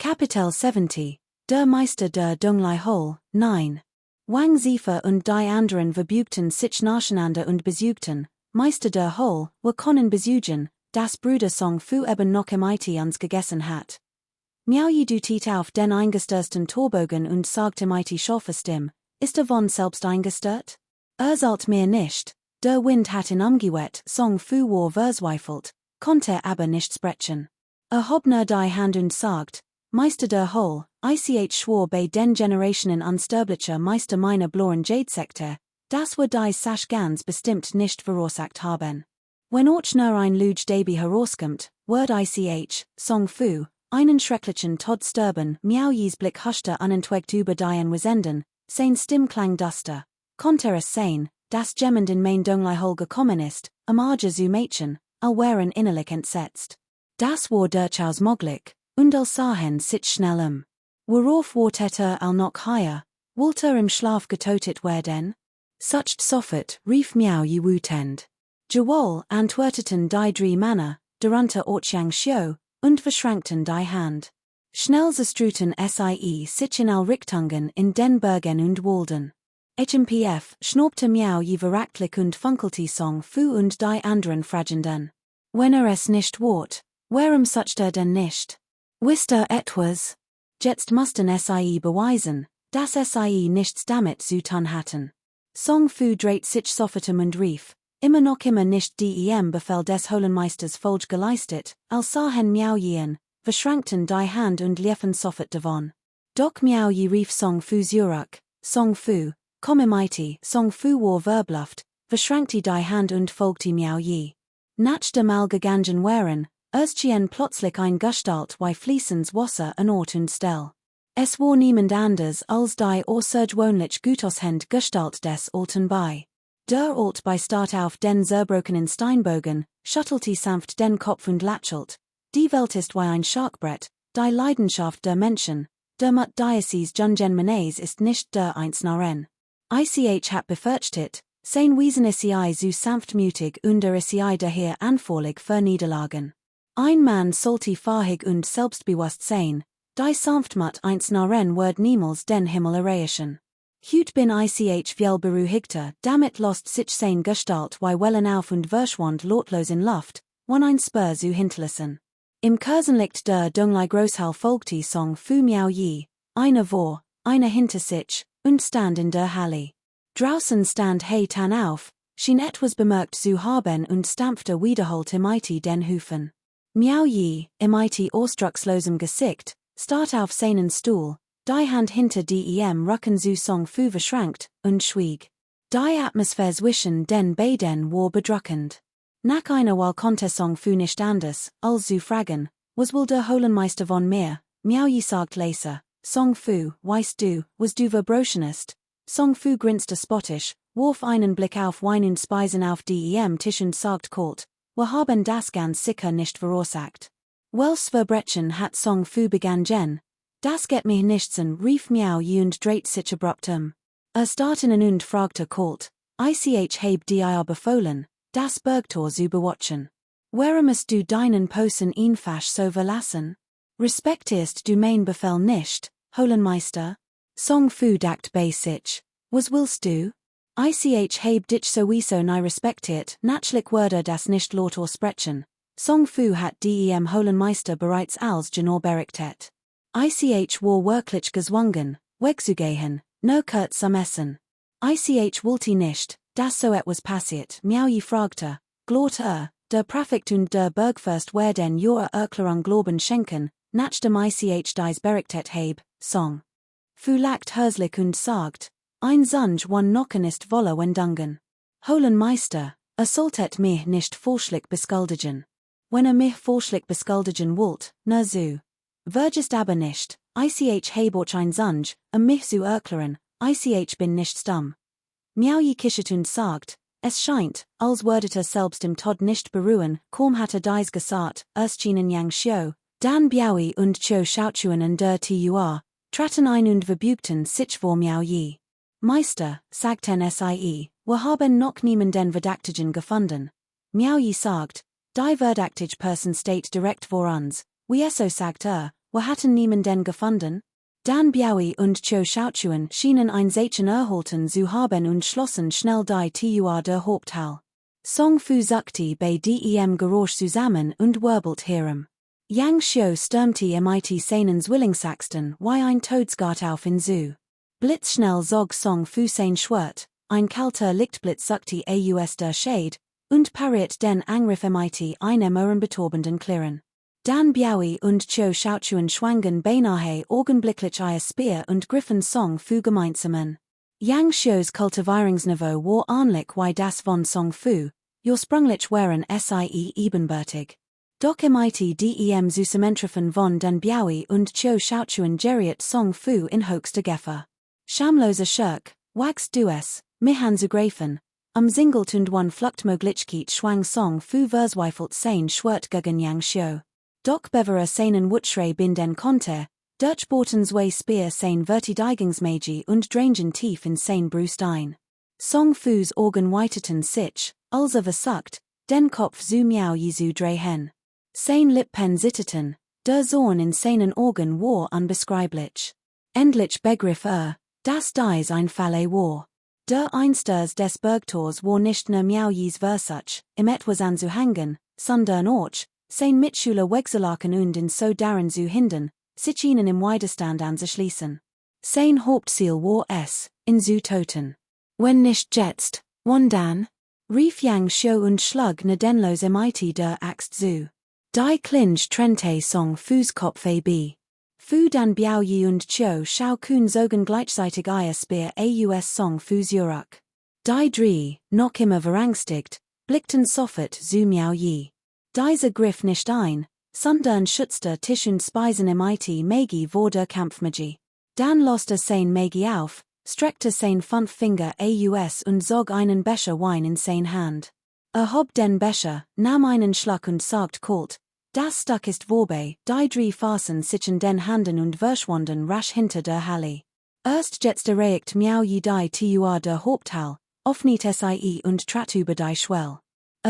Kapitel 70, der Meister der Dunglei Hol, 9. Wang Ziefer und die anderen Verbugten sich nacheinander und besuchten, Meister der Hol, wir können besuchen, das Bruder Song Fu eben noch mit uns gegessen hat. Miauji du tiet auf den eingestürsten Torbogen und sagte mit scharfer Stimme, ist von selbst eingestört? Sollt mir nicht, der Wind hat ihn umgewet, Song Fu war verzweifelt, konnte aber nicht sprechen. Hob nur die Hand und sagt, Meister der Hol, ich schwor bei den Generationen unsterblicher Meister meiner bloren Jadesekte, das wir die Sache ganz bestimmt nicht verursacht haben. Wenn auch nur ein Luge Daby herauskommt, wird ich, Song Fu, einen schrecklichen Tod sterben, Miaujis Blick huschte unentwegt über die Wesenden, sein Stimmklang duster, konnte es sein, dass jemand in mein Dunglei Hol gekommen ist, Arge zu Mädchen, waren innerlich entsetzt. Das war durchaus möglich, und sahen sich schnell Worauf wartet noch higher, wollte im Schlaf getötet werden? Sucht sofort, rief Miauji wütend. Jawohl, antworteten die drei Männer, darunter Orchang Xiu, und verschränkten die Hand. Schnell zerstruten sich in all Richtungen in den Bergen und Walden. HMPF schnaubte Miauji verachtlich und funkelte Song Fu und die anderen fragenden. Wenn es nicht ward, warum sucht denn nicht? Wisst etwas? Jetzt mussten beweisen, dass nichts damit zu tun hatten. Song Fu dreht sich sofort und rief, immer nicht dem Befehl des Holenmeisters Folge geleistet, als sahen Miaujien, verschränkten die Hand und liefen sofort davon. Doch Miauji rief Song Fu zurück, Song Fu, komme mighty, Song Fu war verbluft, verschränkte die Hand und folgte Miauji. Nach der Mal gegangen waren, erschien plötzlich ein Gestalt wie fließendes Wasser an Ort und Stell. Es war niemand anders als die außergewöhnlich Gutaushend Gestalt des Alten bei. Der Alt bei Start auf den zerbrochenen Steinbogen, schüttelte sanft den Kopf und lächelt. Die Welt ist wie ein Schachbrett, die Leidenschaft der Menschen, der mit Diocese Jungen Menes ist nicht der Einsnaren. Ich hat befürchtet, sein Wesen zu sanftmütig und daher anfällig für Niederlagen. Ein Mann sollte fähig und selbstbewusst sein, die Sanftmut einsnaren wird niemals den Himmel erreichen. Hut bin ich viel beruhigter, damit lost sich sein Gestalt wie Wellen auf und verschwand lotlos in Luft, wenn ein Spur zu hinterlassen. Im Kursenlicht der Dunglei Großhall folgte Song Fu Miauji, einer vor, einer hinter sich, und stand in der Halle. Draußen stand tan auf, schien etwas bemerkt zu haben und stampfte wiederholt mit den Hufen. Miauji, mit ausdruckslosem Gesicht, starrt auf seinen Stuhl, die Hand hinter dem Rücken zu Song Fu verschränkt, und schwieg. Die Atmosphäre zwischen den beiden war bedrückend. Nach einer Weile konnte Song Fu nicht anders, als zu fragen, was wohl der Holenmeister von mir? Miauji sagt leise, Song Fu, weißt du, was du verbrochen. Song Fu grinste spottisch, warf einen Blick auf Wein und Speisen auf dem Tisch und sagt kalt, wir haben das ganz sicher nicht verursacht. Welches Verbrechen hat Song Fu begangen? Das geht mich nichts an, rief Miauji und dreht sich abrupt starrten und fragte kalt, ich heb dir befohlen, das Bergtor zu bewatchen. Warum musst du deinen Posen einfach so verlassen? Respektierst du mein Befehl nicht, Holenmeister? Song Fu dacht bei sich, was willst du? Ich heb dich sowieso nie respektiert, natürlich würde das nicht lauter sprechen. Song Fu hat dem Holenmeister bereits als Genor berichtet. Ich war wirklich gezwungen, wegzugehen, nur kurz zum Essen. Ich wollte nicht, dass so etwas passiert, Miauji fragte, glaubt der Präfekt und der Bergfürst werden ihre Erklärung Glauben schenken, nachdem ich dies berichtet heb, Song Fu lacht herzlich und sagt, ein Songe wann nocken ist wolle wenn dungen. Holenmeister, solltet mich nicht falschlich beschuldigen. Wenn mich falschlich beschuldigen wollt, na so. Vergest aber nicht, ich heb auch ein Songe, mich zu erklären, ich bin nicht stumm. Miauji kichert und sagt, es scheint, als würdet selbst im Tod nicht beruhen, kaum hatte dies gesagt, erschien Yang Xiu, dann Biaui und Cho Shaochuan und der Tur, traten ein und verbugten sich vor Miauji. Meister, sagten wir haben noch niemanden Verdächtigen gefunden. Miauji sagt, die Verdächtige Person steht direkt vor uns, wie so sagt wo hatten niemanden gefunden? Dan Biaui und Cho Schautuen schienen Einsachen erhalten zu haben und schlossen schnell die Tür der Haupthalle. Song Fu zuckte bei dem Geräusch zusammen und wirbelt herum. Yang Xiu stürmte mit seinen Zwillingsaxten wie ein Todsgart auf in Zoo. Blitzschnell zog Song Fu sein Schwert, ein kalter Lichtblitz zuckte aus der Shade, und pariert den Angriff mit einem ohrenbetäubenden Klirren. Dan Biaui und Cho Schautuen schwangen beinahe augenblicklich ihr Speer und griffen Song Fu gemeinsamen. Yang Xiu's Kultivierungsniveau war ähnlich wie das von Song Fu, ursprünglich waren sie ebenbürtig. Doch mit dem Zusammentreffen von Dan Biaui und Cho Schautuen geriet Song Fu in höchste Gefahr. Schamloser Schurk, wagst du es, mich anzugreifen? Singled und one Fluchtmöglichkeit schwang Song Fu verzweifelt sein Schwert gegen Yang Xiu. Doch bevor seinen Wutschrei binden konnte, durchbohrten zwei Speer sein Verteidigungsmagie und drangen tief in sein Brust ein. Song Fu's Augen weiteten sich, als versucht, den Kopf zu Miao Yi zu drehen. Sein Lippen zitterten, der Zorn in seinen Augen war unbeschreiblich. Endlich begriff dass dies ein Falle war. Der Einsters des Bergtors war nicht nur Miao Yis Versuch, im etwas anzuhängen, sondern auch, sein Mitschüler wegzulaken und in so daran zu hindern, sich ihnen im Widerstand anzuschließen. Sein Hauptziel war es, ihn zu töten. Wenn nicht jetzt, wann dann? Rief Yang Xiu und schlug gnadenlos mit der Axt zu. Die Klinge trennte Song Fu's Kopf ab. Fu Dan Biaoyi und Cho Schautuen zogen gleichzeitig ihr Speer aus Song Fu's Uruk. Die drei, noch immer verängstigt, blickten sofort zu Miao Yi. Dieser griff nicht ein, sondern schützte Tisch und Speisen mit Magie vor der Kampfmagie. Dann loste sein Magie auf, streckte sein 5 Finger aus und zog einen Becher Wein in sein Hand. Hob den Becher, nahm einen Schluck und sagt kalt, das Stück ist vorbei, die drei fassen sich in den Handen und verschwanden rasch hinter der Halle. Erst jetzt erreicht Miao Yi die Tür der Haupthalle, öffnet sie und trat über die Schwelle.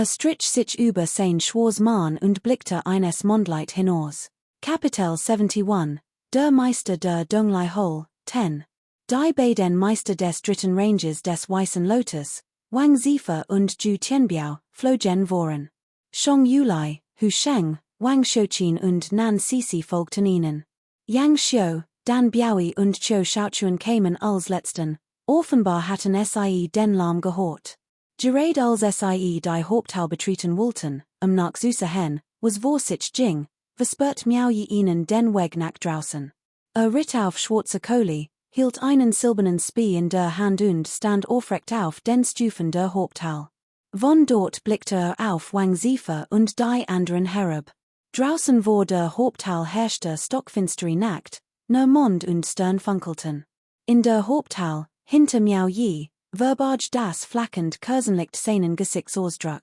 Strich sich über sein Schwarzmann und blickte eines Mondlight hinaus. Kapitel 71, der Meister der Donglai Hole, 10. Die beiden Meister des dritten Ranges des Weißen Lotus, Wang Zifa und Zhu Tianbiao, flogen voran. Shang Yulai, Hu Sheng, Wang Shouqin und Nan Sisi folgten ihnen. Yang Xiu, Dan Biaui und Cho Schautuen kamen als letzten, offenbar hatten sie den Lärm gehört. Gerade als sie die Haupthalle betreten wollten, nach Süße was vor sich ging, verspürt Miao Yi ihnen den Weg nach draußen. Ritt auf schwarze Kohle, hielt einen silbernen Spie in der Hand und stand aufrecht auf den Stufen der Haupthalle. Von dort blickte auf Wang Zifa und die anderen herab. Draußen vor der Haupthalle herrschte stockfinstere Nacht, nur Mond und Stern funkelten. In der Haupthalle, hinter Miao Yi, verbarg das flackend Kerzenlicht seinen Gesichtsausdruck.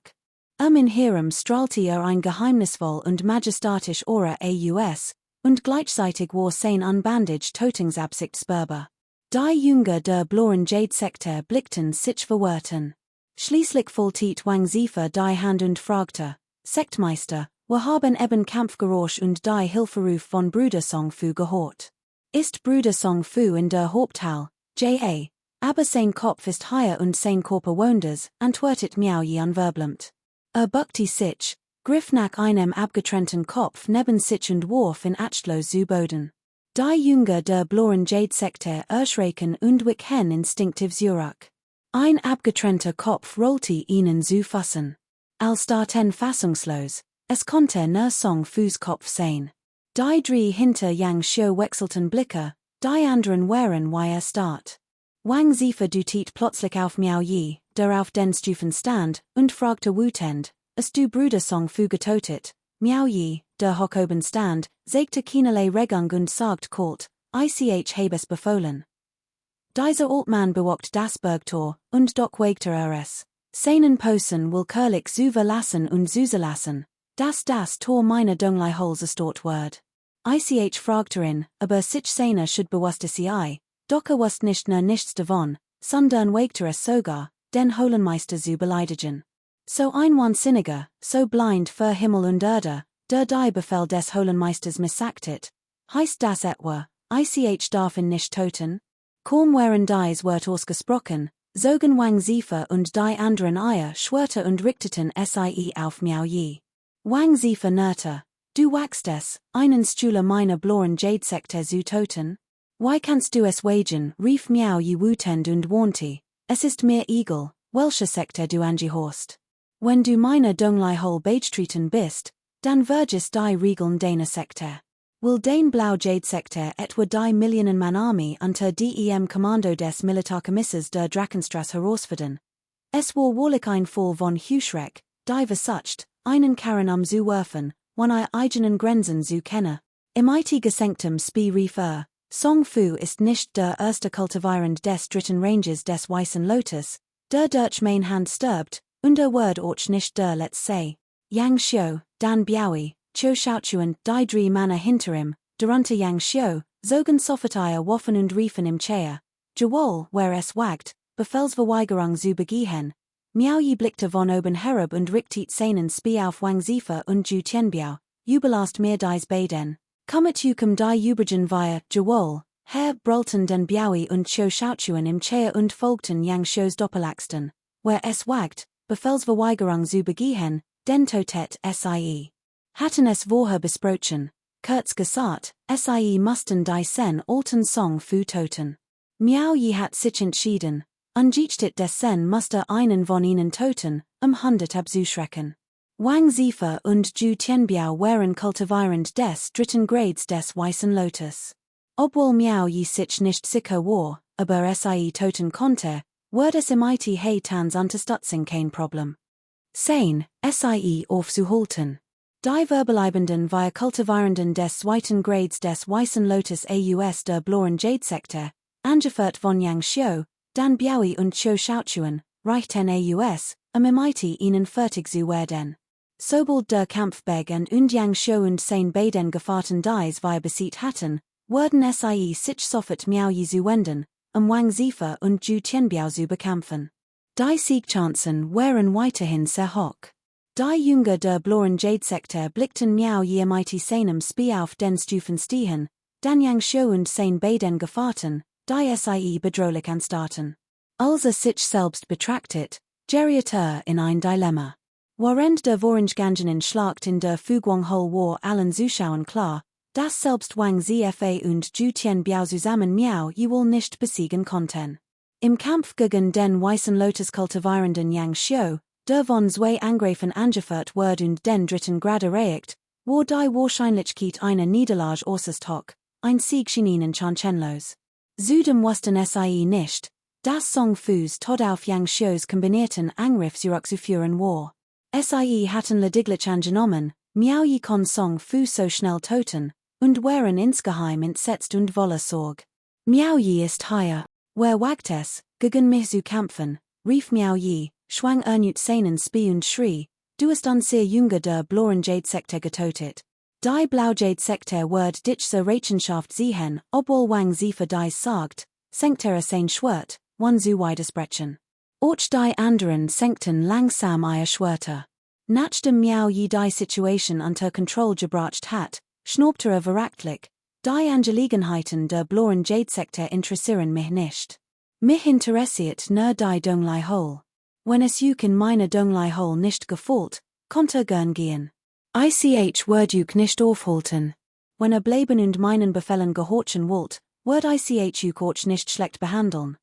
In Herem strahlte ein geheimnisvoll und majestatisch Aura aus, und gleichzeitig war sein unbandaged Tötungsabsicht spürbar. Die Jünger der blauen Jade-Sekte blickten sich verwirrten. Schließlich vollzieht Wang Zifa die Hand und fragte, Sektmeister, wir haben eben Kampfgeräusch und die Hilferuf von Bruder Song Fu gehört. Ist Bruder Song Fu in der Haupthalle, J.A., aber sein Kopf ist higher und sein Körper woanders, antwortet Miao Yi unverblümt. Buckte sich, griff nach einem abgetrennten Kopf neben sich und warf ihn achtlos zu Boden. Die Jünger der blauen Jade-Sekte erschrecken und wichen instinktiv zurück. Ein abgetrennter Kopf rollte ihnen zu fassen. Als starten fassungslos, es konnte nur Song Fu's Kopf sein. Die drei hinter Yang Xiu wechselten Blicke, die anderen waren wie starrt. Wang Zifa dutit plötzlich auf Miao Yi, der auf den Stufen stand, und fragte wütend, Hast du Bruder Song Fu getötet? Miao Yi, der hoch oben stand, sagte keinerlei Regung und sagt kalt, ich habe es befohlen. Dieser Altmann bewacht das Bergtor, und doch wagte es. Seinen Posen willkürlich zu verlassen und zu lassen, dass das Tor meiner Donglai Holes gestört wird. Ich fragte ihn, aber sich seiner should bewusste sei. Doch wusste nicht nur nichts davon, sondern wagte es sogar, den Holenmeister zu beleidigen. So ein Wahnsinniger, so blind für Himmel und Erde, der die Befehl des Holenmeisters missachtet, Heist das etwa, ich darf nicht töten? Kaum wären dies Wort ausgesprochen, zogen Wang Zife und die anderen Eier schwörte und richteten sie auf Miao Yi. Wang Zife nerte, du wachst es, einen Stühle meiner blauen Jade-Sekte zu töten? Why kannst du es wagen, rief Miao Yi wütend und warnte, es ist mir egal, welche Sekte du angehörst. Wenn du meine Donglai Hole beigetreten bist, dann vergisst die Regeln deiner Sekte. Will dein Blau Jade-Sekte etwa die Millionen-Mann-Armee unter dem Kommando des Militärkommisses der Drachenstrasse herausfordern? Es war wahrlich ein Fall von Heuschreck, die versucht, einen Karren zu werfen, wenn eigenen Grenzen zu kennen. Im gesenktem Spee rief Song Fu ist nicht der erste Kultivierend des dritten Ranges des Weißen Lotus, der durch mein Hand stirbt, und Word auch nicht der letzte. Yang Xiu, Dan Biaoi, Chiu Shaochuan, die drei Männer hinter ihm, darunter Yang Xiu, zogen sofort Waffen und riefen im Chair. Jawohl, wer es wagt, Befehlsverweigerung zu begehen. Miao Yi blickte von oben herab und richtet seinen Spee auf Wang Zife und Zhu Tianbiao, überlasst mir dies beiden. Kommet die übrigen via, Jawohl, Herr brüllten den Biaoi und Chiu Shaochuan im Chair und folgten Yang Xius Doppelachsten. Wer es wagt, Befehlsverweigerung zu begehen, den totet sie. Hatten es vorher besprochen, kurz gesagt, sie mussten die Sen alten Song Fu töten. Miao Yi hat sich entschieden, angesichts des Sen musste einen von ihnen töten, 100 abzuschrecken. Wang Zife und Zhu Tianbiao waren kultivierend des dritten Grades des Weißen Lotus. Obwohl Miao Yi sich nicht sicher war, aber sie töten konnte, wurde es im Tans unterstützung kein Problem. Sein, sie aufzuhalten. Die Verbleibenden via Kultivierenden des zweiten Grades des Weißen Lotus aus der blauen Jade-Sekte, angeführt von Yang Xiu, Dan Biaoi und Chiu Shaochuan, reichten aus, ihnen fertig zu werden. Sobald der Kampf begann und Yang Xiu und sein beiden Gefahrten dies via besiegt hatten, wurden sie sich sofort Miao Yi zu wenden, Wang Zife und Zhu Tianbiao zu bekämpfen. Die Siegchancen waren weiterhin sehr hoch. Die Jünger der blauen Jade-Sekte blickten Miao Yi seinem Spee auf den Stufen stehen, dann Yang Xiu und sein beiden Gefahrten, die sie bedrohlich anstarrten. Als sich selbst betrachtet, geriet in ein Dilemma. Während der Vorangegangenen Schlacht in der Fuguang-Hole war allen Zuschauern klar, dass selbst Wang Zife und Zhu Tianbiao zusammen Miao Yi wohl nicht besiegen konnten. Im Kampf gegen den Weißen Lotus kultivierenden Yang Xiu, der von zwei Angriffen angeführt wurde und den dritten Grad erreicht, war die Wahrscheinlichkeit einer Niederlage äußerst hoch, ein Sieg schien ihnen chancenlos. Zudem wussten sie nicht, dass Song Fus Tod auf Yang Xius kombinierten Angriff zurückzuführen war. Sie hatten lediglich angenommen, Miao Yi kon Song Fu so schnell töten, und waren insgeheim entsetzt und voller Sorge. Miao Yi ist hier, wer wagt es, gegen mich zu kämpfen, rief Miao Yi, schwang seinen Spee und schrie, du hast sehr Jünger der blauen Jade-Sekte getötet. Die Blau Jade-Sekte wird dich zur Rechenschaft ziehen, obwohl Wang Zife dies sagt, senkt sein Schwert, wann zu widersprechen. Auch die anderen senkten langsam ihre Schwerter. Nachdem Miao Yi die Situation unter Kontrolle gebracht hat, schnaubte verachtlich, die Angelegenheiten der blauen Jade-Sekte interessieren mich nicht. Mich interessiert nur die Donglai Hole. Wenn es euch in meiner Donglai Hole nicht gefällt, könnt gern gehen. Wird euch nicht aufhalten. Wenn bleiben und meinen Befehlen gehorchen wollt, wird euch auch nicht schlecht behandeln.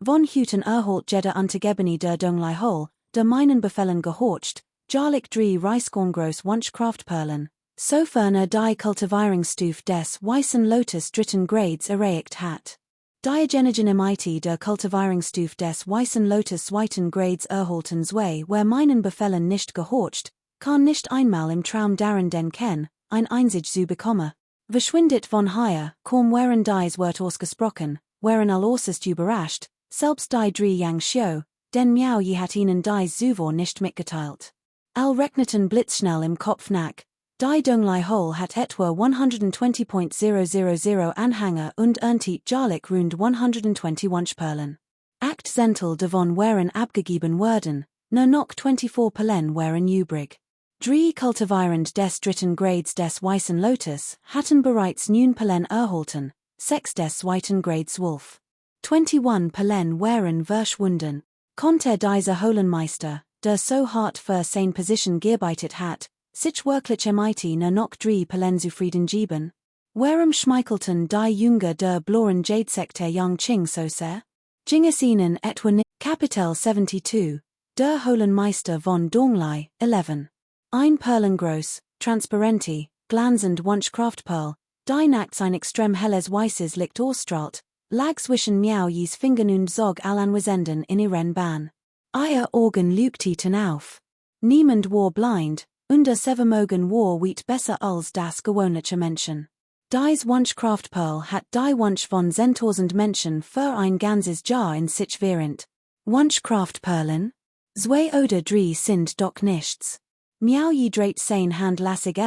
Von Hüten erholt jeder Untergebene der Donglai Hole, der meinen Befehlen gehorcht, jarlich 3 Reiskorngroß Wunschkraftperlen, sofern die Kultivierungsstufe des Weißen Lotus dritten Grades erreicht hat. Diogenigen im der Kultivierungsstufe des Weißen Lotus zweiten Grades erhalten zwei, wer meinen Befehlen nicht gehorcht, kann nicht einmal im Traum daran denken, ein Einsicht zu bekommen. Verschwindet von hier, kaum wären dies wird ausgesprochen, wären äußerst überrascht, selbst die drei Yang Xiu, denn Miao Yi hat ihnen dies zuvor nicht mitgeteilt. Rechneten blitzschnell im Kopf nach. Die Donglai Hole hat etwa 120.000 Anhänger und erntet jährlich rund 120 Wunschperlen. 8 Zentel davon waren abgegeben worden, nur noch 24 Perlen waren übrig. Drei Kultivierend des dritten Grades des Weißen Lotus hatten bereits nun Pelen erhalten, 6 des zweiten Grades Wolf. 21 Pelen waren verschwunden. Konnte dieser Holenmeister, der so hart für seine Position gearbeitet hat, sich wirklich mit noch 3 Pelen zufrieden geben? Warum schmeichelten die Jünger der Bloren Jadesekte Yang Qing so sehr? Ging es ihnen etwa nicht? Kapitel 72, der Holenmeister von Donglai, 11. Ein Perlengroß, transparenti, glanzend Wunschkraftperl, die nachts ein extrem helles weißes Licht ausstrahlt, lag zwischen Miaoyis Fingern und zog Alanwesenden in ihren Bahn. Ihr Augen leuchteten auf. Niemand war blind, und der Severmogen war weit besser als das gewöhnliche Menschen. Dies Wunschkraftperl hat die Wunsch von 10.000 Menschen für ein ganzes Jahr in sich während. Wunschkraftperlen? 2 oder 3 sind doch nichts. Miaoyi dreht sein Hand lassig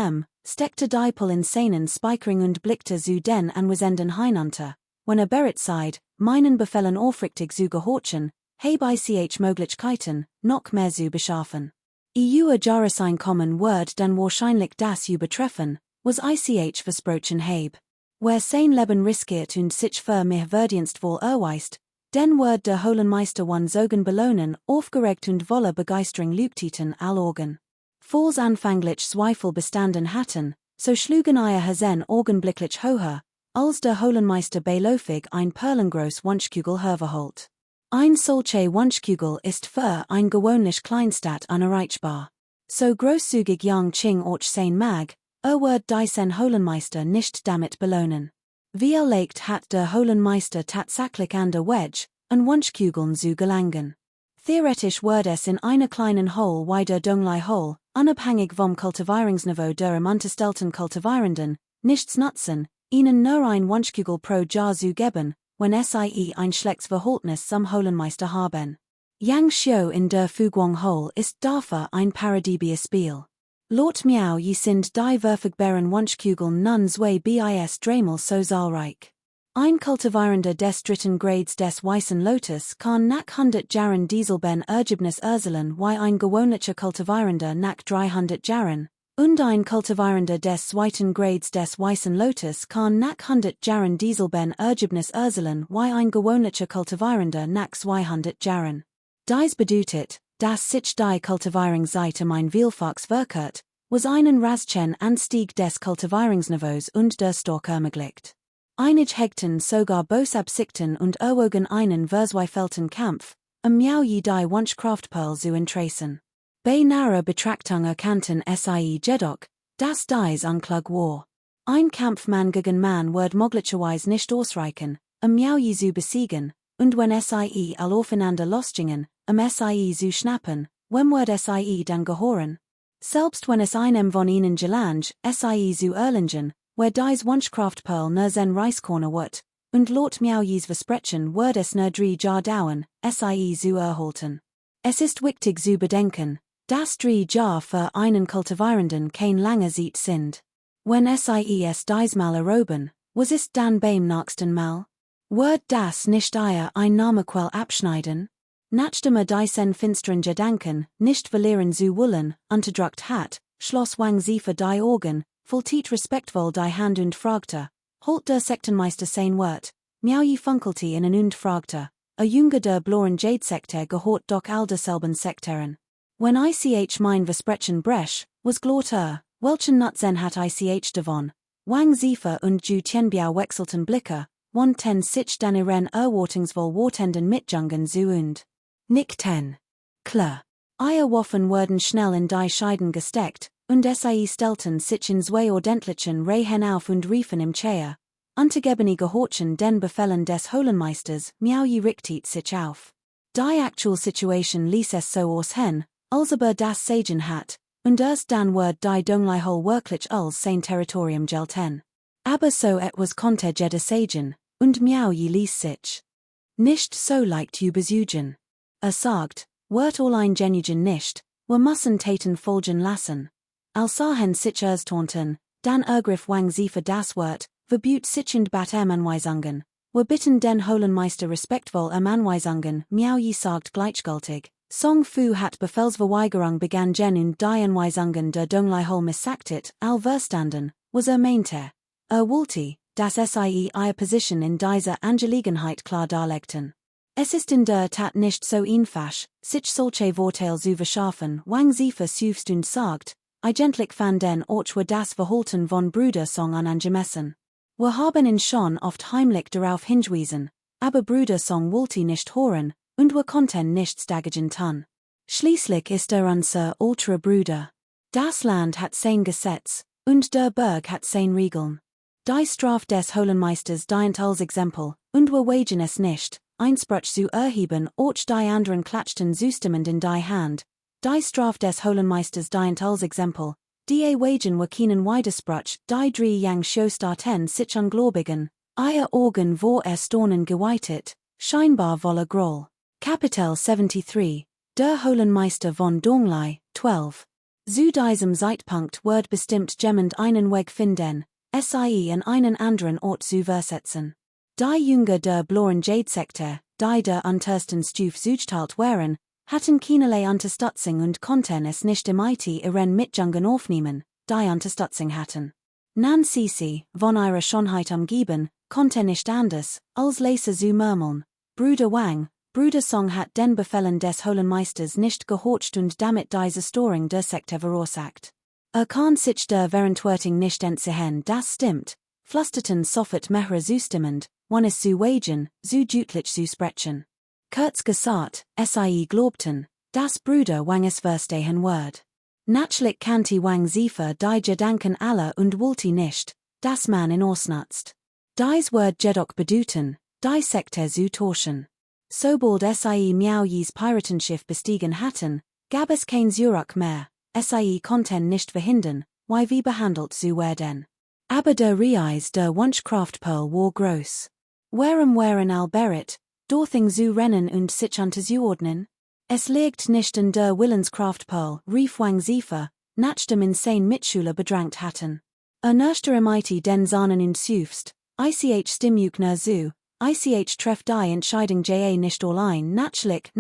steckte die Pol in seinen Speichering und blickte zu den Anwesenden hinunter, wenn bereit seid, meinen Befehlen aufrichtig zu gehorchen, habe ich Möglichkeiten, noch mehr zu beschaffen. Ihr Jahreseinkommen wird dann wahrscheinlich das übertreffen, was ich versprochen habe. Wer sein Leben riskiert und sich für mich verdienstvoll erweist, den wird der Holenmeister one's Augen belohnen, aufgeregt und voller Begeisterung leuchteten all Augen. Falls anfänglich Zweifel bestanden hatten, so schlugen ihr Hasen augenblicklich höher, als der Holenmeister beiläufig ein Perlengroß Wunschkugel herverholt. Ein solche Wunschkugel ist für ein gewöhnlich Kleinstadt unerreichbar. So großzügig Yang Qing auch sein mag, wird diesen Holenmeister nicht damit belohnen. Wie legt hat der Holenmeister tatsächlich an der Wedge, an Wunschkugeln zu gelangen. Theoretisch wird es in einer kleinen Hole wie der Donglai Hole, unabhängig vom Kultivierungsniveau der im Unterstellten Kultivierenden, nichts nutzen, ihnen nur ein Wunschkugel pro Jahr zu geben, wenn sie ein schlechtes Verhältnis zum Holenmeister haben. Yang Xiu in der Fuguang Hole ist dafür ein paradiebes Spiel. Laut Miaoyi sind die verfügbaren Wunschkugeln nun zwei bis dreimal so zahlreich. Ein Kultivierender des dritten Grades des Weißen Lotus kann nach 100 Jahren dieselben Ergebnis erzielen wie ein gewöhnlicher Kultivierender nach 300 Jahren, und ein Kultivierender des zweiten Grades des Weißen Lotus kann nach 100 Jahren dieselben Ergebnis erzielen wie ein gewöhnlicher Kultivierender nach 200 Jahren. Dies bedeutet, dass sich die Kultivierungsseite ein Vielfaches verkehrt, was einen raschen Anstieg des Kultivierungsniveaus und der Stock ermöglicht. Einige hegten sogar Bosabsichten und erwogen einen verzweifelten Kampf, Miaoyi die Wunschkraftperl zu enttracen. Bei naher Betrachtung erkannten sie jedoch, dass dies unklar war. Ein Kampf Mann gegen Mann wird möglicherweise nicht ausreichen, Miaoyi zu besiegen, und wenn sie all aufeinander losgingen, sie zu schnappen, wem wird sie dann gehören? Selbst wenn es einem von ihnen gelang, sie zu erlangen, wer dies Wunschkraftperl nur sein Reiskorner wird, und laut Miaoyis Versprechen wird es nur 3 Jahre dauern, sie zu erhalten. Es ist wichtig zu bedenken, dass 3 Jahre für einen Kultivierenden kein langer Zeit sind. Wenn sie es diesmal erroben, was ist dann beim nächsten Mal? Wird das nicht ein Namenquell abschneiden? Nachdem diesen finsteren Gedanken nicht verlieren zu wollen, unterdrückt hat, schloss Wang Zifa die Augen, fultit respektvoll die Hand und fragte, holt der Sektenmeister sein Wort, Miaoyi funkelte in und fragte, Jünger der Bloren Jadesekte gehört doch all derselben Sekteren. Wenn ich mein Versprechen brech, was glot welchen Nutzen hat ich davon? Wang Zifa und Ju Tianbiao wechselten Blicke, ten sich dann ihren erwartungsvoll wartenden Mitjungen zu und nickten. Klar. Ihr Waffen wurden schnell in die Scheiden gesteckt, und sie stellten sich in zwei ordentlichen Reihen auf und riefen im Chair. Untergebene gehorchen den Befehlen des Holenmeisters, Miaoyi richtet sich auf. Die actual Situation ließ es so aussehen, als das Sagen hat, und erst dann wird die Donglai Hole wirklich als sein Territorium gelten. Aber so etwas konnte jeder sagen, und Miaoyi ließ sich nicht so leicht überzeugen. Sagt, wird allein genugen nicht, wir müssen Taten folgen lassen. Als sahen sich taunten, dann ergriff Wang Zifa das Wort, verbot sich und bat Anweisungen. Wir bitten den Holenmeister respektvoll Anweisungen, Miaoyi sagt gleichgültig, Song Fu hat Befehlsverweigerung begann Gen und die Anweisungen der Donglihol missachtet, al Verstanden, was meinte. Wollte, das sie ihre Position in dieser Angelegenheit klar darlegten. Es ist in der Tat nicht so einfach, sich solche Vorteile zu verschaffen, Wang Zife süfst und sagt, eigentlich van den Orch das Verhalten von Brüder Song an angemessen. Wir haben ihn schon oft heimlich darauf hingewiesen, aber Brüder Song wollte nicht hören, und wir konnten nichts dagegen tun. Schließlich ist unser ultra Brüder. Das Land hat sein Gesetz, und der Berg hat sein Regeln. Die Straf des Holenmeisters dient als Exempel, und wir wagen es nicht, Einspruch zu erheben, och die anderen klatschten zustimmend in die Hand. Die Straf des Holenmeisters dient als Exempel, die wagen wir keinen Widerspruch, die drei Yang Showstaten sich ungläubigen, ihr Organ vor Erstaunen geweitet, scheinbar voller Groll. Kapitel 73, der Holenmeister von Donglai, 12. Zu diesem Zeitpunkt wird bestimmt jemand einen Weg finden, sie an einen anderen Ort zu versetzen. Die Jünger der blauen Jade-Sekte, die der untersten Stufe zugeteilt waren, hatten keinerlei Unterstützung und konnten es nicht im ihren Mitjungen aufnehmen, die Unterstützung hatten. Sisi, von ihrer Schönheit umgeben, konnte nicht anders, als leise zu murmeln. Bruder Wang, Bruder Song hat den Befehlen des Holenmeisters nicht gehorcht und damit diese Störung der Sekte verursacht. Kann sich der Verantwortung nicht entziehen, das stimmt, flüsterten sofort mehrere zustimmend, wann es zu wagen, zu deutlich zu sprechen. Kurz gesagt, sie glaubten, dass Bruder Wang es verstehen wird. Natürlich kannte Wang Zife die Gedanken aller und wollte nicht, dass man ihn ausnutzt. Dies wird jedoch bedeuten, die Sekte zu täuschen. Sobald sie Miaoyis Piratenschiff bestiegen hatten, gab es kein Zurück mehr, sie konnten nicht verhindern, wie behandelt zu werden. Aber der Reis der Wunschkraftpol war groß. Warum waren Albert, dorthin zu rennen und sich unterzuordnen? Es liegt nicht in der Willenskraftpol, rief Wang Zife, nachdem ihn sein Mitschüler bedrängt hatten. Erster imite den Zahnen und süfst, ich stimmukner zu, ich treff die Entscheidung nicht allein, natürlich,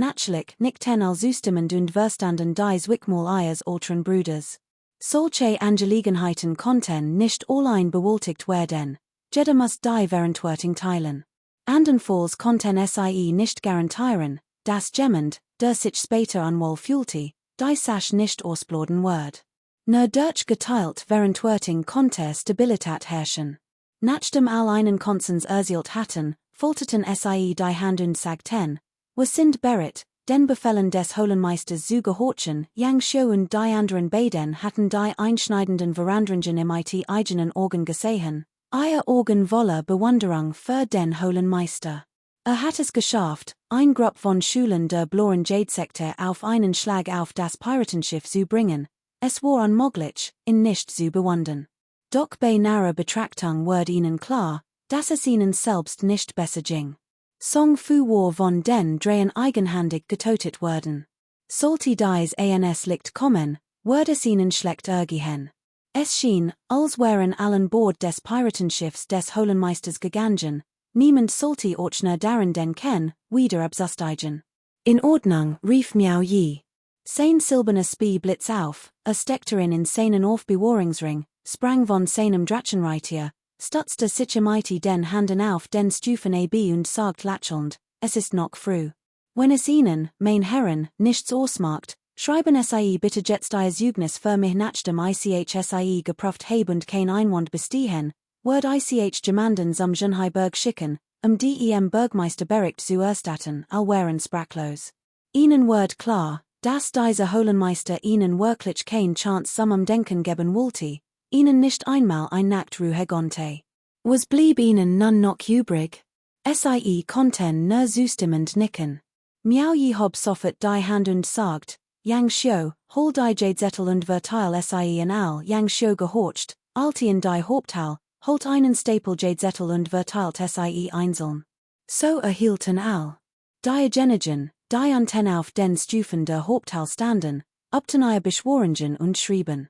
nickten als zustimmend und verstanden dies Wickmal ihres ultran Brüders. Solche Angelegenheiten konnten nicht allein bewältigt werden, jeder muss die Verantwortung teilen. Andernfalls konnten sie nicht garantieren, dass jemand, der sich später anwohl fühlte, die Sache nicht ausbladen wird. Nur durch geteilt Verantwortung konnte Stabilität herrschen. Nachdem all einen Konsens erzielt hatten, folterten sie die Hand und sagten, wir sind bereit, den Befehlen des Holenmeisters zu gehorchen. Yang Xiu und die anderen beiden hatten die einschneidenden Veränderungen im eigenen Augen gesehen, ihr Augen voller Bewunderung für den Holenmeister. Hat es geschafft, ein Gruppe von Schülern der blauen Jade-Sekte auf einen Schlag auf das Piratenschiff zu bringen. Es war unmöglich, ihn nicht zu bewundern. Doch bei naher Betrachtung wird ihnen klar, dass es ihnen selbst nicht besser ging. Song Fu war von den dreien eigenhändig getötet worden. Sollte dies ans Licht kommen, würde es ihnen schlecht ergehen. Es schien, als wären allen Bord des Piratenschiffs des Holenmeisters gegangen, niemand sollte Ochner daran denken, wieder abzusteigen. In Ordnung, rief Miao Yi. Sein silberner Spie blitz auf, steckte in seinen Aufbewahrungsring, sprang von seinem Drachenreitier, stutzte sich den Handen auf den Stufen ab und sagt lächelnd, es ist noch früh. Wenn es Ihnen, mein Herren, nichts ausmacht, schreiben Sie bitte jetzt Ihr Zeugnis für mich nachdem Sie geprüft habe und kein Einwand bestehen, wird ich jemanden zum Junheiberg schicken, dem Bergmeister Bericht zu erstatten, all wären sprachlos. Ihnen wird klar, dass dieser Holenmeister Ihnen wirklich kein Chance zum Denken geben wollte, Ihnen nicht einmal ein Nachtruhe konnte. Was blieb Ihnen nun noch übrig? Sie konnten nur zustimmend nicken. Miao Yi hob sofort die Hand und sagt, Yang Xiu, hol die Jadezettel und verteil sie in all Yang Xiu gehorcht, alte in die Haupttal, holt einen Stapel Jadezettel und verteilt sie einzeln. So erhielten all diejenigen, die anten auf den Stufen der Haupttal standen, abten ihr Beschworungen und schrieben.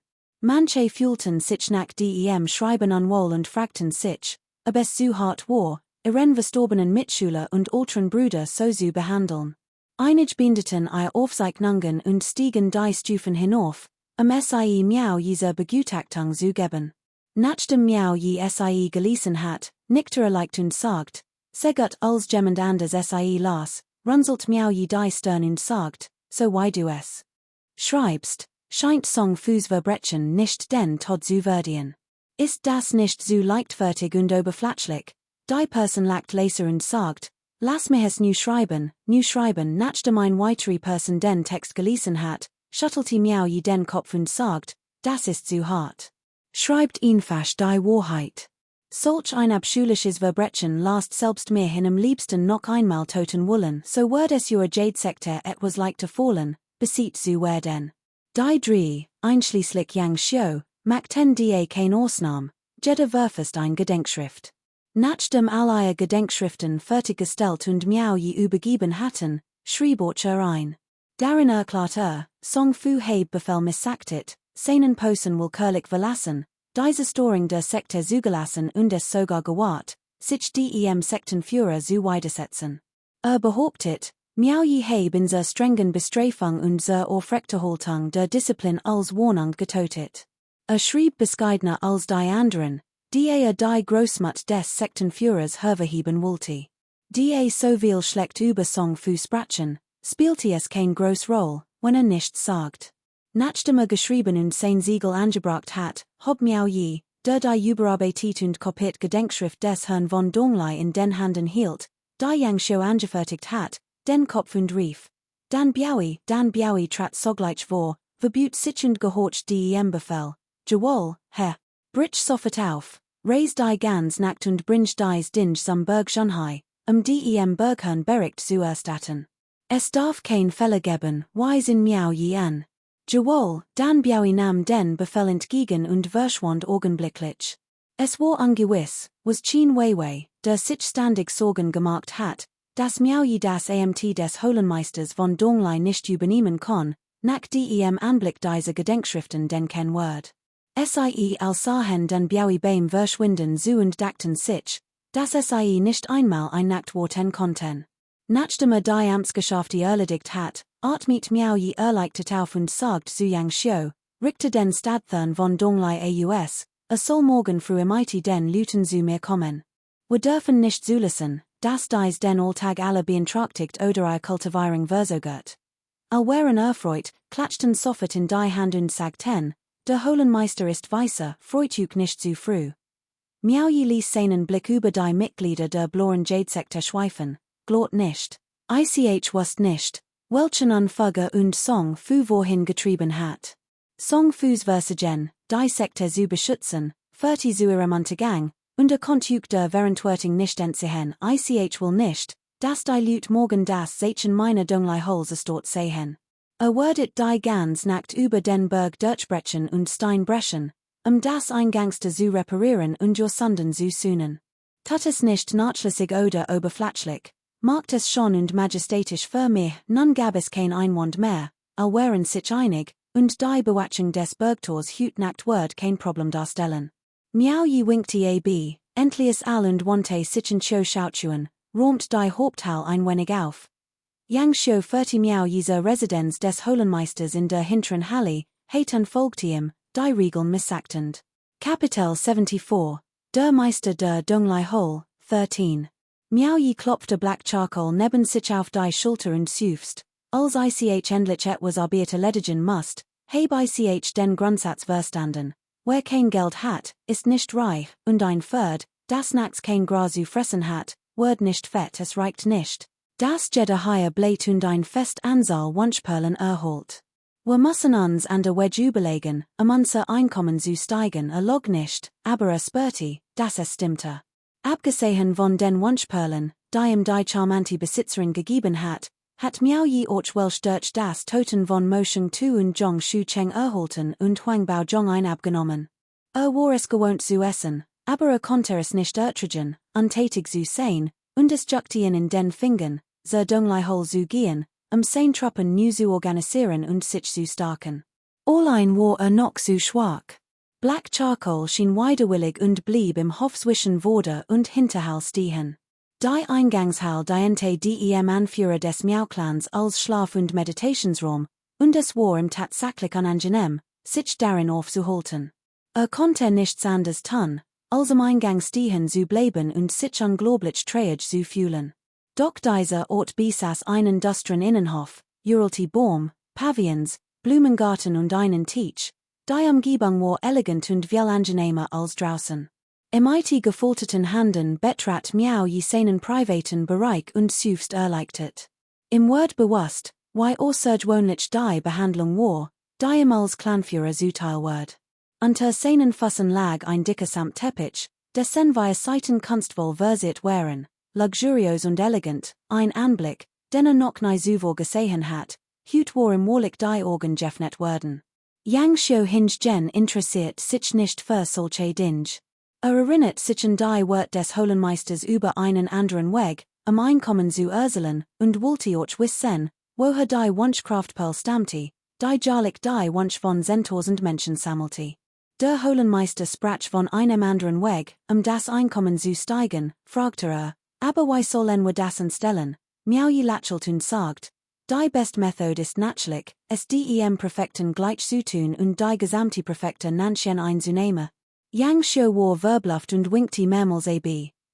Manche fühlten sich nach dem Schreiben unwohl und fragten sich, ob es so hart war, ihren verstorbenen Mitschüler und ultran Brüder so zu behandeln. Einige Bindeten I Aufzeichnungen und Stiegen die Stufen hinauf, Sie Miau Jser Begutaktung zu geben. Nach dem Miau Sie gelesen hat, Nicktere leicht und sagt, Segut als jemand anders Sie las, runzelt Miau die Stern und sagt, so wie du es schreibst, scheint Song fürs Verbrechen nicht den Tod zu verdienen. Ist das nicht so leichtfertig und oberflächlich? Die Person lacht leser und sagt, lass mich es nu schreiben, nachdem ein weitere Person den Text gelesen hat, schüttelte Miau den Kopf und sagt, das ist zu hart. Schreibt einfach die Wahrheit. Solch ein abscheuliches Verbrechen lasst selbst mir am liebsten noch einmal toten wollen, so wird es your Jade-Sektor etwas leichter fallen, besieht zu werden. Die drei, einschließlich Yang Xiu, machten da kein Ausnahme, jeder verfasst ein Gedenkschrift. Nachdem alle Gedenkschriften fertiggestellt und Miau übergeben hatten, schrieb ein. Darin erklärt Song Fu heb Befehl missachtet, seinen Posen willkürlich verlassen, diese Storing der Sekte zugelassen und es sogar gewahrt, sich dem Sektenführer zu widersetzen. Behauptet, Miau heb in der strengen Bestrafung und der Aufrechterhaltung der Disziplin als Warnung getötet. Schrieb bescheidener als die anderen, die die Großmacht des Sektenführers hervorheben wollte. Die so viel schlecht über Song Fu sprachen, spielte es kein groß Roll, wenn nichts sagt. Nachdem geschrieben und sein Siegel angebracht hat, hob Miau der die überarbeitet und kopiert Gedenkschrift des Herrn von Donglai in den Handen hielt, die Yang Xiu angefertigt hat, den Kopf und rief. Dan Biaui trat sogleich vor, verbüt sich und gehorcht dem Befehl. Jawohl, Herr. Brich sofort auf, raise die ganz nackt und bring dies Dinge zum Berg Junhai, dem Berghorn bericht zu erstatten. Es darf kein Fälle geben, wise in Miau an. Jawohl, Dan Biaui nahm den Befehl entgegen und verschwand augenblicklich. Es war ungewiss, was Chin Weiwei, der sich ständig Sorgen gemacht hat, dass Miau das Amt des Holenmeisters von Donglai nicht übernehmen kann, nach dem Anblick dieser Gedenkschriften den kein Wort. Sie sahen Dan Biaui beim Verschwinden zu und dachten sich, dass sie nicht einmal ein Nachtworten konnten. Nachdem die Amtsgeschäfte erledigt hat, atmet Miau erleichtert auf und sagt zu Yang Xiu, richte den Stadthern von Donglai aus, soll morgen früh den Lüten zu mir kommen. Wir dürfen nicht zulassen, dass dies den Alltag alle beeinträchtigt oder Kultivierung versogert. Alweren erfreut, klatschten sofort in die Hand und sagten, der Holenmeister ist weißer, freut nicht zu früh. Miau ließ seinen Blick über die Mitglieder der blauen Jade-Sekte schweifen, glot nicht. Ich wusst nicht, welchen Anfang und Song Fu wohin getrieben hat. Song Fus Versagen, die Sekte zu beschützen, fertig zu ihrem Untergang, und konnt der Verantwortung nicht entsehen. Ich will nicht, dass die Leute morgen das Zeichen meiner Donglai Holz dort sehen. Wordet die ganz nackt über den Berg durchbrechen und Steinbrechen, das Eingangste zu reparieren und your Sunden zu sühnen. Tat es nicht nachlässig oder oberflächlich, macht es schon und majestätisch für mich, nun gab es kein Einwand mehr, waren sich einig, und die Bewachung des Bergtors hüt nackt Word kein Problem darstellen. Miau winkte ab, endlich all und wandte sich in Show schautschuen, räumt die Haupthall ein wenig auf. Yang Xiu führte Miau zur Residenz des Holenmeisters in der hinteren Halle, und folgte ihm, die Regeln missachtend. Kapitel 74, der Meister der Donglai Hole, 13. Miau klopfte Black Charcoal neben sich auf die Schulter und seufzt, als ich endlich etwas Arbeit erledigen musst, heb ich den Grundsatz verstanden. Wer kein Geld hat, ist nicht reich, und ein Pferd, das nachts kein Gras zu fressen hat, wird nicht fett, es reicht nicht. Das jeder Haier bläht und ein fest Anzahl Wunschperlen erholt. Wir müssen uns an der Wedge überlegen, unser Einkommen zu steigen, log nicht, aber spürte, dass es stimmte. Abgesehen von den Wunschperlen, die charmante Besitzerin gegeben hat Miau auch Welsh durch das Toten von Mo Sheng Tu und Zhong Shu Cheng erhalten und Huang Bao Zhong ein abgenommen. War es gewohnt zu essen, aber konnte es nicht ertragen, untätig zu sein, und es juckte ihn in den Fingern, Donglai Hole zu gehen, sein Truppen neu zu organisieren und sich zu starken. Allein war noch zu schwach. Black Charcoal schien widerwillig und blieb im Hof zwischen Vorder- und Hinterhall stehen. Die Eingangshal diente dem Anführer des Miauklans als Schlaf- und Meditationsraum, und es war im tatsächlich unangenehm, sich darin aufzuhalten. Konnte nichts anderes tun, als am Eingang stehen zu bleiben und sich unglaublich träge zu fühlen. Doch dieser Ort besaß einen düsteren Innenhof, uralte Baum, Pavillons, Blumengarten und einen Teich. Die Umgebung war elegant und viel angenehmer als draußen. Im IT gefolterten Handen betrat Miau je seinen privaten Bereich und süfst erleichtert. Im Word bewusst, wie außergewöhnlich die Behandlung war, die ihm als Clanführer zuteil ward. Unter seinen Füßen lag ein dicker Samtteppich, dessen wie Seiten kunstvoll versiert waren, luxuriös und elegant, ein Anblick, den noch nie zuvor gesehen hat, hut war im Warlich die Augen geöffnet worden. Yang Xiu hinge gen interessiert sich nicht für solche Dinge. Erinnert sich an die Wort des Holenmeisters über einen anderen Weg, am Einkommen zu Ursulen, und wollte auch wissen, woher die Wunschkraftperl stammte, die Jarlik die Wunsch von 10.000 Menschen sammelte. Der Holenmeister sprach von einem anderen Weg, das Einkommen zu steigen, fragte aber wie sollen wir das anstellen? Miao je lächelt und sagt, die best Method ist natürlich, es dem Perfekten gleich zu tun und die gesamte Perfekte Nanchen einzunehmen. Yang Xiu war verbluft und winkte mehrmals ab.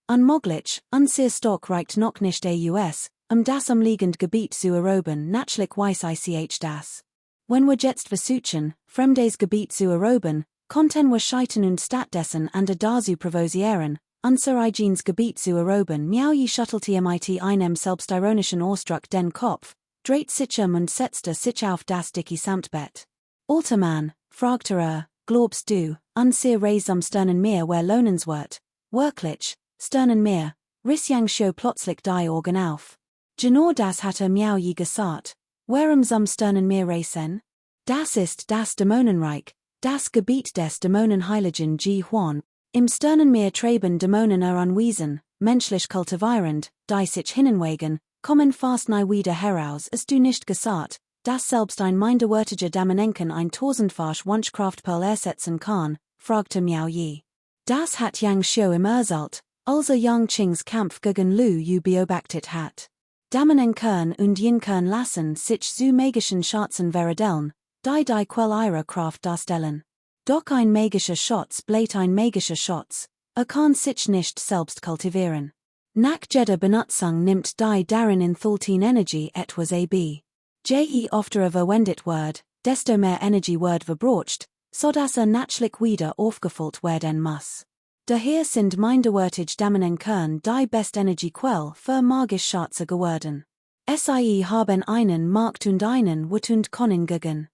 Unmöglich, unser Stock reicht noch nicht aus, das umliegende Gebiet zu erobern, natürlich weiß ich das. Wenn wir jetzt versuchen, fremdes Gebiet zu erobern, konnten wir scheitern und stattdessen an der dazu provosieren, unser eigenes Gebiet zu erobern. Miao je schüttelte mit einem selbstironischen Ausdruck den Kopf, dreht sich und setzte sich auf das dicke Samtbett. Alter Mann, fragte glaubst du, unser Reis Sternenmeer wär lohnenswert? Wirklich, Sternenmeer, riss Yang Xiu plötzlich die Augen auf. Genau das hatte Miao je gesagt. Warum Sternenmeer reisen? Das ist das Dämonenreich, das Gebiet des Dämonenheiligen Ji Huan. Im Sternenmeer treiben Dämonen anwesen, menschlich kultivierend, die sich hinwegen, kommen fast nie wieder heraus. Hast du nicht gesagt, dass selbst ein minderwertiger Dämonenken ein tausendfach Wunschkraftperl ersetzen kann, fragte Miao Yi. Das hat Yang Xiu im erzählt, als Yang Qings Kampf gegen Lu Yu beobachtet hat. Dämonenken und Yinkern lassen sich zu magischen Schatzen veredeln, die Quell ihrer Kraft darstellen. Doch ein magischer Schatz bleibt ein magischer Schatz, kann sich nicht selbst kultivieren. Nach jeder Benutzung nimmt die darin enthaltene Energie etwas ab. Je öfter verwendet wird, desto mehr Energie wird verbraucht, so dass natürlich wieder aufgefüllt werden muss. Daher sind minderwertig Dämonenken die beste Energiequelle für magische Schätze geworden. Sie haben einen Markt und einen Wut und können gegen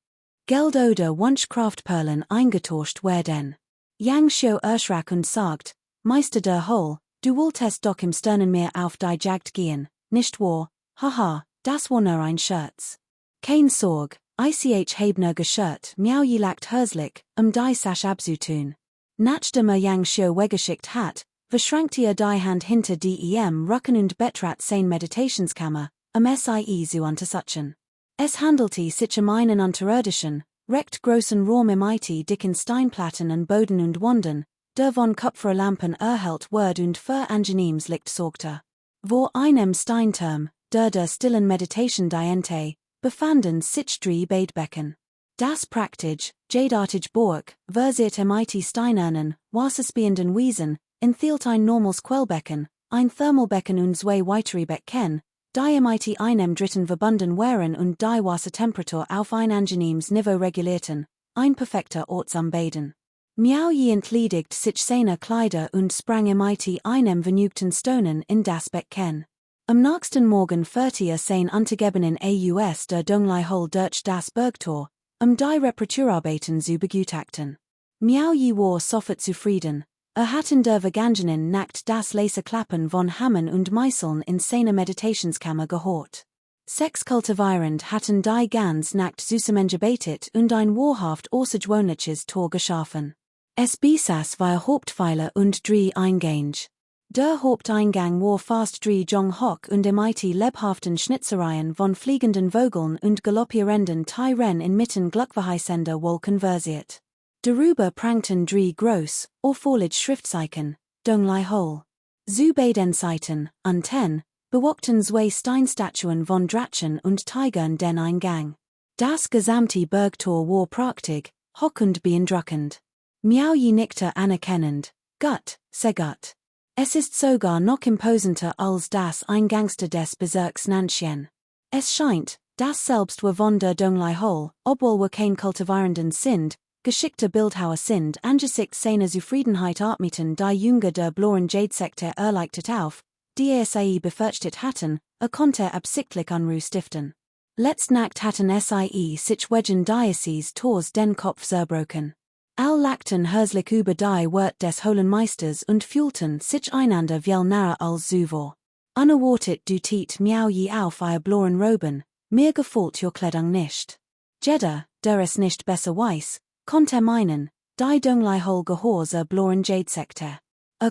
Geld oder Wunschkraftperlen eingetauscht werden. Yang Xiu erschrak und sagt, Meister der Hol, du wolltest doch im Sternenmeer auf die Jagd gehen, nicht wahr? Haha, das war nur ein Scherz. Kein Sorg, ich habe nur geschert, Miao je lacht herzlich, die Sache abzutun. Nachdem Yang Xiu weggeschickt hat, verschränkte die Hand hinter dem Rücken und betrat sein Meditationskammer, sie zu untersuchen. Es handelte sich einen unterirdischen, recht großen Raum mit dicken Steinplatten und Boden und Wänden, der von Kupferlampen erhellt wird und für angenehmes Licht sorgte. Vor einem Steinturm, der stillen Meditation diente, befanden sich 3 Badbecken. Das praktisch, jadeartige Burg, versiert mit Steinernen, wasserspielenden Wiesen, enthielt ein normales Quellbecken, ein Thermalbecken und 2 weitere Becken, die mit einem dritten verbunden waren und die Wassertemperatur auf ein angenehmes Niveau regulierten, ein perfekter Ort zum Baden. Miao je entledigt sich seiner Kleider und sprang mit einem vergnügten Stonen in das Becken. Am nächsten Morgen führte sein Untergebenen aus der Donglei Hole durch das Bergtor, die Reparaturarbeiten zu begutachten. Miao je war sofort zufrieden. Hatten der Vergangenen Nacht das leise Klappen von Hammern und Meißeln in seiner Meditationskammer gehört. 6 kultivierend hatten die ganz Nacht zusammen gebetet und ein wahrhaft außergewöhnliches Tor geschaffen. Es besaß 2 Hauptpfeiler und 3 Eingänge. Der Haupteingang war fast 3 Jong hoch und mit lebhaften Schnitzereien von fliegenden Vögeln und galoppierenden Tieren inmitten glückverheißender Wolken versiert. Darüber prangten 3 groß, auffällige Schriftzeichen, Donglei Hole. Zu beiden Seiten, an 10, bewachten zwei Steinstatuen von Drachen und Tigern den Eingang. Das gesamte Burgtor war praktig, hoch und beeindruckend. Miaoyi nickte anerkennend. Gut, sehr gut. Es ist sogar noch imposanter als das Eingangste des Bezirks Nanchen. Es scheint, das selbst war von der Donglai Hole, obwohl wir kein kultivierenden sind, geschickte Bildhauer sind angesichts seiner Zufriedenheit Artmieten die Jünger der Bloren Jadesekte erleichtert auf, die SIE befürchtet hatten, konnte absichtlich Unruhe stiften. Letztnacht hatten SIE sich wegen Diocese Tors den Kopf zerbrochen. All lachten herzlich über die Wort des Hohen Meisters und fühlten sich einander viel nahe als zuvor. Unerwartet dutit Miaoyi auf ihr Bloren Roben, mir gefällt ihr Kleidung nicht. Jeder, der es nicht besser weiß, konnte meinen, die Donglai Hole gehorse Bloren Jadesekte.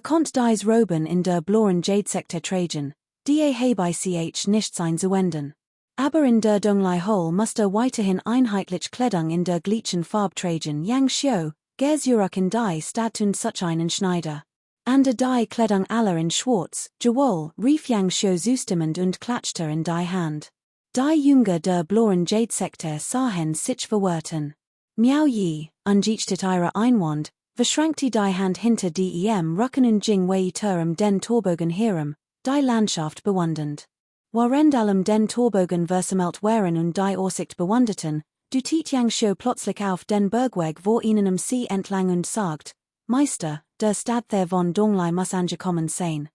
Konnt dies Roben in der Bloren Jadesekte tragen, die hierbei sich nicht sein zu wenden. Aber in der Donglai Hole musste weiterhin einheitlich Kleidung in der gleichen Farbe tragen Yang Xiu, Gersürach in die Stadt und such einen Schneider. Ande die Kleidung aller in Schwarz, Jawohl, rief Yang Xiu zustimmend und klatschte in die Hand. Die Jünger der Bloren Jadesekte sahen sich verwirrten. Miaoyi, ungeachtet ihrer Einwand, verschränkte die Hand hinter dem Rücken und ging weiter den Torbogen herum, die Landschaft bewundernd. Während allem den Torbogen versammelt waren und die Aussicht bewunderten, dutit Yang Xiu plötzlich auf den Bergweg vor ihnen am See entlang und sagt, Meister, der Stadt der von Donglai muss angekommen sein.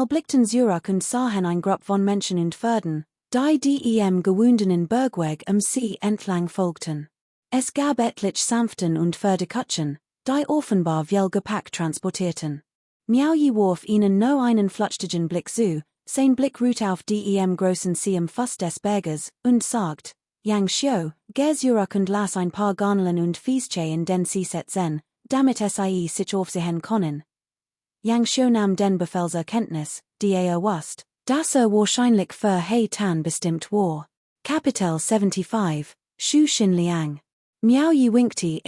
Blickten zurück und sahen ein Grupp von Menschen und Pferden, die dem gewundenen Bergweg am See entlang folgten. Es gab etliche sanften und Pferdekutschen, die offenbar viel Gepäck transportierten. Miaoyi warf ihnen nur einen flüchtigen Blick zu, sein Blick ruht auf dem großen See am Fuß des Berges, und sagt, Yang Xiu, geh zurück und lass ein paar Garnelen und Viehsche in den See setzen, damit SIE sich aufsehen können. Yang Xiu nahm den Befehl zur Kenntnis, die wusste, dass wahrscheinlich für Tan bestimmt war. Kapitel 75, Shu Xin Liang. Miaoyi winkte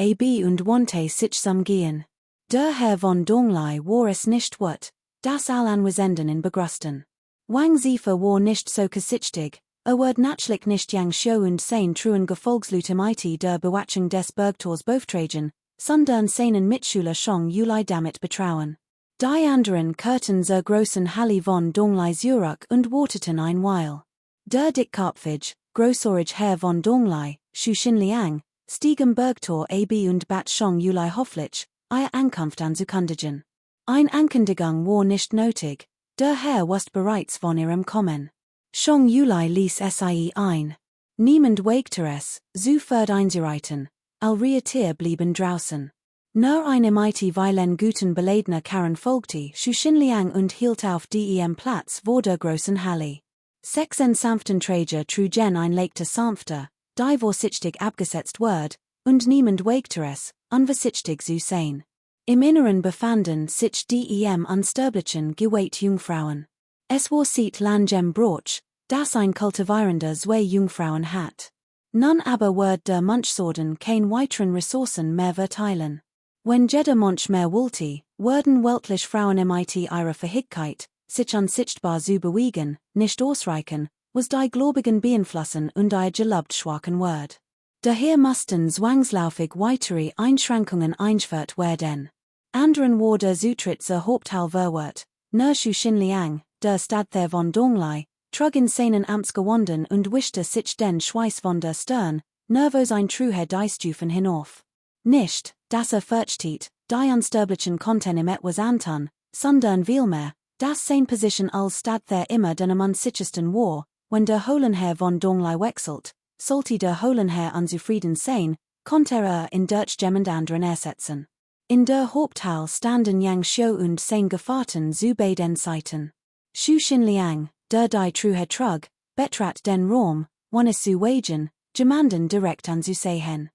und wandte sich zum Gehen. Der Herr von Donglai war es nicht wert, das all Anwesenden in begrüßten. Wang Zifa war nicht so gesichtig, wird natürlich nicht Yang Xiu und sein truen Gefolgsleute der Bewachung des Bergtors beauftragen, sondern seinen Mitschüler Shong Yulai damit betrauen. Die anderen kehrten zur großen Halle von Donglai zurück und warteten ein Weile. Der dickköpfige, großohrige Herr von Donglai, Shu Xin Liang, stieg am Bergtor und bat Shong Yulai hoffentlich, ihr Ankunft anzukündigen. Ein Ankündigung war nicht nötig, der Herr wusste bereits von ihrem Kommen. Shong Yulai ließ SIE ein. Niemand wagte es, sofort einzureiten, alle Tiere blieben draußen. Nur eine weilen guten Beledner Karen folgte Shu Xin Liang und hielt auf dem Platz vor der großen Halle. 6 sanften Träger trugen ein leichte sanfter, die vorsichtig abgesetzt ward, und niemand wagte es, unvorsichtig zu sein. Im Inneren befanden sich dem unsterblichen Geweiht Jungfrauen. Es war seit langem Broch, das ein kultivierender zwei Jungfrauen hat. Nun aber wird der Munchsorden kein weiteren Ressourcen mehr verteilen. Wenn jeder Munch mehr wollte, würden weltlich Frauen ihre Fähigkeit, sich unsichtbar zu bewegen, nicht ausreichen, was die Gläubigen beeinflussen und ihr gelobt schwachen Word. Daher mussten zwangsläufig weitere Einschränkungen eingeführt werden. Anderen war der Zutritt zur Haupthalle verwehrt, nur Shu Xin Liang, der Stadt der von Donglai, trug in seinen Amtsgewanden und wischte sich den Schweiß von der Stirn, nervös ein truhe die Stufen hinauf. Nicht, dass fürchtet, die unsterblichen konnten ihm etwas antan, sondern vielmehr, dass sein Position als Stadt der immer den am sichersten war, wenn der Hohenherr von Donglai wechselt, sollte der Hohenherr unzufrieden sein, konnte in Deutsch jemand anderen ersetzen. In der Haupthalle standen Yang Xiu und sein Gefahrten zu beiden Seiten. Shu Xin Liang, der die Truhe trug, betrat den Raum, wann es zu wagen, jemanden direkt anzusehen.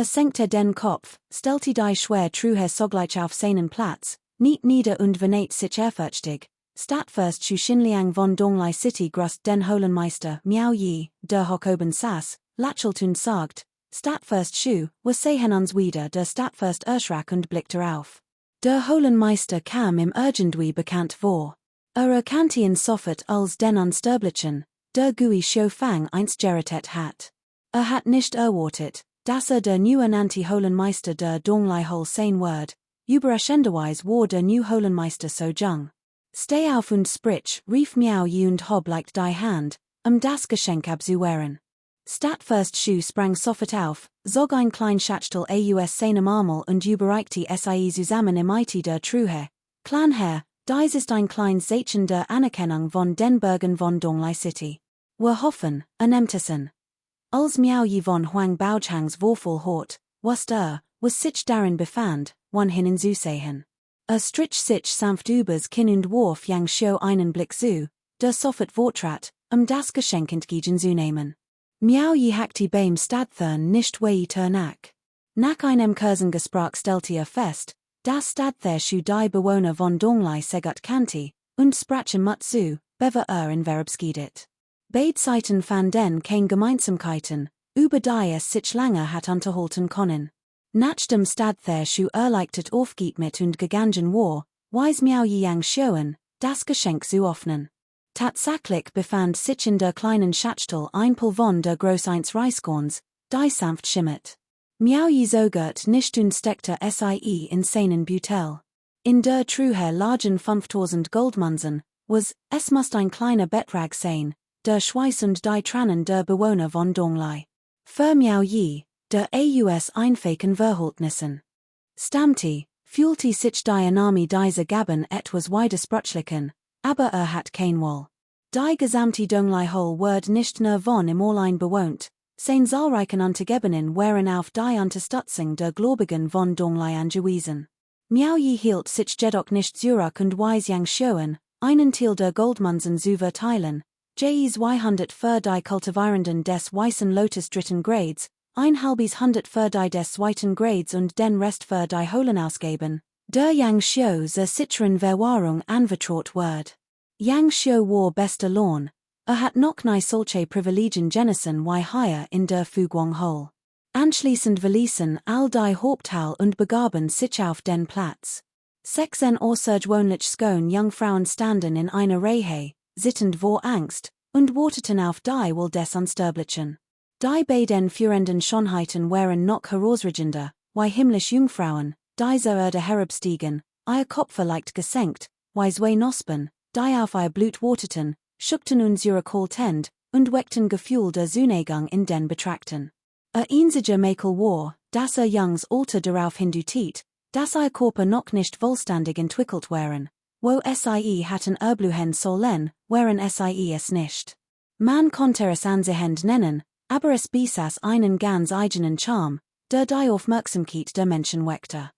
Senkte den Kopf, stellte die schwer Truhe sogleich auf seinen Platz, nicht nieder und verneht sich ehrfürchtig. Stadtfürst Shu Xin Liang von Donglai City grüßt den Holenmeister Miaoyi, der hoch oben saß, lächelt und sagt, Stadtfürst Shu, wir sehen uns wieder. Der Stadtfürst erschrak und blickte auf. Der Holenmeister kam im Urgendui bekannt vor. Kanti in Soffert als den Unsterblichen, der Gui Show Fang einst geratet hat. Hat nicht erwartet, dass der neuen Anti-Holenmeister der Donglai Hol sein Word, überraschenderweise war der new Holenmeister so jung. Steh auf und sprich, rief miau je und hob like die Hand, das Geschenk abzuwehren. Stat first Schuh sprang sofort auf, zog ein klein Schachtel aus seinem Armel und überreichte sie zusammen im It der Truhe. Clan Herr, dies ist ein klein Zeichen der Anerkennung von den Bürgern von Donglai City. Wir hoffen, Emtessen. Als miau je von Huang Baochangs Vorfall hort, was sich darin befand, one hinnen zu sehen. Strich sich sanft übers Kinn und warf Yang Shou einen Blick zu, der sofort vortrat, das Geschenk entgegen zu nehmen. Miau je hakti beim Stadthern nicht weiter nach einem Kursengespräch stellte fest, das Stadtherschu die Bewohner von Donglai segut kanti, und sprachen mut zu, bever in Verbsgedit. Beide Seiten fanden kein Gemeinsamkeiten, über die es sich lange hat unterhalten können. Nach dem Stadtherschu erleichtert aufgeht mit und gegangen war, wise Miau je Yang Shouen, das Geschenk zu öffnen. Tatsächlich befand sich in der kleinen Schachtel ein Pul von der Großeins Reiskorns, die sanft schimmert. Miau je sogert nicht und steckte sie in seinen Beutel. In der Truhe lagen 5000 Goldmünzen, es must ein kleiner Betrag sein, der Schweiß und die Tränen der Bewohner von Donglai. Für Miau je, der aus einfachen Verhältnissen stammte, fühlte sich die Annahme dieser Gaben etwas widersprüchlichen, aber hat kein Wohl. Die gesamte Donglai Hol wird nicht nur von im Allein bewohnt, sein zahlreichen Untergebenen wären auf die Unterstützung der Gläubigen von Donglai angewiesen. Miau je hielt sich jedoch nicht zurück und wise Yang Shouen, einen Teil der Goldmünzen zu verteilen, jes 200 für die Kultivierenden des Weißen Lotus dritten Grades, 100 für die des zweiten Grades und den Rest für die Holen ausgeben, der Yang Shou zur sicheren Verwahrung anvertraut wird. Yang Shou war bester Lohn, hat noch nie solche Privilegien genossen wie hier in der Fuguang Hole. Anschließend verließen all die Hauptteil und begaben sich auf den Platz. 16 außergewöhnlich schöne Jungfrauen standen in einer Reihe, sittend vor Angst, und warteten auf die Wohl des Unsterblichen. Die beiden führenden Schönheiten wären noch herausragender, wie himmlisch Jungfrauen, die zur Erde herabstiegen, ihr Kopfe leicht gesenkt, wie zwei Nospen, die auf ihr Blut warteten, schuckten uns ihre Kohltend, und weckten Gefühl der Zuneigung in den Betrachten. Einziger Makel war, dass Jungs Alter darauf hindutit, dass ihr Körper noch nicht vollständig entwickelt wären, wo sie hatten erbluhen sollen, wären sie es nicht. Man konnte es ansehend nennen, aber es besaß einen ganz eigenen Charme, der die Aufmerksamkeit der Menschen weckte.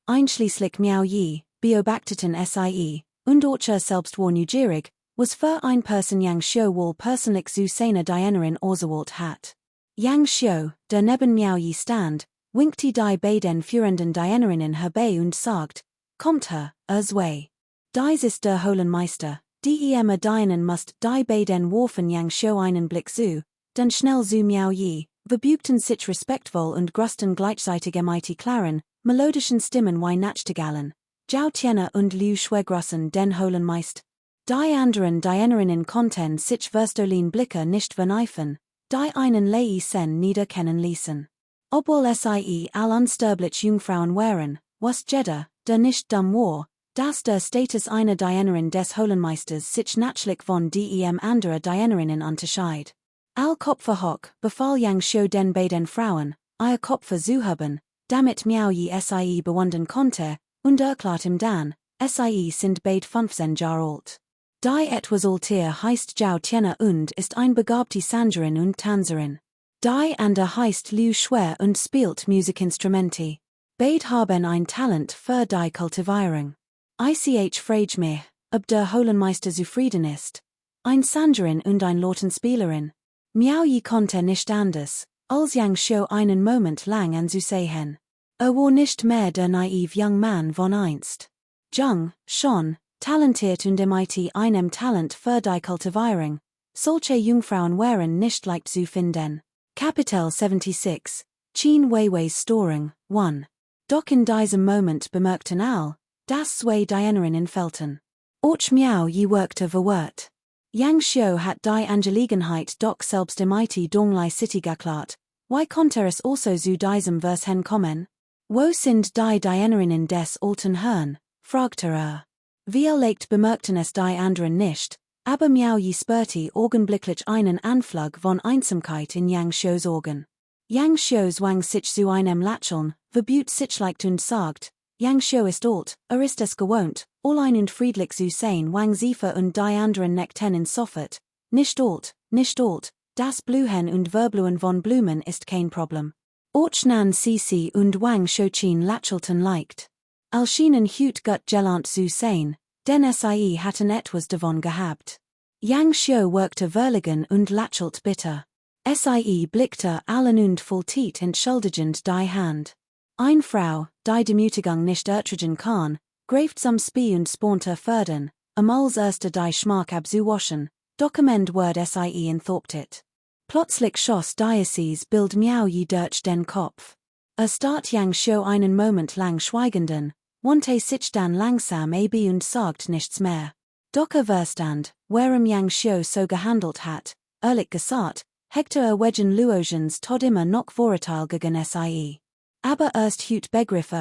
Einschließlich Miau je, beobachteten sie, und Orcher selbst war neugierig, was für ein Person Yang Shou wohl persönlich zu seiner Dienerin ausgewählt hat. Yang Shou, der neben Miau je stand, winkte die beiden führenden Dienerinnen herbei und sagt, kommt her, zwei. Dies ist der Holenmeister, die dienen must die beiden warfen Yang Shou einen Blick zu, dann schnell zu Miau je, verbügten sich respektvoll und grüßten gleichzeitig mit klaren, melodischen Stimmen wie Nachtigallen. Zhao Tian'er und Liu Shui grossen den Holenmeist. Die anderen Dienerinnen konnten sich verstohlen Blicke nicht verneifen, die einen Lei Sen niederkennen ließen. Obwohl sie all unsterblich Jungfrauen wären, was jeder, der nicht dumm war, dass der Status einer Dienerin des Holenmeisters sich natürlich von dem anderer Dienerinnen unterscheid. All Kopfe hoch, befahl Yang Shou den beiden Frauen, ihr Kopfe zu haben, damit Miau je sie bewundern konnte, und erklärt ihm dann, sie sind beid 15 Jahre alt. Die etwas Alter heißt Zhao Tian'er und ist ein begabte Sangerin und Tänzerin. Die andere heißt Liu Shui und spielt Musikinstrumente. Beid haben ein Talent für die Kultivierung. Ich frage mich, ob der Holenmeister zufrieden ist. Ein Sangerin und ein Lautenspielerin. Miau je konnte nicht anders, als Yang Shou einen Moment lang anzusehen. War nicht mehr der naiv Young Man von einst. Jung, schon, talentiert und mit einem Talent für die Kultivierung, solche Jungfrauen wären nicht leicht zu finden. Kapitel 76, Qin Weiwei's Storing, 1. Doch in diesem Moment bemerkten all, das zwei Dienerinnen in Felten. Och miau je workte verwert. Yang Xiu hat die Angelegenheit doch selbst im IT Donglai City geklart, why konnte es also zu diesem Vers hen kommen? Wo sind die Dienerinnen des alten Herrn, fragte Vielleicht bemerkten es die anderen nicht, aber miau je spürte augenblicklich einen Anflug von Einsamkeit in Yang Xius Augen. Yang Xiu zwang sich zu einem Lächeln, verbüht sich leicht und sagt, Yang Xiu ist alt, ist es gewohnt, allein und friedlich zu sein wang Ziefer und die anderen Nekten sofort, nicht alt, das Blühen und Verblühen von Blumen ist kein Problem. Och nan Sisi und Wang Shochin lächelten leicht. Alschienen hut gut gelernt zu sein, denn sie hatten etwas davon gehabt. Yang Xiu workte verlegen und lächelt bitter. Sie blickte allen und volltiet entschuldigend die Hand. Eine Frau, die Demütigung nicht ertragen kann, greift zum Spie und spornte fördern, amals erste die Schmack abzuwaschen, doch am Ende word sie enthauptet. Plötzlich schoss Diocese Bild miau je durch den Kopf. Start Yang Xiu einen Moment lang schweigenden, wandte sich dann langsam und sagt nichts mehr. Doch verstand, warum Yang Xiu so gehandelt hat, ehrlich gesagt, Hector wegen Luogens tod immer noch Vorurteil gegen sie. Aber erst hut Begriff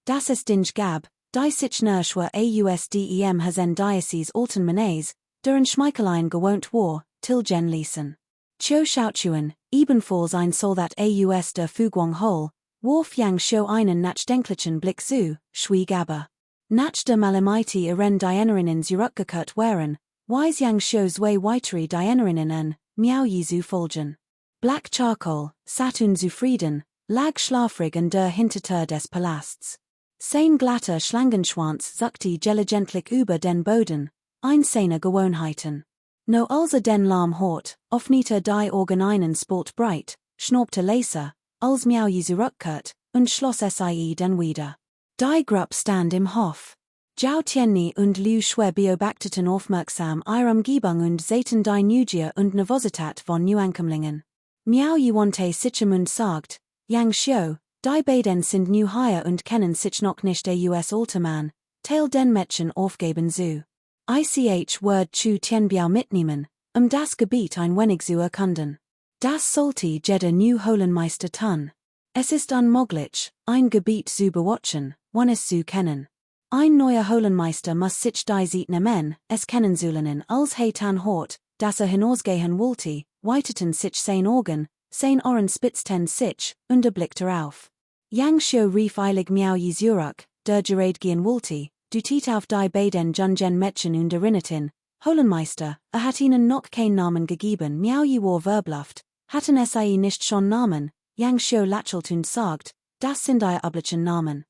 dass es Dinge gab, die sich nerschwer ausdem hasen Diocese alten Manes, deren Schmeicheleien gewohnt war, tilgen ließen. Chiu Shaochuan, ebenfalls ein Soldat aus der Fugwang Hol, warf Yang Xiu einen nachdenklichen Blick zu, schwieg aber. Nach der Malamite ihren Dienerinnen zurückgekehrt waren, wies Yang Xiu zwei weitere Dienerinnen an, miau je zu folgen. Black Charcoal, Saturn zufrieden, lag schlafrig an der Hintertür des Palasts. Sein glatter Schlangenschwanz zuckte gelegentlich über den Boden, ein seiner Gewohnheiten. No als den Lahm hort, offnete die Organeinen sport breit, schnaubte leiser, als miau je zurückkehrt, und schloss sie dann wieder. Die Gruppe stand im Hof. Zhao Tianni und Liu Shui beobachteten aufmerksam ihre Umgebung und sehten die Neugier und Nervosität von Neuankömmlingen. Miao je wandte sich und sagt, Yang Xiu, die beiden sind new hier und kennen sich noch nicht der alte Mann, teil den Mädchen aufgeben zu. Ich word zu Tianbiao mitnehmen, das Gebiet ein wenig zu erkunden. Das sollte jeder new Holenmeister tun. Es ist unmöglich, ein Gebiet zu bewatchen, wenn es zu kennen. Ein neuer Holenmeister muss sich die Zeit nehmen, es kennenzulernen als tan hort, dass hinausgehen wollte, weiteten sich sein Augen, sein Ohren spitzten sich, und blickte auf. Yang Xiu rief eilig miau je zurück, der gerät gehen wollte, du tiet auf die beiden jungen Mädchen und erinnerten, Holenmeister, hat ihnen noch kein Namen gegeben, miau je war verbluft, hatten sie nicht schon Namen, Yang Xiu lächelt und sagt, das sind die üblichen Namen.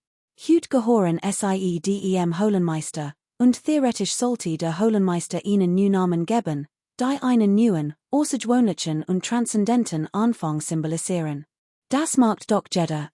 Hut gehören sie dem Holenmeister, und theoretisch sollte der Holenmeister ihnen new Namen geben, die einen neuen, außergewöhnlichen und transzendenten Anfang symbolisieren. Das macht doch jeder,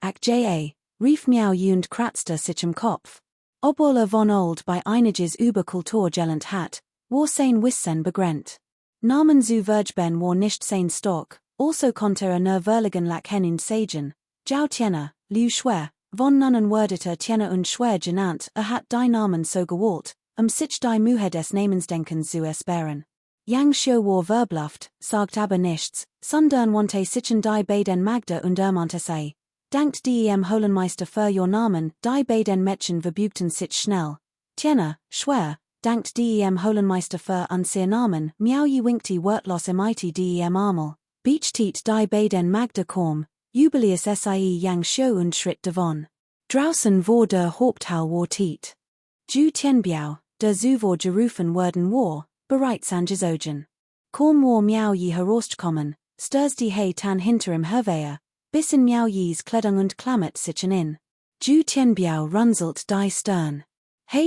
rief miau je und kratzte sich im Kopf. Obwohl von old bei einiges über Kultur gelernt hat, war sein Wissen begrenzt. Namen zu Vergben war nicht sein Stock, also konnte nur verlegen lachen und sagen, Zhao Tianne, Liu Shui, von nannen wordete Tianne und Shui genannt, hat die Namen so gewollt, sich die Mühe des Namensdenkens zu ersparen. Yang Xiu war verbluft, sagt aber nichts, sondern wandte sich die beiden Magda und ermahnte sie. Dankt dem Holenmeister für ihr Namen, die beiden Mädchen verbügten sich schnell. Tianne, Shui, dankt dem Holenmeister für ihr Namen, miau je winkte wortlos im IT dem Armel, beachtiet die beiden Magda kaum, jubilius sie Yang Xiu und schritt davon. Draußen war der Haupthall war tiet. Ju Tianbiao, der zuvor gerufen worden war, bereits angezogen. Kaum war miau je herausgekommen, stürzte tan hinter im Herwehr, bis in miau jes Kleidung und klammert sich in. Ju Tianbiao runzelt die Stirn.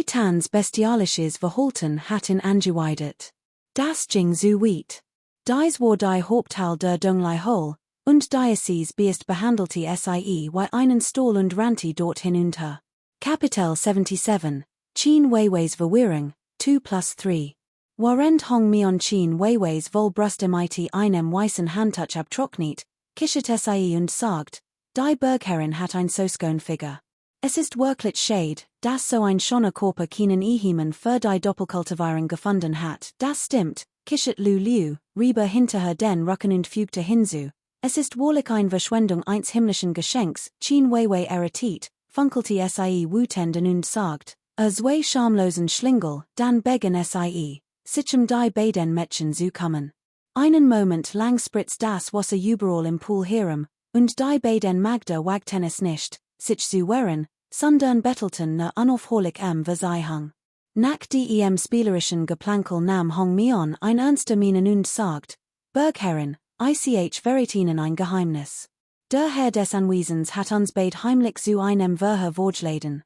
Tans bestialisches Verhalten hat ihn angewidert. Das ging zu weit. Dies war die Hauptteil der Donglai Hol, und Diocese beest behandelte sie wie einen Stall und rannte dort hinunter. Kapitel 77, Chin Weiwei's Verwirrung, 2+3. Warend Hong Mion Chin Weiwei's Volbrust mit einem weißen Handtuch abtrocknet, kichert sie und sagt, die Bergherrin hat ein Soskone Figur. Es ist wirklich schade, dass so ein schöner Körper keinen Ehemann für die Doppelkultivierung gefunden hat. Das stimmt, kichert Lulu, Rieber hinterher den Rücken und fügte hinzu. Es ist wohlig ein Verschwendung eines himmlischen Geschenks, Chin Weiwei erritet, funkelte sie wütenden und sagt, zwei schamlosen Schlingel, dann begen sie, sichem die beiden Mädchen zu kommen. Einen Moment lang spritzt das Wasser überall im Pool herum, und die beiden Magda wagten es nicht, sich zu wehren, sondern bettelten nur unaufhörlich Verzeihung. Nach dem spielerischen Geplankel nahm Hong Mion ein ernster Mienen und sagt, Bergherrin, ich veritinen ein Geheimnis. Der Herr des Anwesens hat uns beid heimlich zu einem Verhör vorgeleden.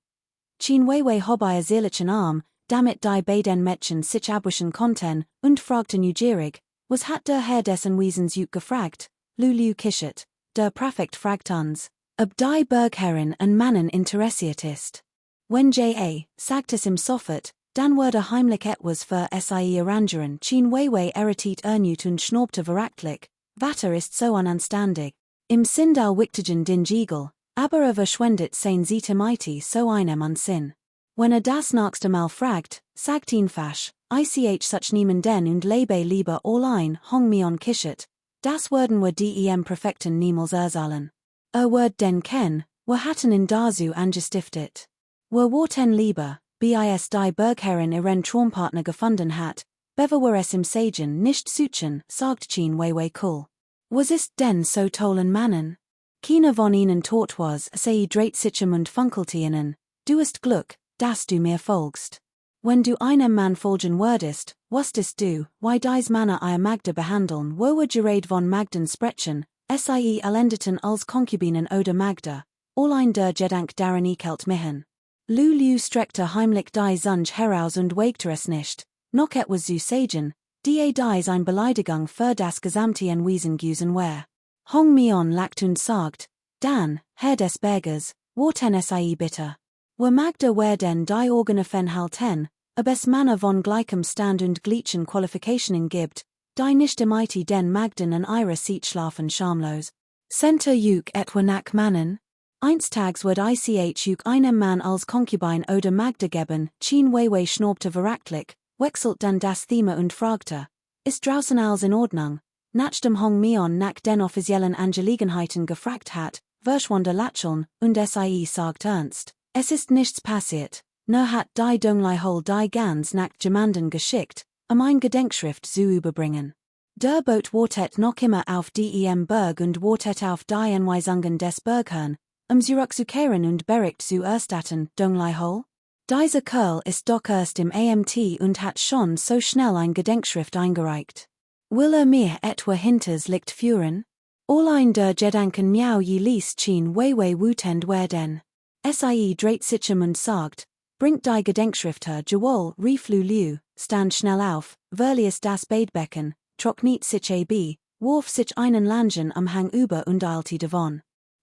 Chin Weiwei hobei seelischen Arm, damit die beiden Mädchen sich abwischen konnten, und fragte neugierig, was hat der Herr des Anwesens juk gefragt? Lulu kichert, der Präfekt fragt uns, ob die Bergherrin an Mannen interessiert ist. Wenn J.A. sagt es im Sofort, dann wurde heimlich etwas für sie arrangieren. Chin Weiwei erritet ernüt und schnaubte verachtlich, Vater ist so unanständig. Im Sinn der wichtigen Dingigel, aber verschwendet sein Mighty so einem Unsinn. Wenn das nächste Mal fragt, sagt ihn fasch, ich such niemanden und lebe lieber allein, Hong Mion kichert, das würden wir dem Perfekten niemals erzählen. Word den ken, wir hatten in dazu angestiftet. Wir wollten lieber, bis die Bergherrin ihren Traumpartner gefunden hat, bever wir es im Sagen nicht suchen, sagt Chin Weiwei cool. Was ist denn so tollen Mannen? Keiner von ihnen tot was, sei dreht sichem und funkelte ihnen, du hast Glück, dass du mir folgst. Wenn du einem Mann folgen würdest, wusstest du, wie dies Männer ihr Magda behandeln, wo wir gerät von Magden sprechen, sie elendeten als Konkubinen oder Magda, allein der Gedank daran ekelt michen. Lulu streckte heimlich die Zunge heraus und wagte es nicht, noch etwas zu sagen, dies ein Beleidigung für das gesamte Anwesen gewesen wär. Hong Mion lacht und sagt, dann, Herr des Bergers, woten sie bitte. Wir Magda werden die Organe fernhalten, ob es Männer von gleichem Stand und gleichen Qualifikationen gibt, die nicht mighty den Magden an ihrer Seat schlafen schamlos. Center juk etwa nach Mannen? Einstags wird ich juk einem Mann als Konkubine oder Magda geben, Chin Weiwei schnaubte verachtlich, wechselt dann das Thema und fragte, ist draußen alles in Ordnung? Nachdem Hong Mion nach den offiziellen Angelegenheiten gefragt hat, verschwand lächeln, und sie sagt ernst, es ist nichts passiert, nur hat die Donglei Hol die ganz nach jemanden geschickt, ein Gedenkschrift zu überbringen. Der Boot wartet noch immer auf dem Berg und wartet auf die Anweisungen des Bergherrn, zurückzukehren und Bericht zu erstatten, Donglei Hol? Dieser Kerl ist doch erst im AMT und hat schon so schnell ein Gedenkschrift eingereicht. Will mir etwa hinters Licht führen? Allein der Gedanken miau je ließ Chin Weiwei wütend werden. Sie dreht sichem und sagt, bringt die Gedenkschrift her, Joel, rief Lulu, stand schnell auf, verlies das Beidbecken, trocknet sich ab, warf sich einen Langen am Hang über und eilte davon.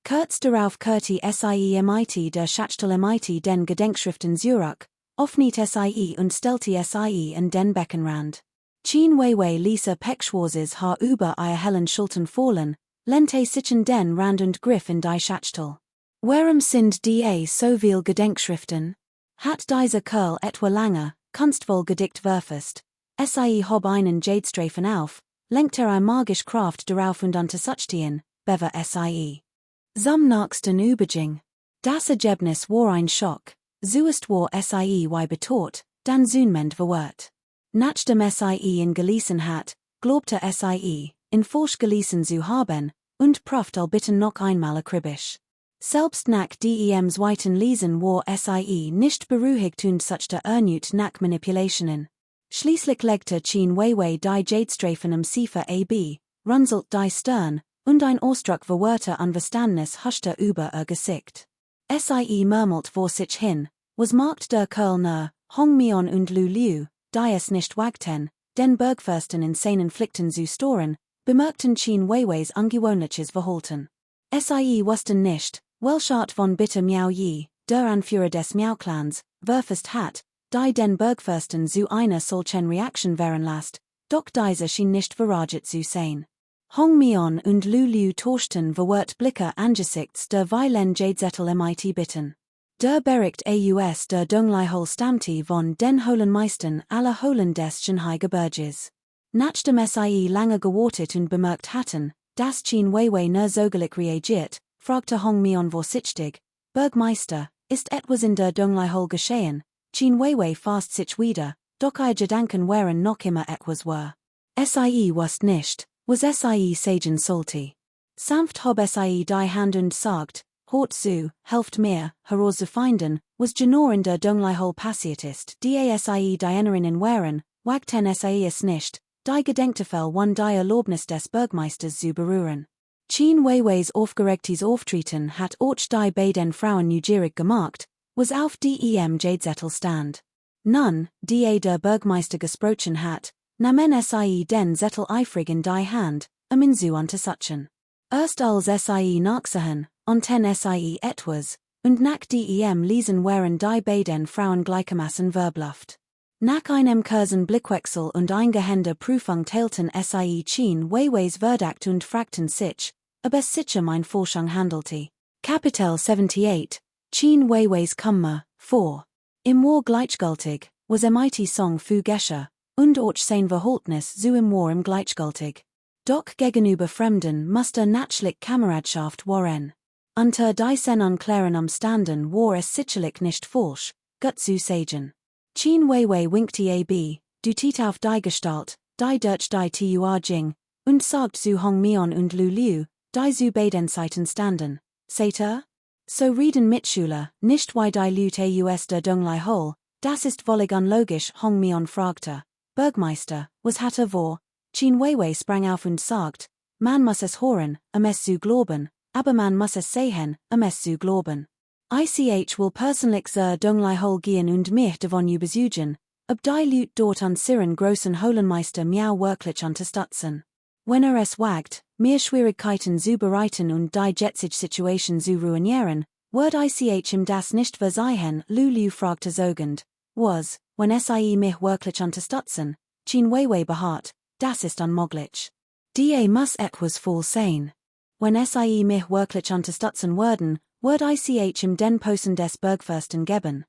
Kurz darauf kehrte sie mit der Schachtel mit den Gedenkschriften zurück, öffnet sie und stellte sie in den Beckenrand. Chin Weiwei ließ Pechschwarzes Haar über ihr hellen Schultern fallen, lehnte sich in den Rand und griff in die Schachtel. Warum sind so viel Gedenkschriften? Hat dieser Kerl etwa lange, kunstvoll gedickt werfest? Sie hob einen Jadestreifen auf, lenkt magisch Kraft darauf und untersuchten, bever sie. Zum nächsten Übergang. Das Ergebnis war ein Schock, zuerst war sie betort, dann zunehmend verwirrt. Nachdem sie ihn gelesen hat, glaubte sie, in falsch gelesen zu haben, und prüfte bitten noch einmal akribisch. Selbst nach dem zweiten Lesen war sie nicht beruhigt und suchte erneut nach Manipulationen. Schließlich legte Chin Weiwei die Jadestreifen am Cipher ab, runzelt die Stirn, und ein Ausdruck verwirrter Unverständnis huschte über ihr Gesicht. Sie murmelt vor sich hin, was macht der Kerl nur, Hong Mion und Lulu, die es nicht wagten, den Bergfürsten in seinen Pflichten zu storen, bemerkten Chin Weiweis ungewöhnliches Verhalten. Sie wussten nicht, welche Art von Bitter Miao Yi, der Anführer des Miao-Clans, verfasst hat, die den Bergfürsten zu einer solchen Reaktion wären lässt, doch dieser schien nicht verraget zu sein. Hong Mion und Lulu tauschten verwirrt Blicke angesichts der vielen Jadezettel mit bitten. Der Bericht aus der Dunglihol Stamte von den Holenmeistern aller Holen des Gebirges. Nachdem sie lange gewartet und bemerkt hatten, dass Chen Weiwei nur sogelijk reagiert, fragte Hong Mion vorsichtig, Bergmeister, ist etwas in der Dunglihol geschehen? Chen Weiwei fast sich wieder, doch ihr Gedanken waren noch immer etwas war. Sie wusst nicht, was sie sagen sollte. Sanft hob sie die Hand und sagt, Hort zu, helft mir, herauszufinden, was genau in der Dunglihol passiert ist, die sie die Erinnerungen waren, wagten sie es nicht, die Gedenktafel one die Erlaubnis des Bergmeisters zu berühren. Chen Weiweis aufgeregtes Auftreten hat auch die beiden Frauen neugierig gemacht, was auf dem Jadezettel stand. Nun, die der Bergmeister gesprochen hat, nahmen sie den Zettel eifrig in die Hand, ihn zu untersuchen. Erst als sie nachsahen, onten sie etwas, und nach dem Lesen waren die beiden Frauen gleichermaßen verbluft. Nach einem kurzen Blickwechsel und eingehender Prüfung teilten sie Chen Weiweis Verdacht und fragten sich, ob es sich ein Forschung handelte. Kapitel 78, Chen Weiweis Kummer, 4. Im War gleichgültig, was mit Song für Gescher, und auch sein Verhaltnis zu im War im gleichgültig. Doch gegenüber Fremden musste natürlich Kameradschaft waren. Unter diesen unklären Umständen war es sicherlich nicht falsch, gut zu sagen. Chen Weiwei winkte ab, dutit auf die Gestalt, die durch die Tua ging, und sagt zu Hong Mion und Lu Liu, die zu beiden Seiten standen, seht ihr? So reden Mitschüler, nicht wie die Leute aus der Dunglihol, das ist völlig unlogisch, Hong Mion fragte. Bergmeister, was hat vor? Chen Weiwei sprang auf und sagt, man muss es hören, es zu glauben, aber man muss es sehen, es zu glauben. Ich will persönlich zur Dunglihol gehen und mich davon überzeugen, ob die Leute dort an siren großen Holenmeister miau wirklich unterstützen. Wenn es wagt, mehr Schwierigkeiten zu bereiten und die jetzige Situation zu ruinieren, wird ich ihm das nicht verzeihen, Lu Liu fragte sogend, was, wenn sie mich wirklich unterstützen? Chen Weiwei beharrt, das ist unmöglich. Die muss etwas voll sein. Wenn sie mich wirklich unterstützen würden, wird ich ihm den Posten des Bergfürsten geben.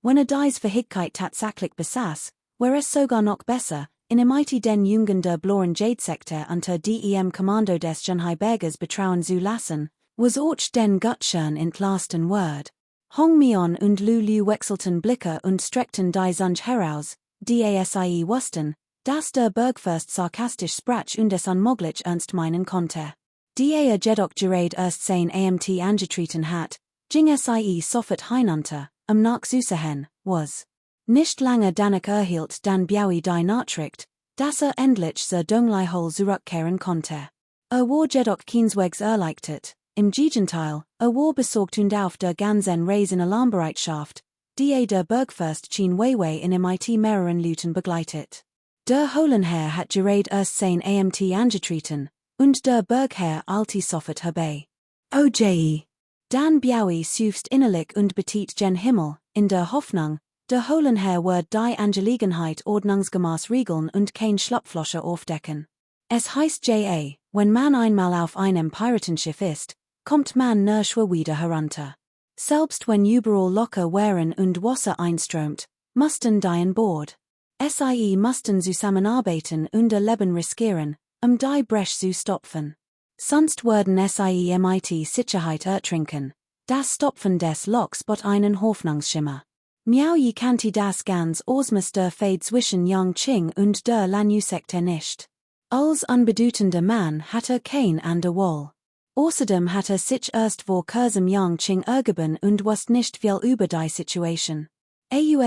Wenn dies Fähigkeit tatsächlich besaß, wäre es sogar noch besser, in den Jungen der Bloren Jade-Sekte unter dem Kommando des Berges betrauen zu lassen, was auch den Gutschern entlasten wird. Hong Mion und Lu Liu wechselten Blicke und streckten die Zunge heraus, die sie wussten, dass der Bergfürst sarkastisch sprach und es unmöglich ernst meinen konnte. Die jedoch gerade erst sein Amt angetreten hat, ging sie sofort hinunter, nachzusehen, was. Nicht lange danach erhielt dann Biaui die Nachricht, dass endlich zur Dunglihol zurückkehren konnte. War jedoch keineswegs erleichtert, im Gegenteil, war besorgt und auf der ganzen Reise in Alarmbereitschaft, die der Bergfürst Chen Weiwei in mehreren Leuten begleitet. Der Holenherr hat gerade erst sein Amt angetreten, und der Bergherr eilte sofort herbei. OJ. Dan Biaui seufzt innerlich und betet gen Himmel, in der Hoffnung, der Holenherr wird die Angelegenheit ordnungsgemäß regeln und kein Schlupflöcher aufdecken. Es heißt wenn man einmal auf einem Piratenschiff ist, kommt man nirgendwo wieder herunter. Selbst wenn überall Locker wären und Wasser einströmt, mussten die an Bord. Sie mussten zusammenarbeiten und ihr Leben riskieren, die Brech zu stopfen. Sonst würden sie mit Sicherheit ertrinken. Das Stopfen des Loks bot einen Hoffnungsschimmer. Miao Yi kannte das ganz Ausmaß der Fade zwischen Yang Qing und der Lanyu-Sekte nicht. Als unbedeutender Mann hatte kein an der Wahl. Außerdem hatte sich erst vor kurzem Yang Qing ergeben und wusste nicht viel über die Situation.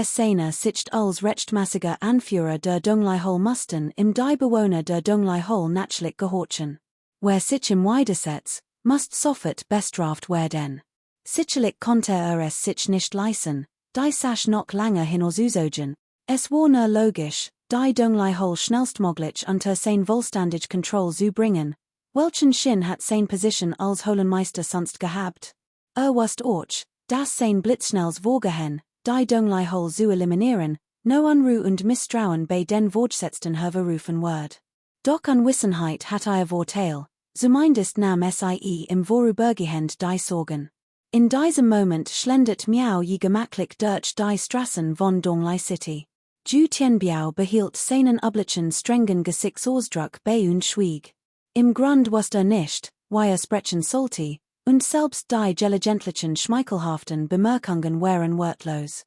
Seiner sich als rechtmäßiger Anführer der Dunglihol mussten im die Bewohner der Dunglihol natürlich gehorchen. Wer sich im Widersetz, must sofort bestraft werden. Sicherlich konnte es sich nicht leisten, die Sache noch lange hinauszuzogen. Es war nur logisch, die Dunglihol schnellstmöglich unter sein vollständig Kontrolle zu bringen. Welchen Sinn hat sein Position als Holenmeister sonst gehabt? Wusste auch, dass sein blitzschnelles Vorgehen, die Dunglihol zu eliminieren, no Unruhe und Misstrauen bei den Vorgesetzten hervorrufen wird. Doch Unwissenheit hat Vorteil, zumindest nahm sie im Vorübergehend die Sorgen. In diesem Moment schlendet Miao je gemakkelijk durch die Strassen von Donglai City. Ju Tianbiao behielt seinen üblichen strengen Gesichtsausdruck bei und schwieg. Im Grund wusste nicht, wie sprechen sollte, und selbst die gelegentlichen schmeichelhaften Bemerkungen waren wortlos.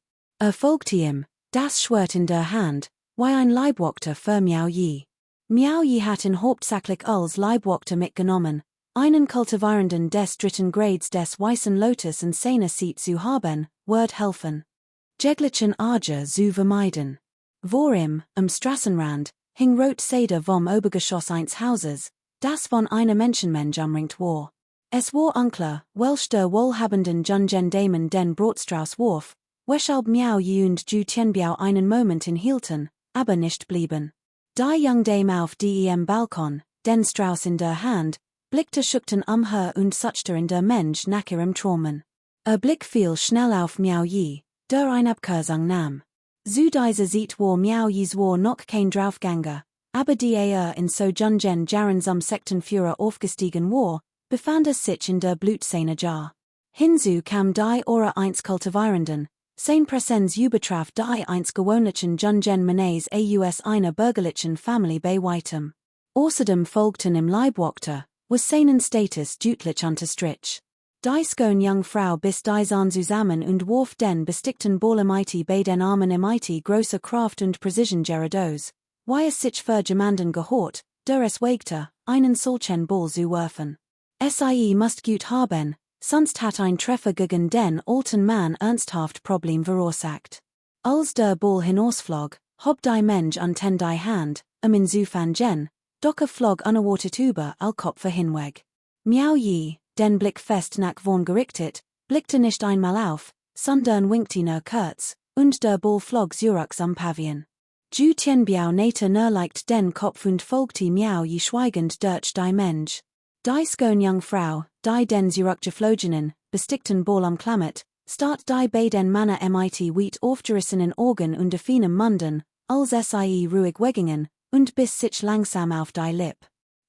Folgte ihm, das Schwert in der Hand, wie ein Leibwächter für Miao je. Miao je hat ihn hauptsächlich als Leibwächter mitgenommen, einen Kultivierenden des dritten Grades des Weißen Lotus in seiner Seat zu haben, wird helfen. Jeglichen Ärger zu vermeiden. Vor ihm, am Straßenrand, hing rot Seder vom Obergeschoss eines Hauses, das von einer Menschenmenge umringt war. Es war unklar, welch der wohlhabenden Jungen Damen den Brotstrauß warf, weshalb Miao je und Ju Tianbiao einen Moment inhielten, aber nicht blieben. Die junge Dame auf dem Balkon, den Strauß in der Hand, blickte schüchtern her und suchte in der Mensch nach ihrem Träumen. Blick fiel schnell auf Miao je, der eine Abkürzung nahm. Zu dieser Zeit war Miao je zwar noch kein Draufgänger, aber die in so jungen Jahren zum Sektenführer aufgestiegen war, befand sich in der Blutszene Jar. Hinzu kam die eins Kultivierenden, sein Präsenz übertraf die einst gewöhnlichen jungen Männer aus einer bürgerlichen Familie bei weitem. Außerdem folgten im Leibwächter, was seinen Status deutlich unterstrich. Die schöne junge Frau biss die an zusammen und warf den bestickten Bolemite bei den Armen imite großer Kraft und Precision Gerados, wie es sich für jemanden gehört, der es wagte, einen solchen Ball zu werfen. Sie must gut haben, sonst hat ein Treffer gegen den alten Mann ernsthaft Problem verursacht. Als der Ball hinausflog, hob die Mensch an die Hand, insofern gen, doch flog unerwartet über all Kopfe hinweg. Miao je, den Blick fest nach vorn gerichtet, blickte nicht einmal auf, sondern winkte nur kurz, und der Ball flog zurück am Pavillon. Ju Tianbiao nähte leicht den Kopf und folgte Miao je schweigend durch die Mensch. Die schöne junge Frau, die den zurückgeflogenen, bestickten Ball umklammert, start die beiden Männer mit weit aufgerissenen Augen und offenem Munden, als sie ruhig weggingen, und biss sich langsam auf die Lipp.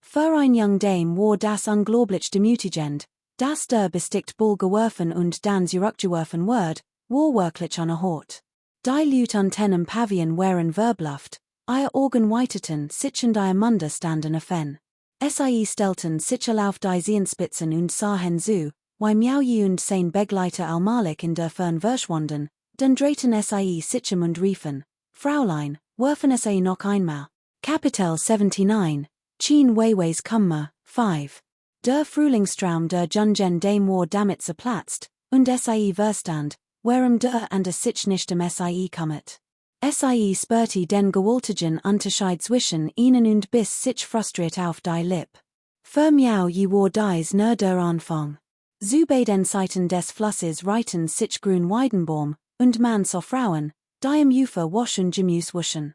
Für ein junge Dame war das unglaublich demütigend, dass der bestickt Ball geworfen und dann zurückgeworfen wird, war wirklich unerhört. Die Leute an tenem Pavillon waren verbluft, ihr Augen weiteten sich in die Munde standen offen. Sie stellten sich auf die Zehenspitzen und sahen zu, wie Miao je und sein Begleiter allmählich in der Fern verschwanden, dann drehten sie sich und riefen, Fräulein, werfen Sie noch einmal. Kapitel 79, Chien Weiwei's Kummer, 5. Der Frühlingstraum der Jungen Dame war damit zerplatzt, und sie verstand, warum der and sich nicht sie kommet. Sie spürte den gewaltigen Unterschied zwischen ihnen und biss sich frustriert auf die Lipp. Für Miao je war dies nur der Anfang. Zu beiden Seiten des Flusses reiten sich grün Weidenbaum, und man sah Frauen, die im Ufer waschen Gemüse wuschen.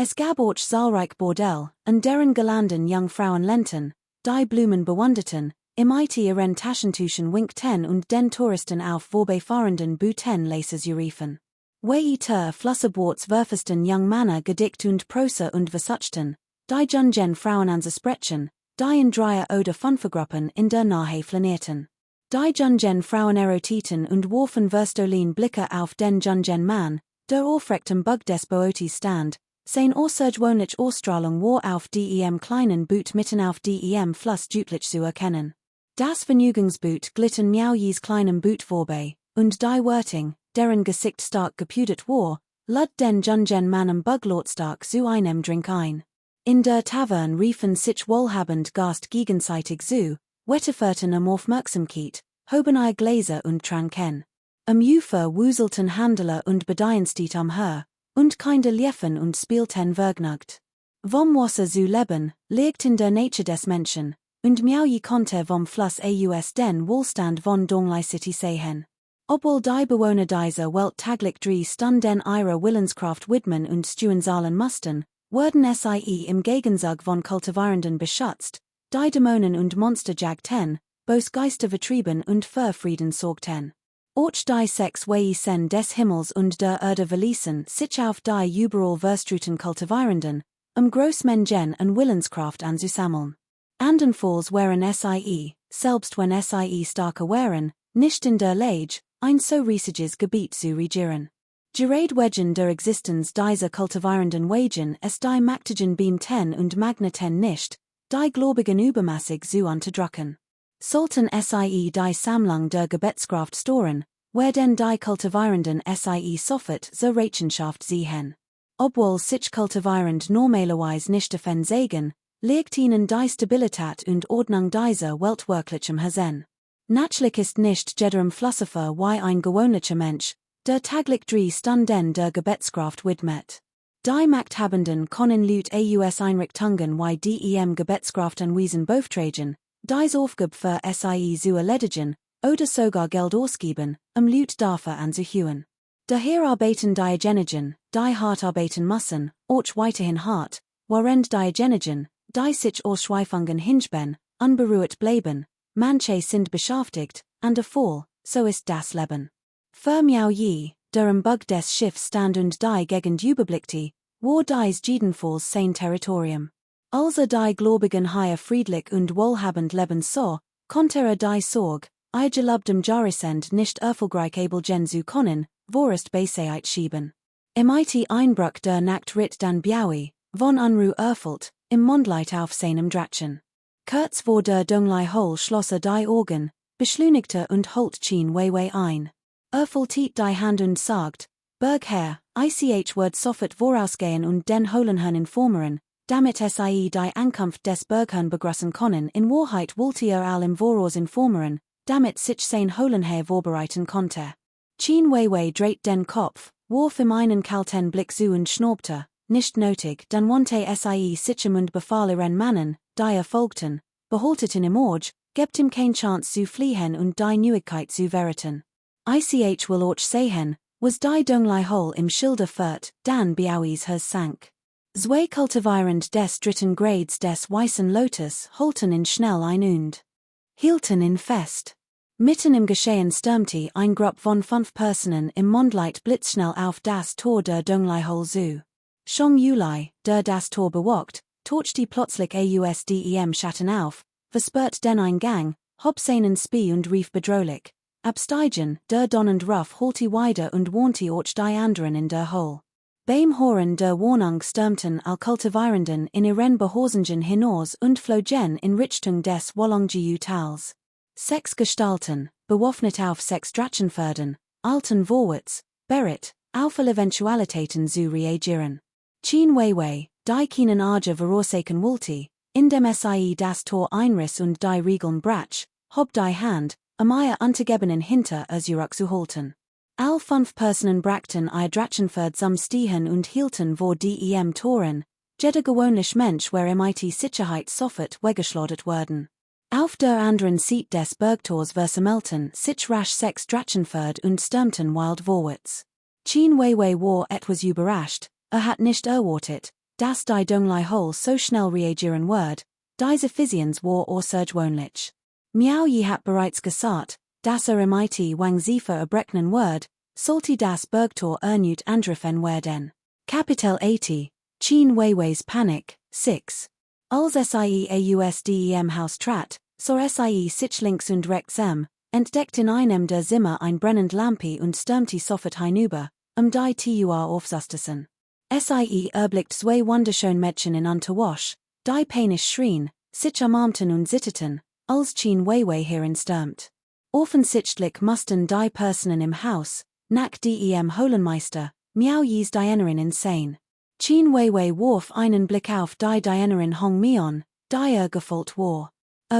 Es gab auch zahlreich Bordell, an deren gelanden Jungfrauen lenten, die Blumen bewunderten, imite ihren Taschentuchen winkten und den Touristen auf vorbeifahrenden Buten Laces riefen. Weiter Flusserboards werfesten Young Männer gedickt und Prosa und versuchten, die jungen Frauen anzusprechen, die in Dreier oder Fünfergruppen in der Nahe flanierten. Die jungen Frauen erotiten und warfen Verstolin Blicke auf den jungen Mann, der aufrechtem Bug des Bootes stand, sein außergewöhnlich Ausstrahlung war auf dem kleinen Boot mitten auf dem Fluss deutlich zu erkennen. Das Vergnügungsboot glitten Miao Jes kleinem Boot vorbei, und die Wirting, deren Gesicht stark gepudert war, lud den jungen Mann am Buglautstark zu einem Drink ein. In der Tavern riefen sich wohlhabend Gast gegenseitig zu, wetterferten Aufmerksamkeit, hoben ihr Gläser und tranken. Am Ufer wuselten Handler und Bediensteter umher, und Kinder liefen und spielten vergnügt. Vom Wasser zu leben, liegt in der Nature des Menschen, und Miao je konnte vom Fluss aus den Wohlstand von Donglai City sehen. Obwohl die Bewohner dieser Welt taglich stunden ihrer Willenskraft widmen und stehen zahlen mussten, wurden sie im Gegenzug von Kultivierenden beschützt, die Dämonen und Monster jagten, bös Geister vertrieben und für Frieden sorgten. Auch die sechs Wesen des Himmels und der Erde verließen sich auf die überall verstruten Kultivierenden, Großmengen an Willenskraft anzusammeln. Andernfalls waren sie, selbst wenn sie starker waren, nicht in der Lage, ein so riesiges Gebiet zu regieren. Gerade wegen der Existenz dieser kultivierenden Wegen es die Maktigen Beam 10 und Magna 10 nicht, die Gläubigen übermassig zu unterdrücken. Sollten sie die Sammlung der Gebetskraft storen, werden die kultivierenden sie sofort zur Rechenschaft ziehen. Obwohl sich kultivierend normalerweise nicht davon sagen, liegt ihnen die Stabilität und Ordnung dieser Welt wirklich am Herzen. Natürlich ist nicht jederem Philosopher wie ein gewöhnlicher Mensch, der täglich 3 Stunden der Gebetskraft widmet. Die Machthabenden können laut aus Einrichtungen wie dem Gebetskraft anweisen beauftragen, dies Aufgabe für sie zu erledigen, oder sogar Geld ausgeben, laut dafür anzuhören. Daher arbeiten diejenigen, die hart arbeiten müssen, auch weiterhin hart, während diejenigen, die sich Ausschweifungen hinben, unberührt bleiben, manche sind beschäftigt, an der Fall, so ist das Leben. Für Miao Yi, der am Bug des Schiffs stand und die Gegend überblickte, war dies jedenfalls sein Territorium. Als die Gläubigen hier friedlich und wohlhabend leben so, konnte die Sorg, gelobtem Jahressend nicht erfolgreich abelgen zu können, vorerst Beiseite schieben. Im Einbruch der Nacht ritt dann Biaui, von Unruh erfüllt, im Mondlight auf seinem Drachen. Kurz vor der Donglai-Hole schloss die Augen, beschleunigte und holt Chin Weiwei ein. Erfüllt die Hand und sagt, Bergherr, ich wird sofort vorausgehen und den Holenherrn informieren, damit sie die Ankunft des Bergherrn begrüßen können. In Wahrheit wollte all im Voraus informieren, damit sich sein Holenherr vorbereiten konnte. Chin Weiwei dreht den Kopf, warf ihm einen kalten Blick zu und schnaubte, nicht nötig, dann wandte sie sich und befahl ihren Mannen, die folgten, behaltet ihn im Auge, gebt ihm kein Chance zu fliehen und die Neuigkeit zu verraten. Ich will auch sehen, was die Donglai-Hole im Schilde führt, dann Biauis Hers sank. Zwei kultivierend des dritten Grades des Weißen Lotus holten ihn schnell ein und hielten ihn fest. Mitten im Geschehen stürmte ein Gruppe von 5 Personen im Mondlicht blitzschnell auf das Tor der Donglai-Hole zu. Shong Yulai, der das Tor bewacht, torchte plötzlich ausdem Schatten auf, versperrt den Eingang, hob seinen Spee und rief bedrohlich. Absteigen, der donnend Ruff holte weiter und warnte auch die anderen in der Hole. Beim Horen der Warnung stürmten all Kultivierenden in ihren Behorsungen hinaus und flogen in Richtung des Wolongjiu Tals. 6 Gestalten, bewaffnet auf 6 Drachenpferden, alten vorwärts, bereit, auf alle Eventualitäten zu reagieren. Chin Weiwei, die keinen Arge voraussagen wollte, indem sie das Tor einriss und die Riegeln brach, hob die Hand, ihr untergebenen hinter zurückzuhalten. All 5 Personen brachten ihr Drachenpferd zum Stehen und hielten vor dem Toren, jeder gewöhnlich Mensch wär mit Sicherheit sofort weggeschleudert worden. Auf der anderen Seite des Bergtors versammelten sich rasch 6 Drachenpferd und stürmten wild vorwärts. Chin Weiwei war etwas überrascht, hat nicht erwartet, dass die Donglai-Hole so schnell reagieren wird, diese Physians war außergewöhnlich. Miao Yi hat bereits gesagt, dass mit Wang Zifa erbrechen wird, sollte das Bergtor erneut angegriffen werden. Kapitel 80, Chin Weiwei's Panik, 6. Als sie ausdem Haus trat, sah sie sich links und rechts entdeckt in einem der Zimmer ein brennend Lampe und stürmte sofort hinüber, die Tur aufzustoßen. Sie erblickt 2 wunderschön Mädchen in Unterwasch, die panisch schrien, sich umarmten und zitterten, als Chin Weiwei hereinstürmt. Offensichtlich mussten die Personen im Haus, nach dem Holenmeister, Miao Yis Dienerin insane. Chin Weiwei warf einen Blick auf die Dienerin Hong Mion, die gefolgt war.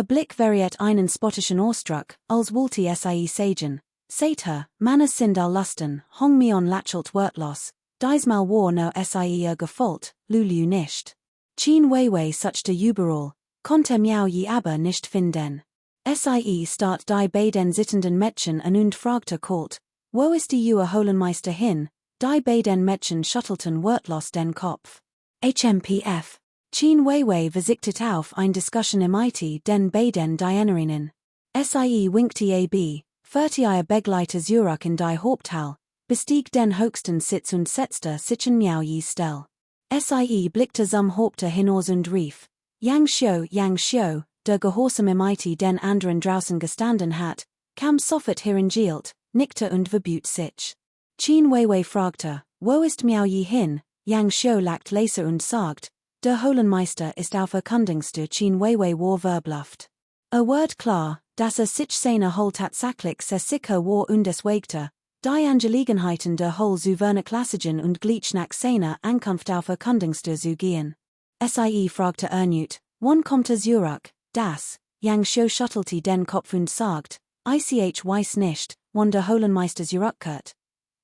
Blick variiert einen spottischen Ausdruck, als wollte sie sagen. Seht her, Männer sind all Lusten, Hong Mion lächelt wortlos, diesmal war no sie gefolgt, Lulu nicht. Chin Weiwei suchte überall, konnte Miao Yi aber nicht finden. Sie start die beiden sittenden Mädchen an und fragte kalt, wo ist die Holenmeister hin? Die beiden Mädchen schüttelten wortlos den Kopf. HMPF. Chin Weiwei versichtet auf ein Diskussion mit den beiden Dienerinnen. Sie winkte ab, führte ihr Begleiter zurück in die Haupthalle, bestieg den höchsten Sitz und setzte sich in Miao Yis Stell. Sie blickte zum Haupte hinaus und rief, Yang Xiu, der gehorsame mit den anderen draußen gestanden hat, kam sofort hieringeelt, nikte und verbut sich. Chen Weiwei fragte, wo ist Miao Yi hin, Yang Xiu lacht leise und sagt, der Holenmeister ist auf erkundigste Chen Weiwei war verbluft. Word klar, dass sich seine Hol tatsächlich sehr sicher war und es wegte, die Angelegenheiten der Hol zu vernachlässigen und gleich nach seiner Ankunft auf erkundigste zu gehen. Sie fragte erneut, wann kommt Zurück, das, Yang Xiu schüttelte den Kopf und sagt, ich weiß nicht, wann der Holenmeister zurückkehrt.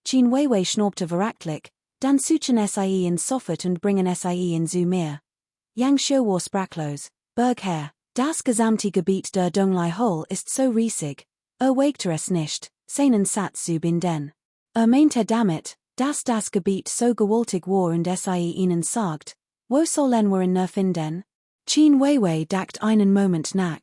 Chen Weiwei schnaubte verachtlich, dann suchen sie in sofort und bringen sie in zu mir. Yang Xiu war sprachlos, Bergherr, das gesamte Gebiet der Donglai Hol ist so riesig, wagte es nicht, seinen Satz zu binden. Meinte damit, dass das Gebiet so gewaltig war und sie ihnen sagt, wo sollen wir ihn nur finden? Chen Weiwei dacht einen Moment nach.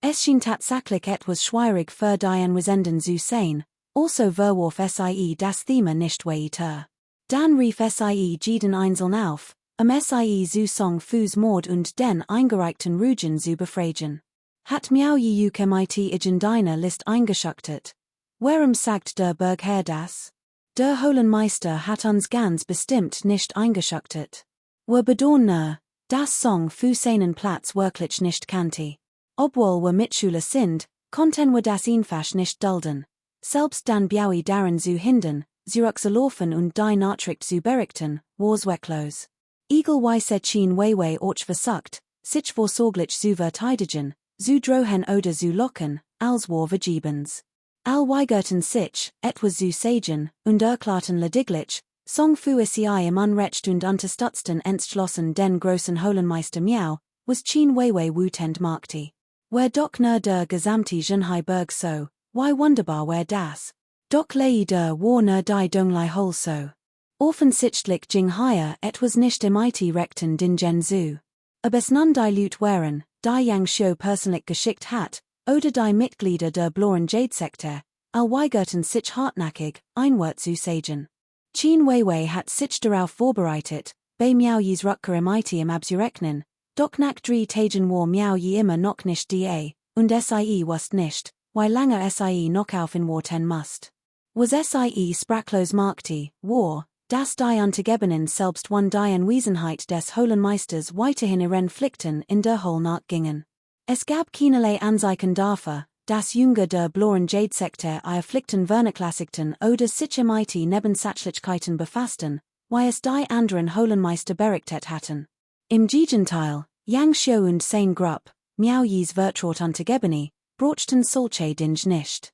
Es schien tatsächlich etwas schwierig für die Anwesenden zu sein, also verwarf sie das Thema nicht weiter. Dann rief sie jeden Einzeln auf, sie zu Song Fu's Mord und den eingereichten Rügen zu befragen. Hat Miao Yi mit in deiner List eingeschüchtert? Warum sagt der Bergherr das? Der Holenmeister hat uns ganz bestimmt nicht eingeschüchtert. Wir bedauern, dass Song Fu seinen Platz wirklich nicht kannte. Obwohl wir Mitschüler sind, konnten wir das einfach nicht dulden. Selbst dann Biaui daran zu hindern, zurückzulaufen und die Nachricht zu berichten, war's zwecklos. Egelweise Chen Weiwei auch versucht, sich vorsorglich zu verteidigen, zu drohen oder zu locken, als war vergebens. Weigerten sich, etwas zu sagen, und erklärten lediglich, Song Fu sie im Unrecht und unterstützten entschlossen den großen Holenmeister Miao, was Chen Weiwei wütend machte. Wer doch nur der gesamte Zhenhai Berg so, wie wunderbar wär das. Doch leider war nur die Donglai Hol so. Offensichtlich ging hier etwas nicht im rechten Dingen zu. Ob es nun die Leute waren, die Yang Xiu persönlich geschickt hat, oder die Mitglieder der blauen Jade-Sekte, weigerten sich hartnäckig, ein Wort zu sagen. Chen Weiwei hat sich darauf vorbereitet, bei Miao Yis Rückkehr im abzurechnen, doch nach 3 Tagen war Miao Yi immer noch nicht da, und sie wusste nicht, wie lange sie noch auf ihn warten musste. Was sie sprachlos machte, war, dass die Untergebenen selbst von die Anwesenheit des Holenmeisters weiterhin ihren Pflichten in der Hol nachgingen. Es gab keinerlei Anzeichen dafür, dass Jünger der blauen Jade-Sekte ihre Pflichten vernachlässigten oder sich mit Nebensächlichkeiten befassten, wie es die anderen Holenmeister berichtet hatten. Im Gegenteil, Yang Xiu und sein Gruppe, Miao Yis Vertraut Untergebene, brachten solche Dinge nicht.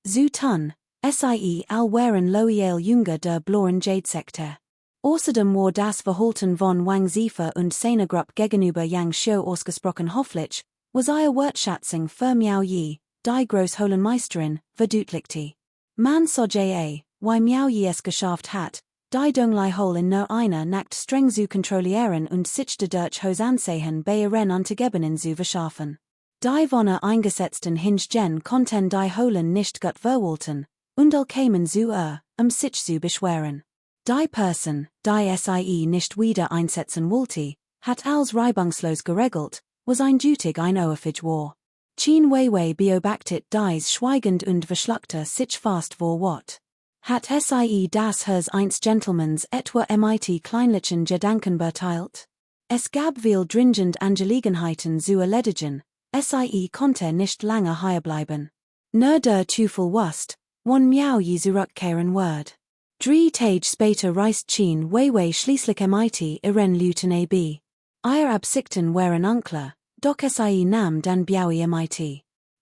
Zu tun, sie waren loyal Jünger der blauen Jade-Sekte. Außerdem war das Verhalten von Wang Zifa und seiner Gruppe gegenüber Yang Xiu ausgesprochen hoffentlich, was ihre Wertschätzung für Miao Yi, die Großholenmeisterin, verdeutlichte. Man sah wie Miao Yi es geschafft hat, die Donglai Hol in nur einer Nacht streng zu kontrollieren und sich dadurch hohes Ansehen bei ihren Untergebenen zu verschaffen. Die von eingesetzten Hingen konnten die Holen nicht gut verwalten, und kämen zu sich zu beschweren. Die Person, die sie nicht wieder einsetzen wollte, hat als reibungslos geregelt, was eindeutig ein Ohrfeige war. Chen Weiwei beobachtet dies schweigend und verschluckte sich fast vor Wort. Hat sie das Hers eines Gentlemans etwa mit kleinlichen Gedanken beteiligt? Es gab viel dringend Angelegenheiten zu erledigen, sie konnte nicht lange hierbleiben. Nur der Teufel wusste, wann Miao Yi zurückkehren würde. 3 Tage später reist Chen Weiwei schließlich mit ihren Leuten ab. Ihre Absichten waren unklar, doch sie nahm dann Biaui mit.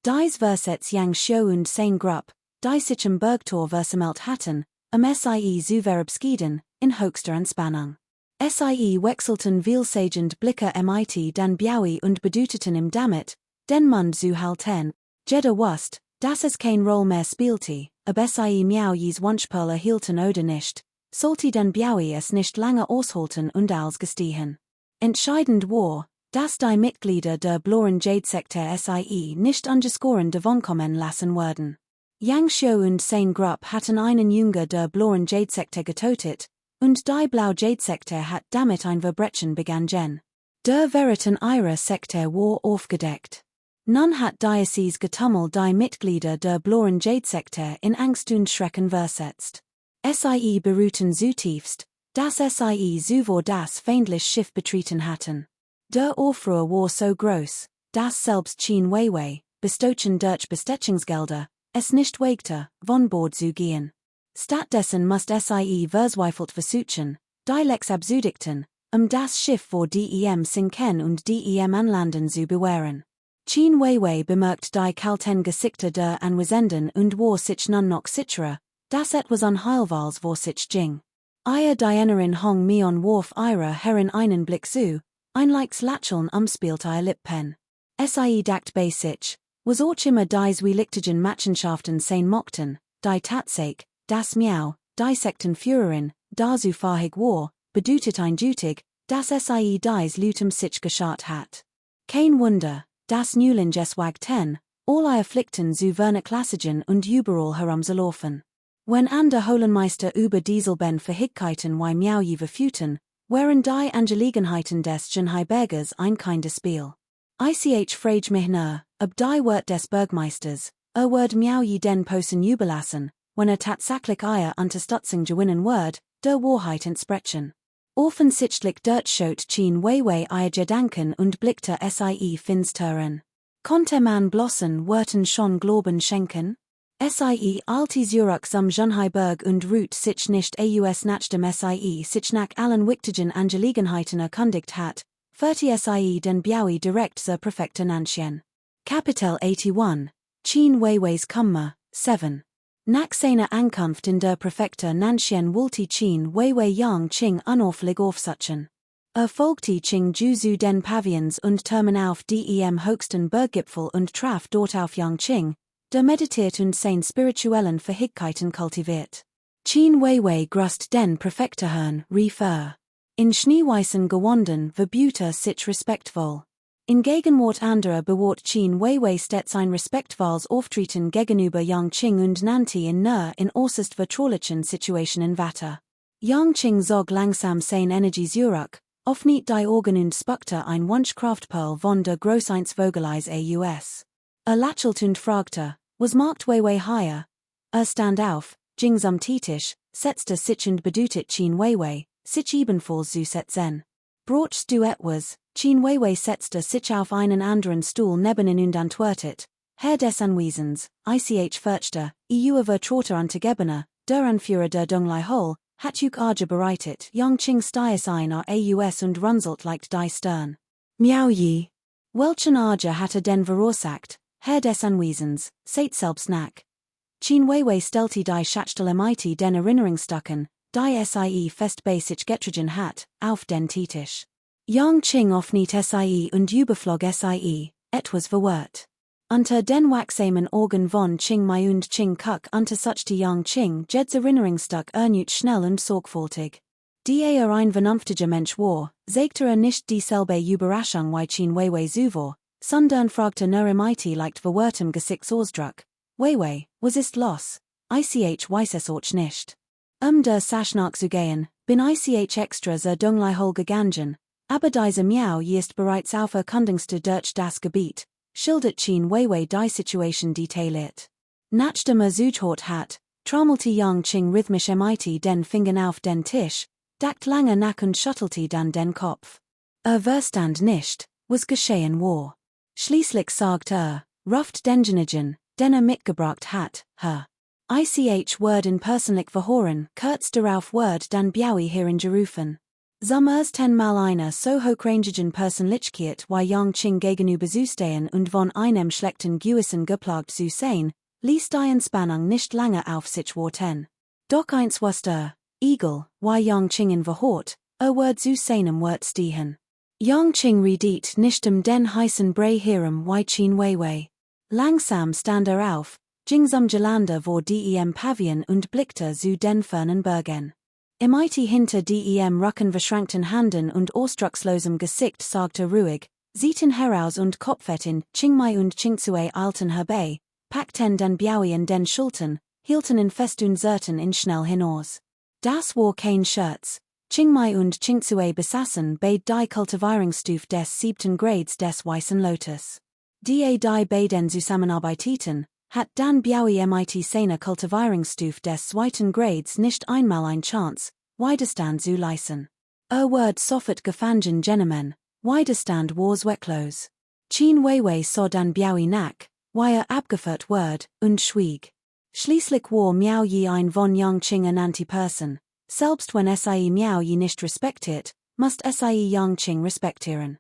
Dies versetzt Yang Xiu und sein Gruppe, die sich im Bergtor versammelt hatten, sie zu verabschieden, in höchster Entspannung. Sie wechselten vielsagend Blicke mit dann Biaui und bedeuteten ihm damit, den Mund zu halten. Jeder wusste, dass es kein Roll mehr spielte, ob sie Miao Yis Wunschpearl erhielten oder nicht, sollte dann Biaui es nicht lange aushalten und als gestehen. Entscheidend war, dass die Mitglieder der blauen Jade-Sekte sie nicht ungeschoren davonkommen lassen würden. Yang Xiu und sein Gruppe hatten einen Jünger der blauen Jade-Sekte getötet, und die blaue Jade-Sekte hat damit ein Verbrechen begangen. Der Veriten ihrer Sekte war aufgedeckt. Nun hat Diocese Getummel die Mitglieder der Bloren Jadesekte in Angst und Schrecken versetzt. Sie beruhten zutiefst, dass sie zuvor das feindliche Schiff betreten hatten. Der Aufruhr war so groß, dass selbst Chen Weiwei, bestochen durch Bestechungsgelder, es nicht wagte, von Bord zu gehen. Stattdessen musste sie verzweifelt versuchen, die Lex abzudichten, das Schiff vor dem Sinken und dem Anlanden zu bewahren. Chen Weiwei bemerkt die kalten Gesichter der Anwesenden und war sich nun noch sicherer, dass etwas Unheilvolles vor sich ging. Ihr Dienerin Hong Mion warf ihre Herren einen Blick zu, ein leichtes Lächeln umspielte ihr Lippen. Sie dacht bei sich, was auch immer die zwielichtigen Machenschaften sein mochten, die Tatsache, das Miau, die Sektenführerin, dazu fähig war, bedeutet eindeutig, dass sie dies Lutem sich geschart hat. Kein Wunder, dass Newland es wagten, all ihr Pflichten zu vernachlässigen und überall herumzulaufen. Wenn an der Holenmeister über Dieselben Verhickkeiten wie Miauji verfüten, waren die Angelegenheiten des Genheibergers ein kindes Spiel. Ich frage mich nur, ob die Wort des Bergmeisters, Word Miauji den Posen überlassen, wenn tatsächlich Unterstützung gewinnen wird, der Wahrheit entsprechen. Offensichtlich dort schaut Chen Weiwei ihr Gedanken und blickte sie finstern. Konnte man bloßen Worten schon Glauben schenken? Sie alte Zürich zum Genheiberg und ruht sich nicht aus nachdem sich nach allen wichtigen Angelegenheiten erkundigt hat, führte sie den Biaui direkt zur Präfektur Nanxian. Kapitel 81, Chen Weiwei's Kummer, 7. Nach seiner Ankunft in der Präfektur Nanxian wollte Chen Weiwei Yang Qing unauffällig aufsuchen. Folgte Qing Ju zu den Pavillons und Türmen auf dem höchsten Berggipfel und traf dort auf Yang Qing, der meditiert und seine spirituellen Fähigkeiten kultiviert. Chen Weiwei grüßt den Präfekturherrn, rief in schneeweißen Gewanden verbührte sich respektvoll. In Gegenwart anderer bewahrt Chen Weiwei stets ein respektvolles Auftreten gegenüber Yang Qing und nannte ihn nur in äußerst vertraulichen Situationen weiter. Yang Qing zog langsam sein Energie zurück, öffnet die Augen und spuckte ein Wunschkraftpearl von der Großeins Vogeleis aus. Lächelt und fragte, was macht Weiwei hier? Stand auf, ging zum Tisch, setzte sich und bedeutet Chen Weiwei, sich ebenfalls zu setzen. Brauchst du etwas? Chen Weiwei setzte sich auf einen anderen Stuhl neben ihn und antwortet, Herr des Anwesens, ich fürchte, vertraute Untergebener, der Anführer der Donglai Hole, hat euch Arge bereitet, Yang Qing stieg ein aus und runzelt leicht die Stirn. Miau yi. Welchen Arge hatte den verursacht, Herr des Anwesens, seht selbst nach. Chen Weiwei stellte die Schatzstelle den Erinnerungsstücken, die sie fest bei sich getragen hat, auf den Tisch. Yang Qing öffnet sie und überflog sie, etwas verwirrt. Unter den wachsamen Augen von Qing Mai und Qing Kuk untersuchte Yang Qing jeds Erinnerungsstück erneut schnell und sorgfältig. Die ein vernünftiger Mensch war, sagte nicht dieselbe Überraschung wie Chen Weiwei zuvor, sondern fragte nur leicht verwirrtem Gesichtsausdruck. Weiwei, was ist los? Ich weiß es auch nicht. Der Sache nachzugehen, bin ich extra zur Donglai Hole gegangen, aber diese Miau ist bereits auf erkundigste durch das Gebiet, schildert Chen Weiwei die Situation detailliert. Nachdem zugehört hat, trommelte Yang Qing rhythmisch den Fingern auf den Tisch, dacht lange nach und schüttelte dann den Kopf. Verstand nicht, was geschehen war. Schließlich sagt ruft denjenigen, den mitgebracht hat, Ich word in persönlich verhoren, kurz darauf word dann Biaui gerufen. Zum ersten Mal eine so hochrangigen Persönlichkeit wie Yang Qing gegenüber zu stehen und von einem schlechten Gewissen geplagt zu sein, ließ die Entspannung nicht lange auf sich warten. Doch eins wusste Eagle, wie Yang Qing in verhort, word zu seinem Wort stehen. Yang Qing redet nicht den heißen Brei herem wie Chen Weiwei. Langsam stand auf, ging zum Gelände vor dem Pavillon und blickte zu den fernen Bergen. Hinter dem Rücken verschränkten Handen und ausdruckslosem Gesicht sagte ruhig, sieten heraus und Kopfetten, Qingmai und Qingzue eilten herbei, packten den Biaui in den Schultern, hielten ihn fest und zerrten ihn schnell hinaus. Das war kein Scherz. Qingmai und Qingzue besaßen beid die Kultivierungsstufe des 7. Grades des Weißen Lotus. Da die Baden Zusammenarbeiteten, hat dan Biaui mit seiner Kultivierungsstufe des zweiten Grades nicht einmal ein Chance, Widerstand zu leisten. Word sofort gefangen genommen, Widerstand war zwecklos. Chen Weiwei so dan Biaui nach, wie abgeführt Word, und schwieg. Schließlich war Miao Yi ein von Yang Qing ernannte Person, selbst wenn sie Miao Yi nicht respektiert, must sie Yang Qing respektieren.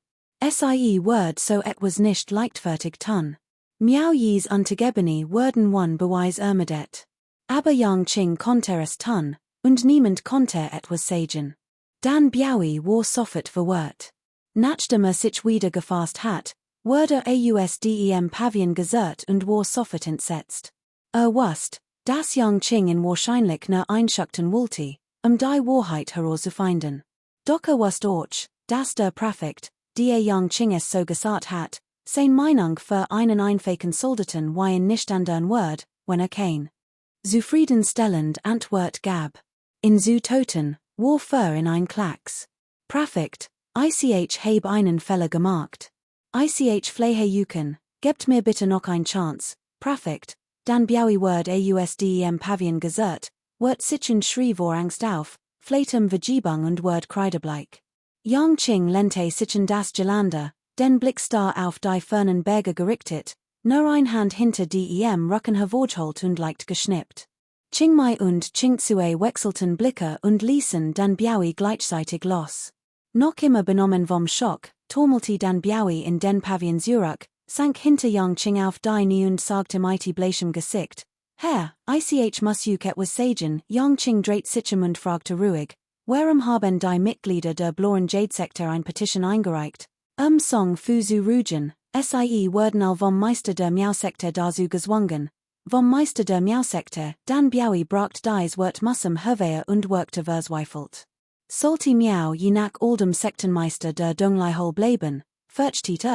Sie Word so etwas nicht leichtfertig tun. Miao Yis Untergebene wurden one Beweis ermordet. Aber Yang Qing konnte es tun, und niemand konnte etwas sagen. Dan Biaui war sofort verwirrt. Nachdem sich wieder gefasst hat, wurde ausdem Pavillon gesert und war sofort entsetzt. Wusste, dass Yang Qing in wahrscheinlich nur einschuchten wollte, die Wahrheit herauszufinden. Doch wusste auch, dass der Präfekt, der Yang Qing es so gesagt hat, sein Meinung für einen einfachen Soldaten wie nicht andern Word, wenn kein zufriedenstellend Antwort gab. In zu Toten, war für in ein Klacks. Präfekt, ich habe einen Fehler gemacht. Ich flehe Juken, gebt mir bitte noch ein Chance, Präfekt, dan Biaui Word ausdem Pavillon gesert, wird sichen schrie vor Angst auf, fletem Vergebung und Word kreidebleich. Yang Qing lente sichen das Gelande, den Blick starr auf die fernen Berge gerichtet, nur ein Hand hinter dem Rücken hervorgeholt und leicht geschnippt. Qingmai und Qingzue wechselten Blicke und ließen dan Biaui gleichzeitig los. Noch immer benommen vom Schock, turmelte dan Biaui in den Pavillon zurück, sank hinter Yang Qing auf die Knie und sagte mit bleichem Gesicht, Herr, ich muss etwas sagen. Yang Qing dreht sich und fragte ruhig, warum haben die Mitglieder der blauen Jade-Sekte eine Petition eingereicht? Song für zu ruhen, sie wurden all vom Meister der Miao-Sekte dazu gezwungen. Vom Meister der Miao-Sekte, dan Biaui bracht dies Wort mussem herwehr und workte verzweifelt. Sollte Miao je nach oldem Sektenmeister der Donglai-Hol bleiben, fürchtet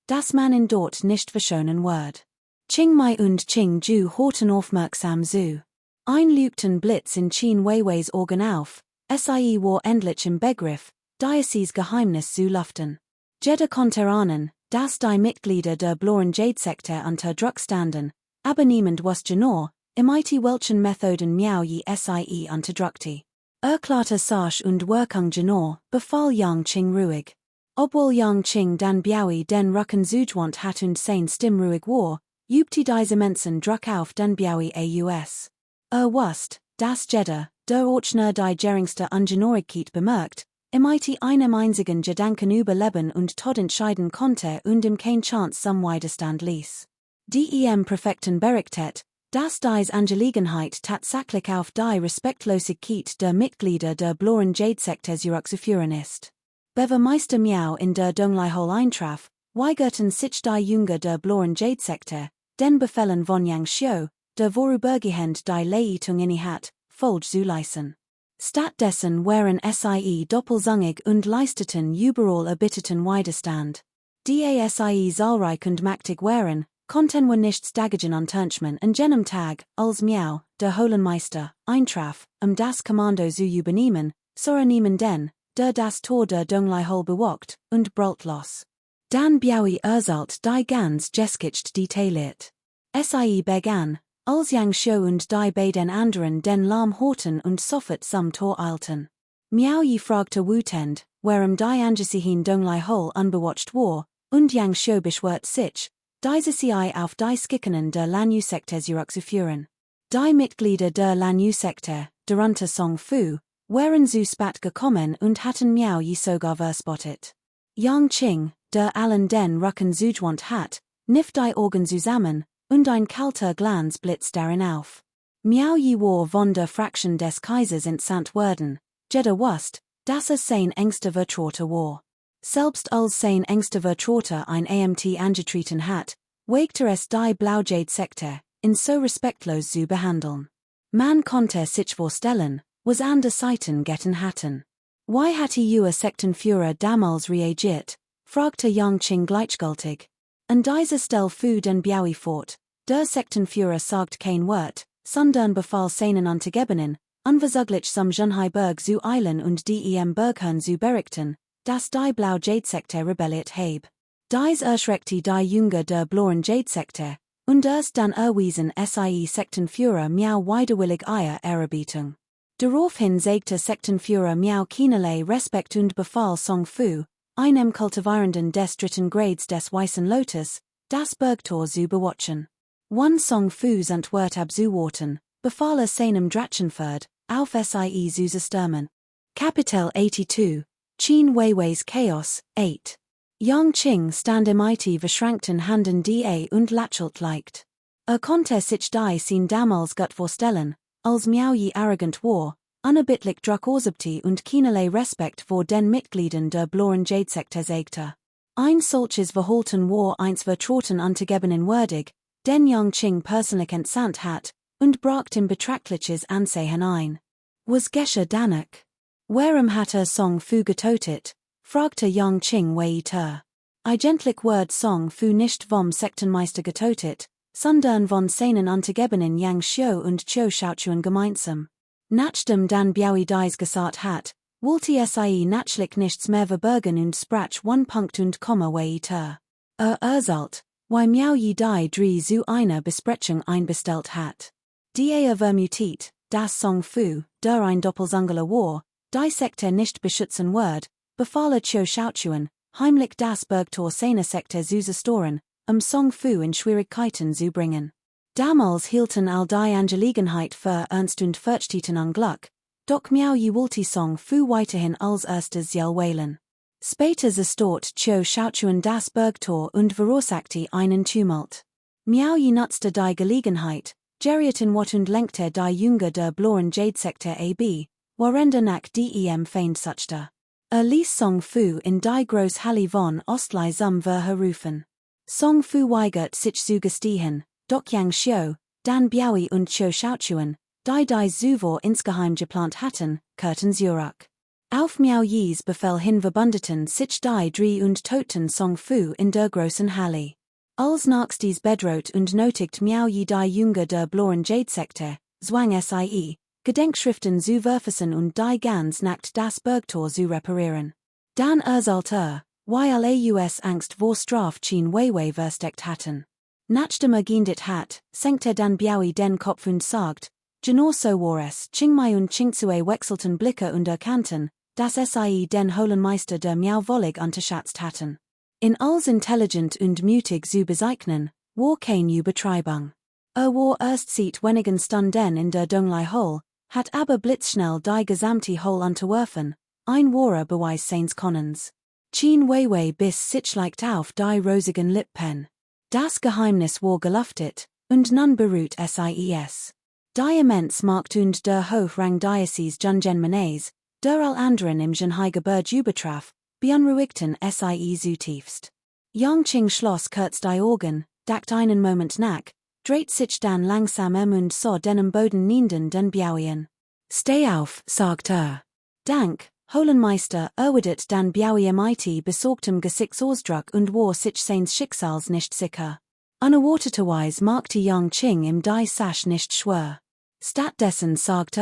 dass man ihn dort nicht verschonen wird. Qingmai und Qingju horten aufmerksam zu. Ein lügten Blitz in Qin Weiweis Augen auf, sie war endlich im Begriff, Diocese Geheimnis zu lüften. Jeder konnte ahnen, dass die Mitglieder der blauen Jade-Sekte unter Druck standen, aber niemand wusste genau, mit welchen Methoden Miao Yi sie unterdrückte. Erklärte Sach und Wirkung genau, befahl Yang Qing ruhig. Obwohl Yang Qing dan Biaui den Rücken zugewandt hat und sein Stimm ruhig war, übte diese immensen Druck auf dan Biaui aus. Wusste, dass jeder, der Ochner die geringste Ungenorigkeit bemerkt, mit einem einzigen Gedanken überleben und Tod entscheiden konnte und ihm kein Chance zum Widerstand ließ. Dem Präfekten berichtet, dass dies Angelegenheit tatsächlich auf die Respektlosigkeit der Mitglieder der blauen Jade-Sekte zurückzuführen ist. Bevor Meister Miao in der Donglai-Hol eintraf, weigerten sich die Jünger der blauen Jade-Sekte, den Befehlen von Yang Xiu, der vorübergehend die Leitung innehat, Folge zu leisten. Stattdessen waren sie doppelsangig und leisteten überall erbitterten Widerstand. Die sie zahlreich und mächtig waren, konnten wir nichts dagegen unternehmen an jenem Tag, als Miao, der Holenmeister, eintraf, das Kommando zu übernehmen, so niemanden, der das Tor der Donglai-Hol bewacht, und brüllt los. Dan Biaui erzählt die ganz geschicht detailliert. Sie begann, als Yang Xiu und die beiden anderen den Lärm horten und sofort zum Tor eilten. Miao Yi fragte wütend, warum die Angesichen Donglai-Hol unbewacht war, und Yang Xiu beschwert sich, diese sie auf die Skickenen der Lanyu-Sekte zurückzuführen. Die Mitglieder der Lanyu-Sekte, darunter Song Fu, waren zu spät gekommen und hatten Miao Yi sogar verspottet. Yang Qing, der allen den Rücken zugewandt hat, kniff die Augen zusammen, und ein kalter Glanz blitzt darin auf. Miao Yi war von der Fraktion des Kaisers entsandt worden, jeder wusste, dass sein engster Vertrauter war. Selbst als sein engster Vertrauter ein Amt angetreten hat, wagte es die Blaujade-Sekte, in so respektlos zu behandeln. Man konnte sich vorstellen, was an der Seiten getan hatten. Wie hatte ihr Sektenführer damals reagiert, fragte Yang Qing gleichgültig. An dieser Stelle fuhr den Biaui fort, der Sektenführer sagt kein Wort, sondern befahl seinen Untergebenen, unverzüglich zum Junhai-Berg zu eilen und dem Berghorn zu berichten, dass die Blaujade-Sekte rebelliert habe. Dies Erschreckte die Jünger der blauen Jade-Sekte, und erst dann erwiesen sie Sektenführer miau widerwillig Eier Ehrerbietung. Daraufhin zeigte Sektenführer miau keinerlei Respekt und befahl Song Fu, einem Kultivierenden des dritten Grades des Weißen Lotus, das Burgtor zu bewatchen. One Song Fu Antwort abzuwarten, befahl seinem Drachenferd, auf sie zu zerstürmen. Kapitel 82, Qin Weiwei's Chaos, 8. Yang Qing stand im it verschränkten Handen da und lächelt leicht. Konnte sich die sin damals gut vorstellen, als miau je arrogant war, unerbittlich druck ausübte und keinerlei Respekt vor den Mitgliedern der blauen Jade-Sekte zeigte. Ein solches Verhalten war eins vertrauten Angegebenen würdig, den Yang Qing persönlich entsandt hat, und bracht im betrachtliches Ansehen ein. Was geschah danach? Warum hat Song Fu getötet? Fragte Yang Qing weiter. Eigentlich word Song Fu nicht vom Sektenmeister getötet, sondern von seinen Angegebenen Yang Xiu und Chiu Shaochuan gemeinsam. Nachdem dann Biaui dies gesagt hat, wollte sie natürlich nichts mehr verbergen und sprach one Punkt und Komma weiter. Erzählt, why miau je die drei zu einer Besprechung einbestellt hat. Die vermutet, dass Song Fu, der ein Doppelzungeler war, die Sekte nicht beschützen wird, befahl Chiu Shaochuan, heimlich das Burgtor seiner Sekte zu zerstören, Song Fu in Schwierigkeiten zu bringen. Damals hielten all die Angelegenheit für ernst und fürchteten Unglück, doch miau je wollte Song Fu weiterhin als erstes wählen. Später zerstört Chiu Shaochuan das Burgtor und verursachte einen Tumult. Miau je nutzte die Gelegenheit, gerieten wat und lenkte die Jünger der blauen Jade-Sekte ab, warender nach dem Feind suchte. Ließ Song Fu in die Großhalle von Ostlei zum Verrufen. Song Fu weigert sich zu gestehen, doch Yang Xiu, Dan Biaui und Chiu Shaochuan, die dies zuvor insgeheim geplant hatten, kehrten zurück. Auf Miao Yis Befehl hin verbündeten sich die drei und töten Song Fu in der großen Halle. Als nächstes bedroht und nötigt Miao Yi die Jünger der blauen Jade-Sekte, zwang sie, Gedenkschriften zu werfen und die ganz nackt das Burgtor zu reparieren. Dann erzählte weil aus Angst vor Straf Qin Weiwei versteckt hatten. Nachdem geendet hat, senkte dann Biaui den Kopf und sagt, genau so war es, Qingmai und Qingzue wechselten Blicke und erkannten, dass sie den Holenmeister der Miao wollig unterschätzt hatten. In als intelligent und mutig zu bezeichnen, war keine Übertreibung. War erst seit wenigen Stunden in der Donglai Hall, hat aber blitzschnell die gesamte Hall unterworfen, ein wahrer Beweis seines Konnens. Qin Weiwei biss sich leicht auf die rosigen Lippen. Das Geheimnis war gelüftet, und nun beruht es. Die immens Markt und der Hochrang Diocese Junjen Menes, der all anderen im Shanghai-Gebirge übertraf, beunruhigten sie zutiefst. Yang Qing schloss kurz die Augen, dacht einen Moment nach, dreht sich dann langsam und sah den am Boden niedenden Biaui. Steh auf, sagt Dank, Holenmeister erwidert dann Biaui mit besorgtem Gesichtsausdruck und war sich seines Schicksals nicht sicher. Unerwarteterweise machte Yang Qing im die Sache nicht schwer. Stattdessen sagt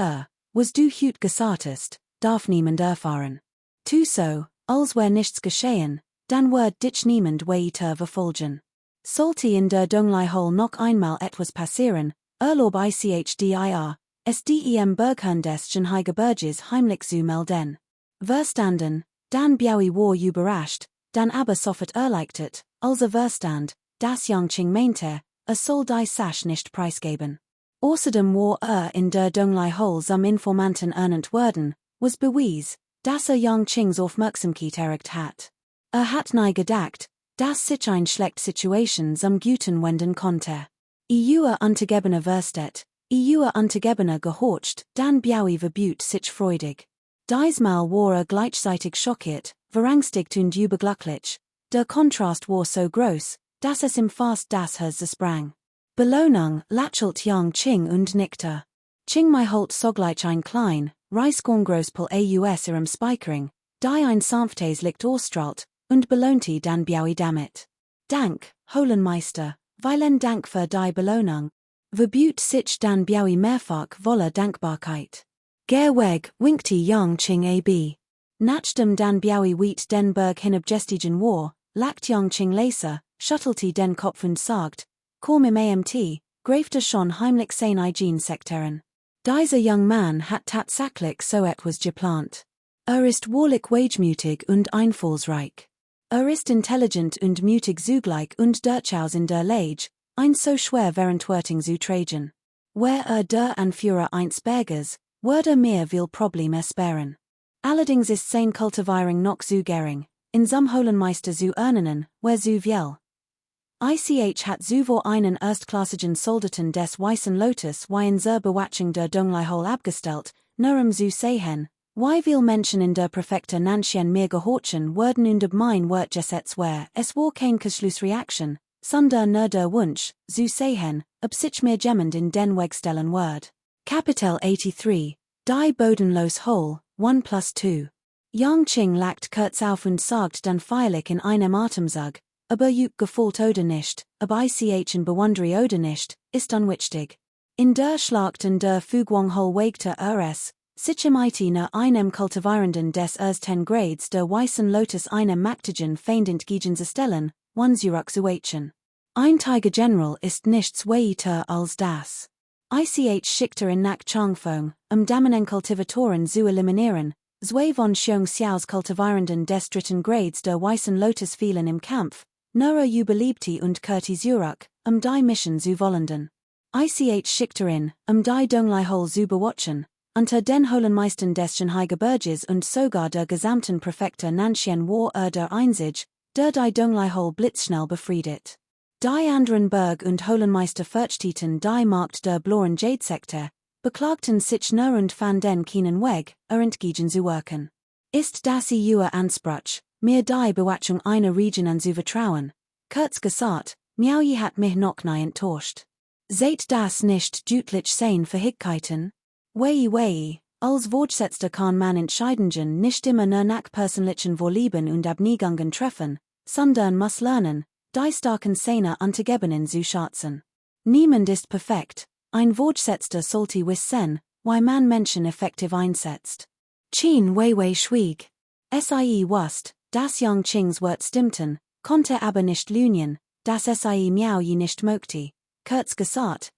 was du hüt gesagtest, darf niemand erfahren. Tu so, als wär nichts geschehen, dann wird dich niemand weiter verfolgen. Sollte in der Donglai Hall noch einmal etwas passieren, erlaub ICHDIR, SDEM Berghorn des Shanghai-Gebirges heimlich zu melden. Verstanden, dann Biaui war überrascht, dann aber sofort erleichtert, als verstand, dass Yang Qing meinte, soll die Sache nicht preisgeben. Außerdem war in der Donglai Hall zum Informanten ernannt worden, was bewies, dass Yang Qings Aufmerksamkeit erregt hat. Hat nie gedacht, dass sich ein schlecht Situation zum Guten wenden konnte. Untergebener verstet, Untergebener gehorcht, dann Biaui verbüht sich freudig. Diesmal war gleichzeitig schockiert, verängstigt und überglücklich. Der Kontrast war so groß, dass es ihm fast das Herz zersprang. Belohnung, lächelt Yang Qing und nickte. Qingmai holt sogleich ein klein, Reiskorngroßpel aus ihrem Speichering, die ein sanftes Licht ausstrahlt, und belohnte dann Biaui damit. Dank, Holenmeister, vielen Dank für die Belohnung. Verbüht sich dann Biaui mehrfach voller Dankbarkeit. Geh weg, winkte Yang Qing ab. Nachdem dann Biaui weit den Berg hinabgestiegen war, lackt Yongqing Laser, Schuttelte den Kopf und sagt, Korm im Amt, Grafte schon heimlich sein Eigen Sektoren. Dieser young man hat tatsächlich so etwas geplant. Ist wahrlich wagemutig und einfallsreich. Ist intelligent und mutig zugleich und durchaus in der Lage, ein so schwer Verantwortung zu tragen. Wär der Anführer eines Berges, würde mehr will Problem ersparen. Allerdings ist sein Kultivierung noch zu gering, in some Holenmeister zu ernen, wär zu viel. Ich hat zuvor einen erstklassigen Soldaten des Weißen Lotus in zur Bewachung der Donglihol abgestellt, nur zu sehen, wie viel Menschen in der Präfektur Nantian mir gehorchen würden und mein Wort gesetzt wär, es war kein Geschlussreaktion, sondern nur der Wunsch, zu sehen, ob sich mir jemand in den Weg stellen wird. Kapitel 83, die bodenlos Hole, 1+2. Yongqing lackt kurz auf und sagt dann feierlich in einem Atemzug, aber juk gefällt oder nicht, ob ich in bewundere oder nicht, ist unwichtig. In der Schlacht in der Fugwang-Hol wegte sich im ne einem Kultivierenden des ersten Grades der Weißen Lotus einem mächtigen Feind entgegen zu stellen, zu ein Tiger General ist nichts weiter als das. Schickte in nach Changfeng, Damenen Kultivatoren zu eliminieren, zwei von Xiong Xiaos Kultivierenden des dritten Grades der Weißen Lotus fielen im Kampf, nur Überlebte und Kurti Zurück, die Mission zu wollenden. Schickte in, die Donglihol zu bewatchen, unter den Holenmeistern des Shanghai-Gebirges und sogar der gesamten Präfektur Nantian war der Einzige, der die Donglihol blitzschnell befriedet. Die anderen Berg- und Holenmeister Fürchteten die Markt der Bloren Jade-Sektor, beklagten sich nur und van den keinen Weg, entgegen zu wirken. Ist das ihr Anspruch, mir die Bewachung einer Region an zu vertrauen? Kurz gesagt, Miaoyi hat mich noch nie enttäuscht. Seht das nicht deutlich sein Verhickkeiten? Wei, als Vorgesetzter kann man Entscheidungen nicht immer nur nach persönlichen Vorlieben und Abneigungen treffen, sondern muss lernen, die starken Szene anzugebenen zu schätzen. Niemand ist perfekt, ein Vorgesetzter sollte wissen, wie man Menschen effektiv einsetzt. Qin Weiwei schwieg. Wusste, dass Yongqings Wort stimmten, konnte aber nicht lügen, dass Miaoyi nicht mögte. Kurz gesagt,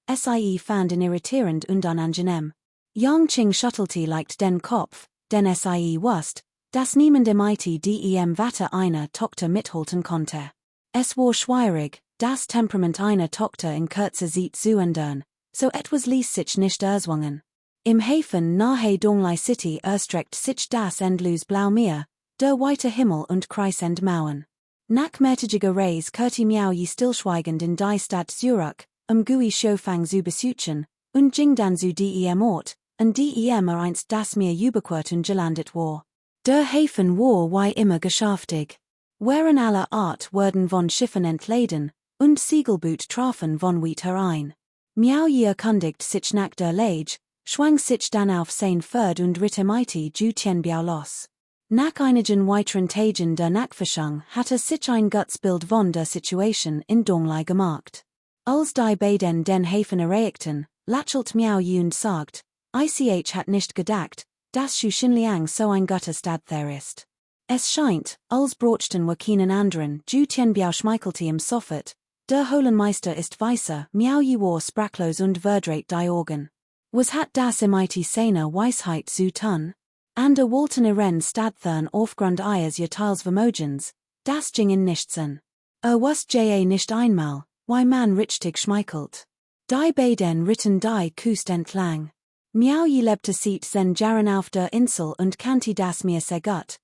fand ihn irritierend und unangenehm. Yongqing schüttelte leicht den Kopf, denn wusste, dass niemand im dem Wetter einer Tochter mithalten konnte. Es war schwierig, das Temperament einer Tochter in kurzer Zeit zu ändern, so etwas ließ sich nicht erzwungen. Im Hafen nahe Donglai City erstreckt sich das endlos Blaumeer, der weite Himmel und kreisend Mauern. Nach mehrtägiger Reise kehrte Miaoyi stillschweigend in die Stadt Zurück, Gui Shofang zu besuchen, und ging dann zu dem Ort, an dem einst das Meer überquert und gelandet war. Der Hafen war wie immer geschäftig. Waren aller Art wurden von Schiffen entladen, und Segelboot trafen von weit herein. Miaoyi erkundigt sich nach der Lage, schwang sich dann auf sein Pferd und ritt Ju Tianbiao los. Nach einigen weiteren Tagen der Nachforschung hatte sich ein Gutsbild von der Situation in Donglai gemacht. Als die beiden den Hafen erreichten, lächelt Miaoyi und sagt, hat nicht gedacht, dass Xinliang so ein guter Stadt there ist. Es scheint, als Brochten were keinen anderen, Ju Tianbiao schmeichelte im sofort, der Holenmeister ist weißer, Miaoyi war sprachlos und verdreht die Augen. Was hat das MIT seiner Weisheit zu tun? An der Walton Iren Stadthern aufgrund ihres Jahrteils Vermogens, das ging in nichts an. Wusste nicht einmal, wie man richtig schmeichelt. Die beiden ritten die Küst entlang. Miaoyi lebte seit sen Jahren auf der Insel und kannte das Meer sehr gut.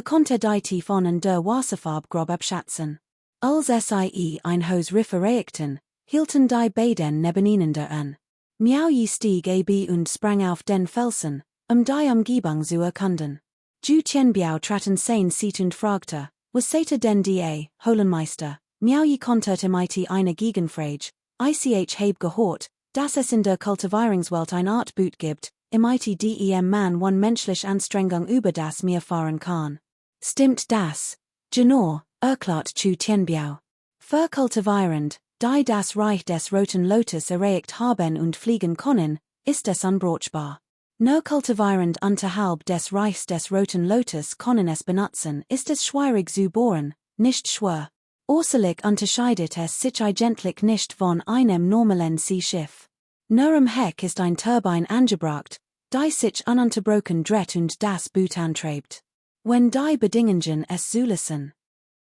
Konnte die Tiefen der Wasserfarbe grob abschätzen. Als ein Haus Riff erreichten, hielten die beiden nebeneinander an. Miaoyi stieg ab und sprang auf den Felsen, die Umgebung zu erkunden. Ju Tianbiao traten sein Seat und fragte, was seite denn die Holenmeister? Miaoyi konterte mit eine Gegenfrage, heb gehört, dass es in der Kultivierungswelt eine Art Boot gibt, dem man menschlich Anstrengung über das Meer fahren kann. Stimmt das? Genau, erklärt Ju Tianbiao. Verkultivierend, die das Reich des Roten Lotus erreicht haben und fliegen können, ist es unbrauchbar. Nur kultivierend unterhalb des Reichs des Roten Lotus können es benutzen, ist es schwierig zu bohren, nicht schwör. Orselig unterscheidet es sich eigentlich nicht von einem normalen Seeschiff. Nurem Heck ist ein Turbine angebracht, die sich ununterbrochen dreht und das Boot antreibt. Wenn die Bedingungen es zulassen,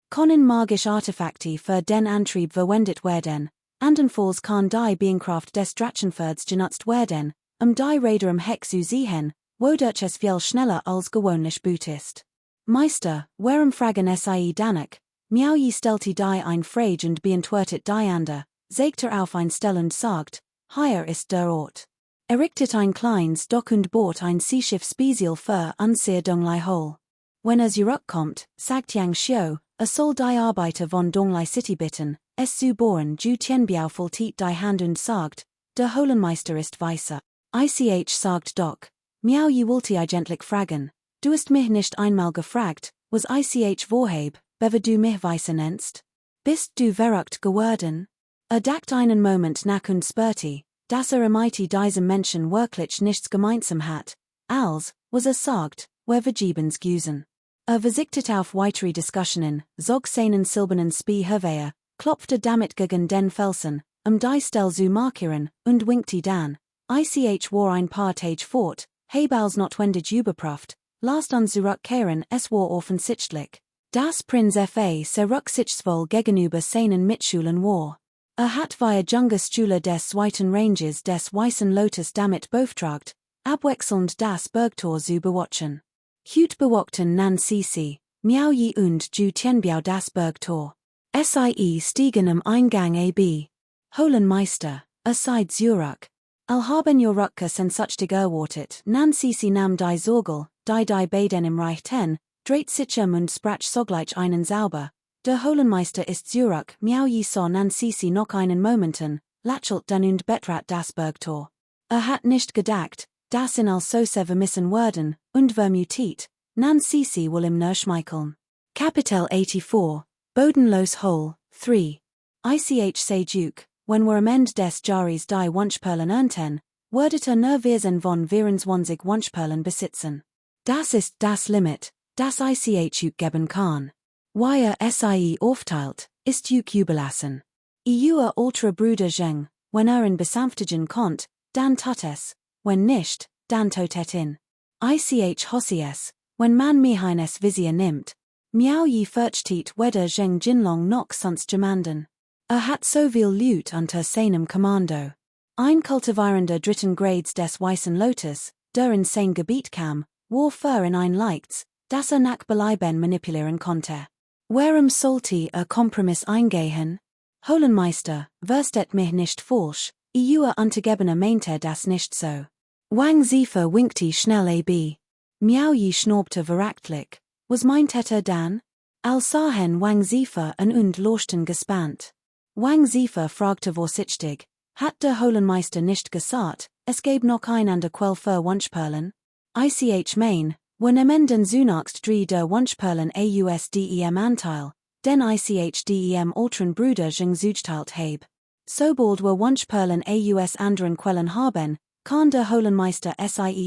können magische Artefakte für den Antrieb verwendet werden, andernfalls kann die Beankraft des Drachenförds genutzt werden, die Räder im Heck zu sehen, wodurch es viel schneller als gewöhnlich Boot ist. Meister, warum fragen sie danach? Miau je stellte die ein Frage und beantwortet die andere, zeigt auf ein Stell und sagt, hier ist der Ort. Errichtet ein kleines Dock und baut ein Seeschiff speziell für unser Donglai Hole. Wenn zurückkommt, sagt Yang Xiu, soll die Arbeiter von Donglai City bitten, es zu bohren, Ju Tianbiao faltet die Hand und sagt, der Holenmeister ist weißer. Ich sagt Doc, Miau je wollte eigentlich fragen, du hast mich nicht einmal gefragt, was ich vorhab, bever du mich weißer nennst? Bist du verrückt geworden? Dacht einen Moment nach und spürte, dass mit diesem Menschen wirklich nichts gemeinsam hat, als, was sagt, wer vergebens güsen. Versichtet auf weitere Diskussionen, zog seinen silbernen Spee hervor, klopfte damit gegen den Felsen, die Stelle zu markieren, und winkte dann. Ich war ein paar Tage fort, heb als notwendig überprüft, last uns zurückkehren, es war offensichtlich. Das Prinz Fa rücksichtsvoll gegenüber seinen Mitschulen war. Hat via Jungus Schule des Zweiten Ranges des Weißen Lotus damit beauftragt, abwechselnd das Bergtor zu bewatchen. Hut bewogten Nan Sisi, Miao Yi und Ju Tianbiao das Bergtor. Sie stiegen am Eingang ab. Holenmeister, aside Zurück. Haben Jorukka sensachtig erwartet, Nan Sisi nam die Sorgel, die Baden im Reich ten, dreht sich und sprach sogleich einen sauber. Der Holenmeister ist Zurück, Miao Yi saw Nan Sisi noch einen Momenten, lächelt dann und betrat das Bergtor. Hat nicht gedacht, dass in also vermissen werden, und vermutet, Nan Sisi will im nur schmeicheln. Kapitel 84, Bodenlos Hole, 3. Ich say Duke, wenn wir am Ende des Jahres die Wunschperlen ernten, werdet nur Wesen von 24 Wunschperlen besitzen. Das ist das Limit, das ich geben kann. Wie sie aufteilt, ist überlassen. Ihr ultra Bruder Zheng, wenn ihn besänftigen konnt, dann tat es, wenn nicht, dann totet ihn. Ich hoffe es, wenn man mich eines Visier nimmt. Miao Yi fürchtet weder Zheng Jinlong noch sonst jemanden. Hat so viel Lut unter seinem Kommando. Ein kultivierender dritten Grades des Weißen Lotus, der in sein Gebiet kam, war für in ein Leichts, das nach Belieben manipulieren konnte. Warum sollte Kompromiss eingehen? Holenmeister, verstet mich nicht falsch, ihr Untergebener meinte das nicht so. Wang Zifa winkte schnell ab. Miao Yi schnaubte verachtlich. Was meinte dann? Als sahen Wang Zifa und lauschten gespannt. Wang Zifa fragte vorsichtig, hat der Holenmeister nicht gesagt, es gäbe noch ein an der Quell für Wunschperlen? Ich mein, wenn den zunächst der Wunschperlen ausdem Anteil, den dem ultran Bruder Zheng zugteilt heb. Sobald wir Wunschperlen anderen Quellen haben, kann der Holenmeister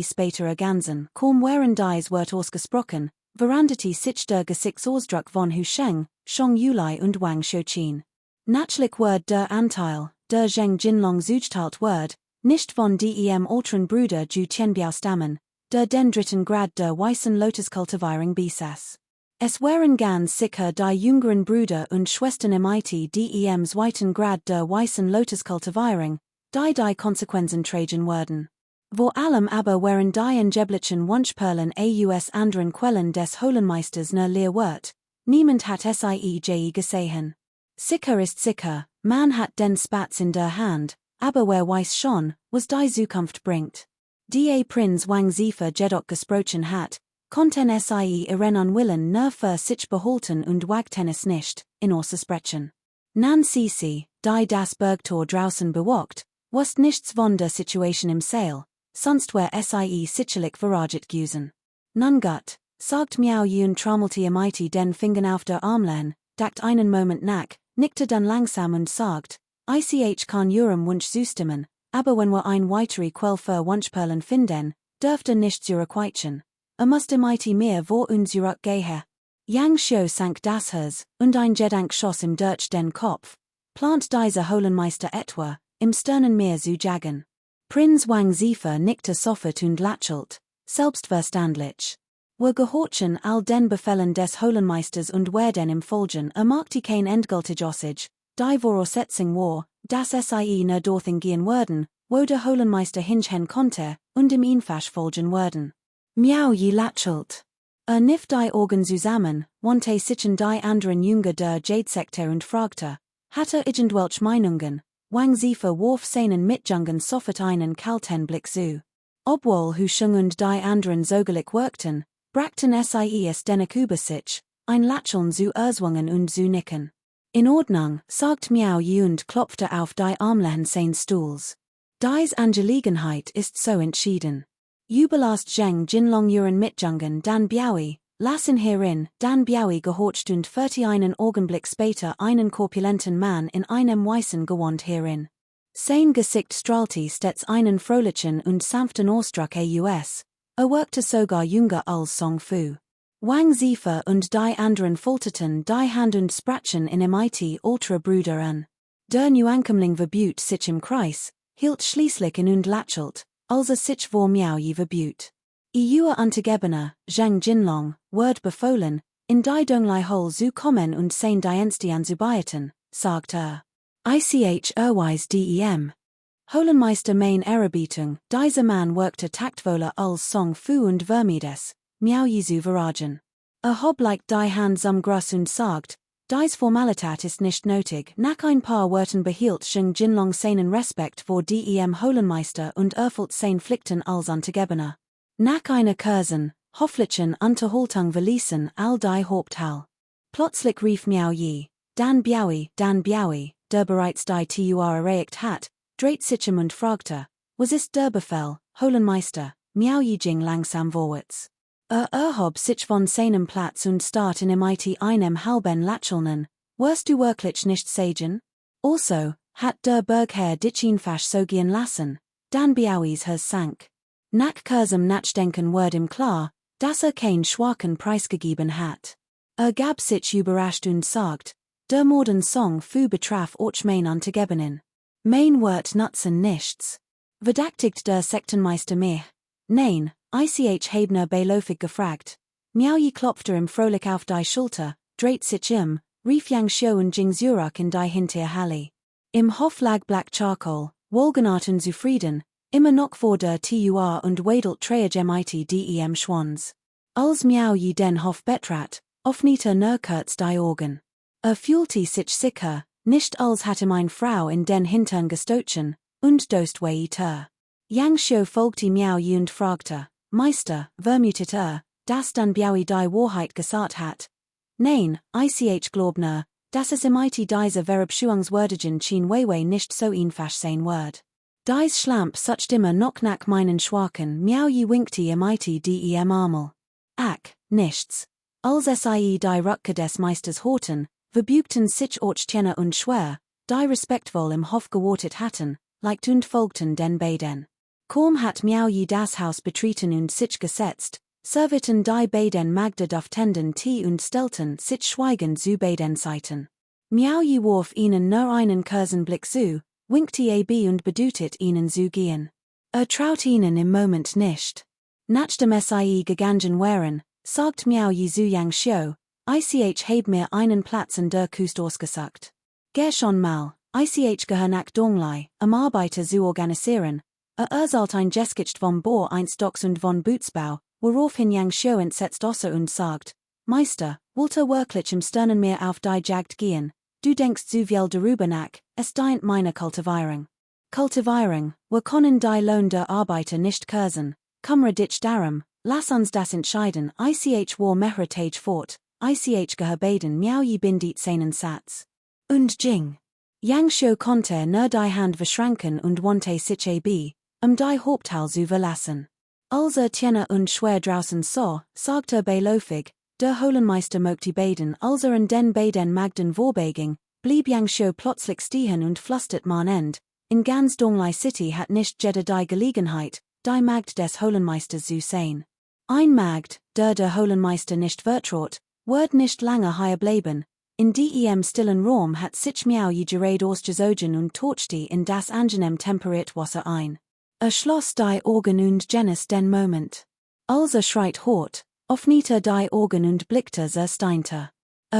später ergänzen, kaum wären dies wird ausgesprochen, veranderte sich der Gesichtsausdruck von Hu Sheng, Shong Yulai und Wang Xiuqin. Natürlich wird der Anteil, der Zheng Jinlong zugteilt wird, nicht von dem ultran Bruder Ju Tianbiao stammen, der den dritten Grad der Weißen Lotus Kultivierung besaß. Es wären ganz sicher die jüngeren Brüder und Schwestern mit dem zweiten Grad der Weißen Lotus Kultivierung, die Konsequenzen tragen werden. Vor allem aber wären die angeblichen Wunschperlen anderen Quellen des Holenmeisters nur leer wird, niemand hat sie gesehen. Sicher ist sicher, man hat den Spatz in der Hand, aber wer weiß schon, was die Zukunft bringt. Die Prinz Wang Zifa jedoch gesprochen hat, konnten sie ihren Unwillen nur für sich behalten und wagten es nicht, in außer sprechen. Nan Sisi, die das Bergtor draußen bewacht, wusste nichts von der Situation im Sail, sonst wär sie sicherlich verraget gewesen. Nun gut, sagt Miao Yi und trommelte mit den Fingern auf der Armlehne, dacht einen Moment nach, nickte dann langsam und sagt, ich kann Ihrem Wunsch zustimmen, aber wenn wir ein weitere Quell für Wunschperlen finden, dürfte nicht zurückweichen. Musste mit mehr vor uns zurückgehen. Yang Shio sank das Hers, und ein Gedank schoss im Durch den Kopf, plant dieser Holenmeister etwa, im sternen Meer zu jagen. Prinz Wang Ziefer nickte sofort und lächelt, selbstverständlich. Were gehorchen all den Befehlen des Holenmeisters und werden im Folgen ermarkte kein endgültig Ossage, die Voraussetzung war, dass sie nur dorthin gehen würden, wo der Holenmeister hingehen konnte, und im Einfasch folgen würden. Miao Yi lächelt. Niff die Augen zusammen, wandte sich die anderen Jünger der Jade-Sekte und fragte, hatte irgendwelche Meinungen? Wang Ziefer warf seinen Mitjungen sofort einen kalten Blick zu. Obwohl Husheng und die anderen sogelijk wirkten, brachten sie es dennoch über sich, ein Lächeln zu erzwungen und zu nicken. In Ordnung, sagt Miao Yi und klopfte auf die Armlehnen seines Stuhls. Dies Angelegenheit ist so entschieden. Überlasst Zheng Jinlong ihren Mitjungen Dan Biaoi, lassen hierin, Dan Biaoi gehorcht und 41 Augenblick später einen korpulenten Mann in einem weißen Gewand hierin. Sein Gesicht strahlte stets einen fröhlichen und sanften Ausdruck aus, wirkte sogar jünger als Song Fu. Wang Ziefer und die anderen folterten die Hand und sprachen in MIT ultra Brüder an. Der Neuankömmling verbüht sich im Kreis, hielt schließlich in und lächelt, als sich vor Miao Yi verbüht. Ihr Antegebener, Zheng Jinlong, ward befohlen, in die Donglai Hole zu kommen und sein Dienste anzubieten, sagt Ich erweis dem. Holenmeister Main Ehrerbietung, dieser Mann wirkte taktvoller als Song Fu und Vermides, Miao Yi zu verragen. Hob like die Hand zum Gruss und sagt, dies Formalität ist nicht nötig, nach ein paar Wörtern behielt Zheng Jinlong seinen Respekt vor dem Holenmeister und erfüllt sein Pflichten als Antegebener. Nach einer kurzen, hofflichen Unterhaltung verließen all die Haupthall. Plötzlich rief Miao Yi, Dan Biaoi, der bereits die Tur erreicht hat, dreht sich und fragte, was ist der Befehl, Holenmeister? Miao Yi ging langsam vorwärts. Erhob sich von seinem Platz und start in mit einem halben Lächeln, wirst du wirklich nicht sagen? Also, hat der Bergherr dich einfach so gehen lassen, Dan Biaois Herz sank. Nach kurzem Nachdenken wurde ihm klar, dass kein schwachen Preis gegeben hat. Gab sich überrascht und sagt, der Morden Song Fu betraf auch mein Antegebenin. Mein Wort nutzen nichts. Verdächtigt der Sektenmeister mich? Nein, ich Hebner beiläufig gefragt. Miao Yi klopfte ihm fröhlich auf die Schulter, dreht sich rief Yang Shio und Jing Zurach in die Hinterhalle. Im Hof lag Black Charcoal, wohlgenährt und zufrieden, immer noch vor der Tur und wedelt träge mit dem Schwanz. Als Miao Yi den Hof betrat, öffnete kurz die Augen. Fühlte sich sicher, nicht als hatte meine Frau in den Hintern gestochen, und dost weiter. Yang Shio folgte Miao Yi und fragte, Meister, vermutet dass Dan Biaoi die Wahrheit gesagt hat? Nein, ich glaub dass es mit dieser Verabschiedungswürdigen Chin Weiwei nicht so einfach sein wird. Dies Schlamp sucht immer noch nach meinen Schwachen. Miao Yi winkte mit dem Armel. Ach, nichts. Als die Rückkehr des Meisters horten, verbügten sich auch Tjener und Schwer, die respektvoll im Hof gewartet hatten, leicht und folgten den beiden. Kaum hat Miao Yi das Haus betreten und sich gesetzt, servierten die beiden Magde duftenden Tee und stellten sich schweigend zu beiden Seiten. Miao Yi warf ihnen nur einen kurzen Blick zu, winkte und bedutet ihnen zu gehen. Traut ihnen im Moment nicht. Nachdem sie gegangen waren, sagt Miao Yi zu Yang Shio, ich heb mir einen Platz in der Kust ausgesagt. Geh schon mal, ich gehör nach Donglai, Arbeiter zu organisieren, sollt ein Geskicht vom Bohr Docks und von Bootsbau, woraufhin Yang Shio entsetzt osse und sagt, Meister, wollt wirklich im Sternenmeer auf die Jagd gehen? Du denkst zu viel darüber nach, es dient meiner Kultivierung. Kultivierung, wir können die Lohn der Arbeiter nicht kürzen, kumre dich darum, lass uns das entscheiden. Ich war mehretage fort, ich geherbeden Miao Yi bindit seinen Satz. Und Jing. Yang Shio konnte nur die Hand verschränken und wandte sich die Haupthall zu verlassen. Als Tjener und Schwer draußen sah, sagte beiläufig, der Holenmeister möchte beten. Als in den beiden Magden vorbeging, blieb Yang Shio plötzlich stehen und flüstert man end, in ganz Donglai City hat nicht jeder die Gelegenheit, die Magd des Holenmeisters zu sehen. Ein Magd, der Holenmeister nicht vertraut, Word nicht lange hier bleiben, in dem stillen Raum hat sich miau je gerade ausgezogen und torchte in das angenehm temperiert Wasser ein. Schloss die Augen und genieß den Moment. Also schreit hort, öffnete die Augen und blickte steinte.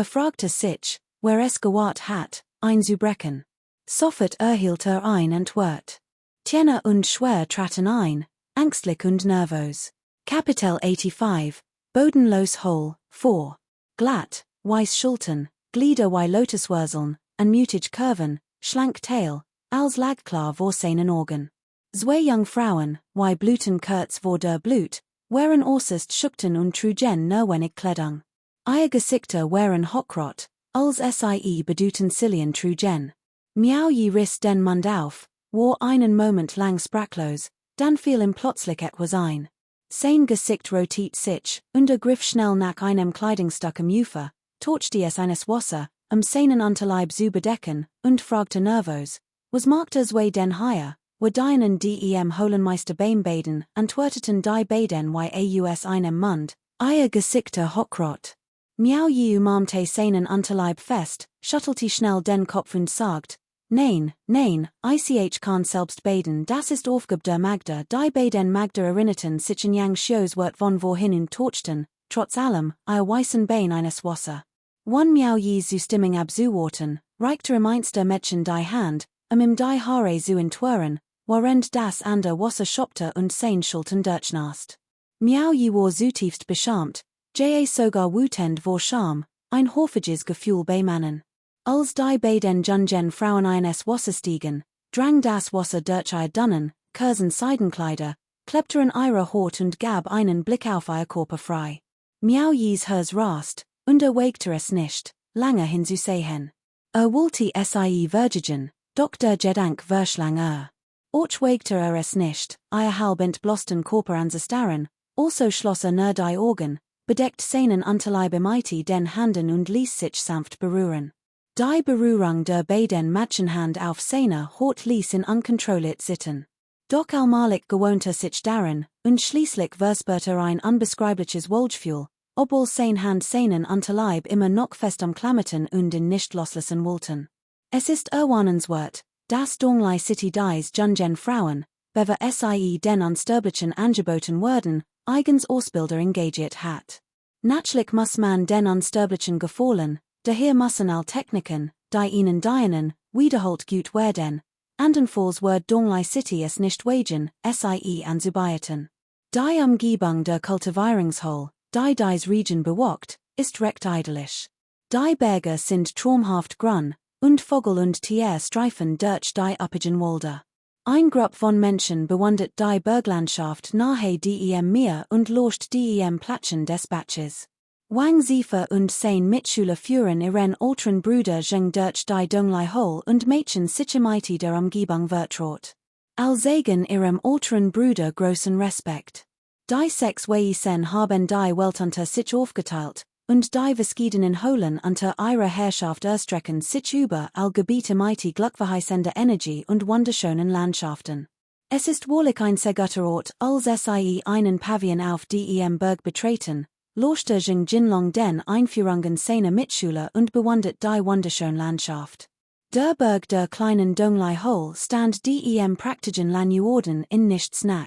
Fragte sich, wer es gewahrt hat, einzubrechen. Sofort hielt ein und wort. Tiener und schwer traten ein, ängstlich und nervös. Kapitel 85, bodenlos Hole, 4. Glatt, weiß Schultern, Glieder wie Lotuswurzeln, an mutige Curven, schlank Tail, als lag klar vor seinen Augen. Zwei Jungfrauen, wie bluten kurz vor der Blut, waren äußerst schüchtern und trugen notwendig Kleidung. Ihr Gesichter waren hochrot, als sie beduten Cillian trugen. Miau je riss den Mund auf, war einen Moment lang sprachlos, dann fiel ihm plötzlich etwas ein. Sein Gesicht rotiert sich, und griff schnell nach einem Kleidungsstück im Ufer, torchte es eines Wasser, seinen Unterleib zu bedecken, und fragte nervös, was macht zwei den hier, wo deinen dem Holenmeister beim Baden, antworteten die beiden wie aus einem Mund, ihr Gesichter hochrot. Miau je umarmte seinen Unterleib fest, schüttelte schnell den Kopf und sagt, nein, ich kann selbst baden, das ist Aufgabe der Magda, die beiden Magda erinnerten sich an Yang Xios Wort von wohin und torchten, trotz allem, ihr weißen Bein eines Wasser. One Miau je zu Stimming abzuwarten, reichte einster Mädchen die Hand, im die Haare zu entwirren, während das andere Wasser schoppte und sein Schultern durchnast. Miau je war zutiefst beschämt, sogar wütend vor Scham, ein hofiges Gefühl bei Mannen. Als die beiden jungen Frauen eines Wasser stiegen, drang das Wasser durch ihr dünnen, kurzen Seidenkleider, klebte in ihre Haut und gab einen Blick auf ihr Körper frei. Miau jes Herz rast, und wagte es nicht, lange hinzusehen. Wollte sie vergehen, doch der Gedanke verschlang Och wagte es nicht, ihr halb entblößten Körper anzustarren, also schloss nur die Augen, bedeckt seinen Unterleib mighty den Handen und ließ sich sanft berühren. Die Berührung der beiden Mädchenhand auf seiner Haut ließ ihn unkontrolliert sitzen. Doch allmählich gewohnte sich daran, und schließlich verspürte ein unbeschreibliches Wohlgefühl, obwohl sein Hand seinen Unterleib immer noch fest umklammerten und ihn nicht loslassen wollten. Es ist erwarnenswert, dass Donglei City dies jungen Frauen, bever sie den unsterblichen angeboten werden, eigens Ausbilder engagiert hat. Natürlich muss man den unsterblichen gefallen, daher müssen all Techniken, die ihnen dienen, wiederholt gut werden, andernfalls wird Donglei City es nicht wagen, sie anzubieten. Die Umgebung der Kultivierungshole, die dies Region bewirkt, ist recht idyllisch. Die Berge sind traumhaft grün, und Vogel und Tier streifen durch die üppigen Wälder. Ein Gruppe von Menschen bewundert die Berglandschaft nahe dem Meer und locht dem Platschen des Baches. Wang Zifa und sein Mitschüler führen ihren älteren Bruder Zheng durch die Donglei Hole und Mädchen sichermighty der Umgebung vertraut. Alsagen ihrem älteren Bruder großen Respekt. Die sechs Weisen haben die Welt unter sich aufgeteilt, und die verschiedenen Holen unter ihrer Herrschaft erstrecken sich über all Gebiete mighty glückverheißender Energie und wunderschönen Landschaften. Es ist wohlig ein sehr guter Ort, als sie einen Pavillon auf dem Berg betreten, lochte Jing Jinlong den Einführungen seiner Mitschüler und bewundert die wunderschöne Landschaft. Der Berg der kleinen Donglei Hole stand dem praktischen Lanjorden in nichts nach.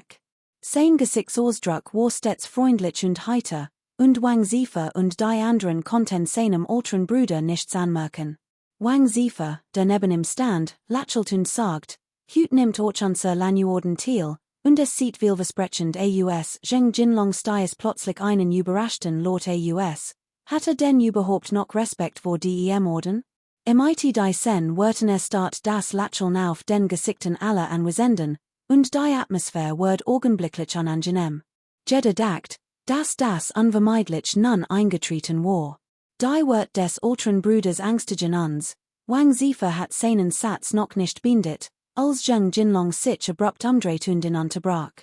Sein Gesichtsausdruck war stets freundlich und heiter, und Wang Zifa und die anderen konnten seinem älteren Bruder nichts anmerken. Wang Zifa, der neben ihm stand, lächelt und sagt, Hüt nimmt auch unser Lanjorden teil, und es sieht vielversprechend aus, Zheng Jinlong stiess plötzlich einen überraschten Lord aus, hatte denn überhaupt noch Respekt vor dem Orden? Im IT die Sen wurden erstart das Lächeln auf den Gesichten aller anwesenden, und die Atmosphäre wird augenblicklich unangenehm. Jeder dacht, dass das unvermeidlich nun eingetreten war. Die wird des älteren Bruders angstigen uns, Wang Zifa hat seinen Satz noch nicht beendet, als Zheng Jinlong sich abrupt umdreht und ihn unterbrach.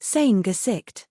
Sein Gesicht